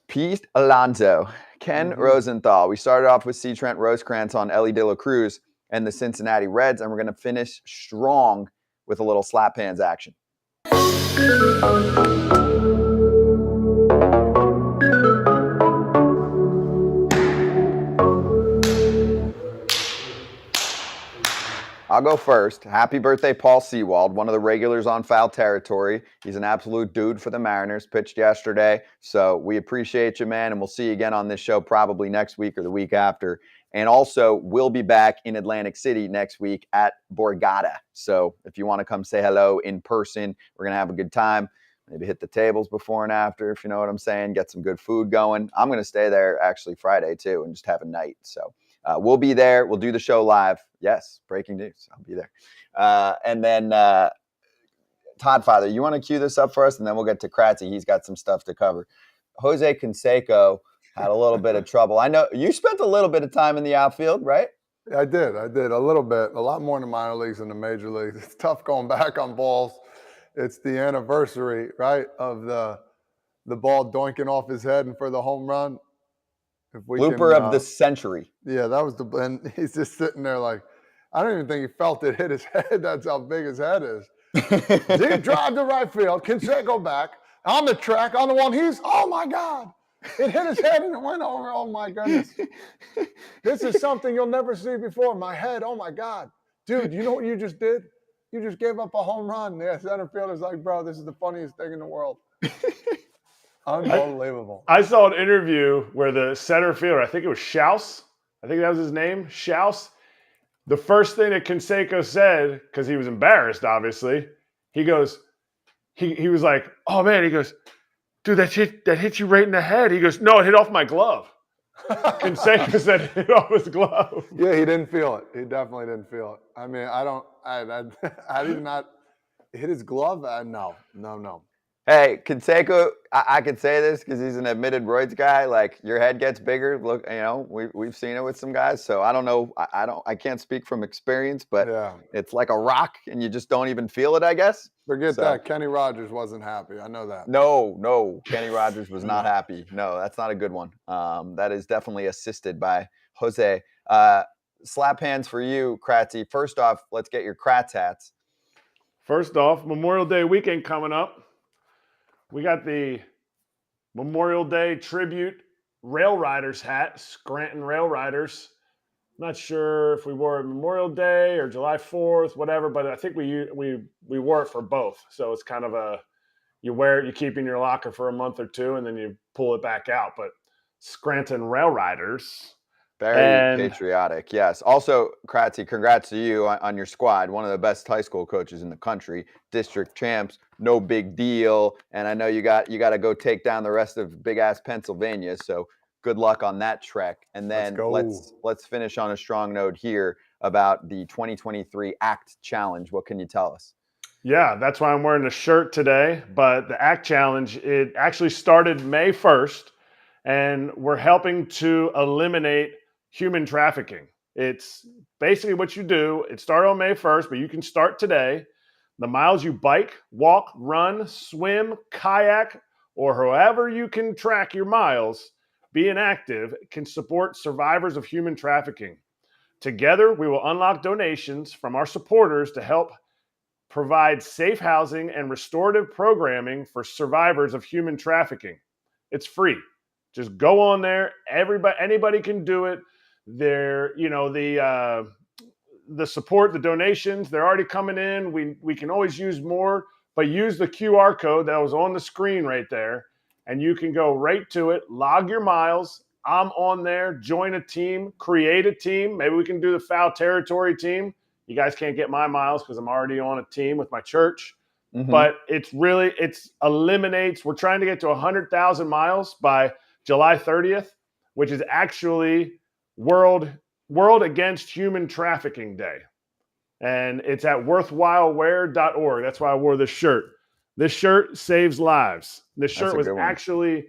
Pete Alonso, Ken Rosenthal. We started off with C. Trent Rosecrans on Elly De La Cruz and the Cincinnati Reds, and we're going to finish strong with a little slap hands action. I'll go first. Happy birthday, Paul Sewald, one of the regulars on Foul Territory. He's an absolute dude for the Mariners, pitched yesterday. So we appreciate you, man, and we'll see you again on this show probably next week or the week after. And also, we'll be back in Atlantic City next week at Borgata. So if you want to come say hello in person, we're going to have a good time. Maybe hit the tables before and after, if you know what I'm saying. Get some good food going. I'm going to stay there actually Friday, too, and just have a night. So we'll be there. We'll do the show live. Yes, breaking news. I'll be there. And then, Todd Father, you want to cue this up for us? And then we'll get to Kratzy. He's got some stuff to cover. Jose Canseco had a little bit of trouble. I know you spent a little bit of time in the outfield, right?
I did a little bit, a lot more in the minor leagues than the major leagues. It's tough going back on balls. It's the anniversary, right, of the ball doinking off his head and for the home run.
Blooper of the century.
Yeah, that was and he's just sitting there like, I don't even think he felt it hit his head. That's how big his head is. Deep drive to right field. Canseco back on the track on the one. Oh my God. It hit his head and it went over. Oh my goodness. This is something you'll never see before. My head. Oh my God. Dude, you know what you just did? You just gave up a home run. Yeah, center fielder's like, bro, this is the funniest thing in the world. Unbelievable.
I saw an interview where the center fielder, I think it was Schaus, I think that was his name, Schaus. The first thing that Canseco said, because he was embarrassed, obviously, he goes, he was like, oh man, he goes, dude, that hit you right in the head. He goes, no, it hit off my glove. Canseco said it hit off his glove.
Yeah, he didn't feel it. He definitely didn't feel it. I mean, I did not hit his glove. No.
Hey, Canseco, I could say this because he's an admitted roids guy. Like, your head gets bigger. Look, you know, we've seen it with some guys. So I don't know. I can't speak from experience, but
yeah,
it's like a rock, and you just don't even feel it, I guess.
Forget that. Kenny Rogers wasn't happy. I know that.
No. Kenny Rogers was not happy. No, that's not a good one. That is definitely assisted by Jose. Slap hands for you, Kratzy. First off, let's get your Kratz hats.
First off, Memorial Day weekend coming up. We got the Memorial Day tribute Rail Riders hat, Scranton Rail Riders. Not sure if we wore it Memorial Day or July 4th, whatever, but I think we wore it for both. So it's kind of you wear it, you keep it in your locker for a month or two, and then you pull it back out. But Scranton Rail Riders.
Very patriotic, yes. Also, Kratzy, congrats to you on your squad. One of the best high school coaches in the country, district champs, no big deal. And I know you got to go take down the rest of big ass Pennsylvania. So good luck on that trek. And then let's finish on a strong note here about the 2023 ACT Challenge. What can you tell us?
Yeah, that's why I'm wearing the shirt today. But the ACT Challenge, it actually started May 1st, and we're helping to eliminate human trafficking. It's basically what you do. It started on May 1st, but you can start today. The miles you bike, walk, run, swim, kayak, or however you can track your miles, being active can support survivors of human trafficking. Together, we will unlock donations from our supporters to help provide safe housing and restorative programming for survivors of human trafficking. It's free. Just go on there. Anybody can do it. The support, the donations, they're already coming in. We can always use more, but use the QR code that was on the screen right there, and you can go right to it, log your miles. I'm on there, join a team, create a team. Maybe we can do the Foul Territory team. You guys can't get my miles because I'm already on a team with my church. Mm-hmm. But it eliminates, we're trying to get to 100,000 miles by July 30th, which is actually World Against Human Trafficking Day. And it's at worthwhilewear.org. That's why I wore this shirt. This shirt saves lives. This shirt was actually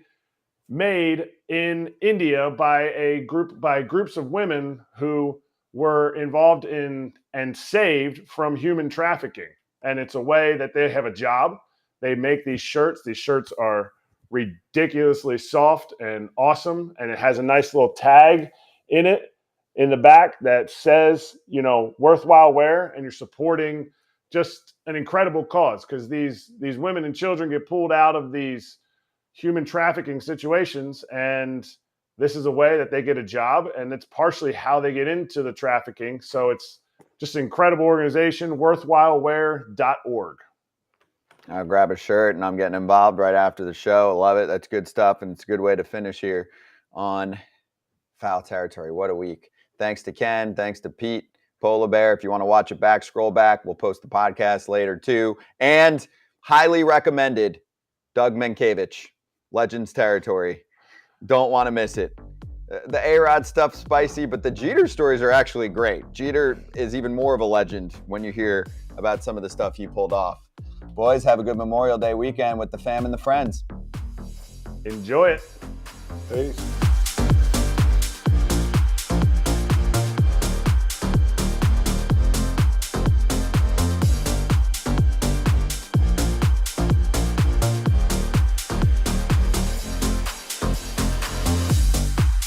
made in India by groups of women who were involved in and saved from human trafficking. And it's a way that they have a job. They make these shirts. These shirts are ridiculously soft and awesome. And it has a nice little tag in it in the back that says, worthwhile wear, and you're supporting just an incredible cause, because these women and children get pulled out of these human trafficking situations, and this is a way that they get a job, and it's partially how they get into the trafficking. So it's Just an incredible organization, worthwhilewear.org.
I'll grab a shirt and I'm getting involved right after the show. I love it. That's good stuff. And it's a good way to finish here on Foul Territory. What a week. Thanks to Ken. Thanks to Pete, Polar Bear. If you want to watch it back, scroll back. We'll post the podcast later too. And highly recommended, Doug Mankiewicz, Legends Territory. Don't want to miss it. The A-Rod stuff's spicy, but the Jeter stories are actually great. Jeter is even more of a legend when you hear about some of the stuff he pulled off. Boys, have a good Memorial Day weekend with the fam and the friends.
Enjoy it.
Peace.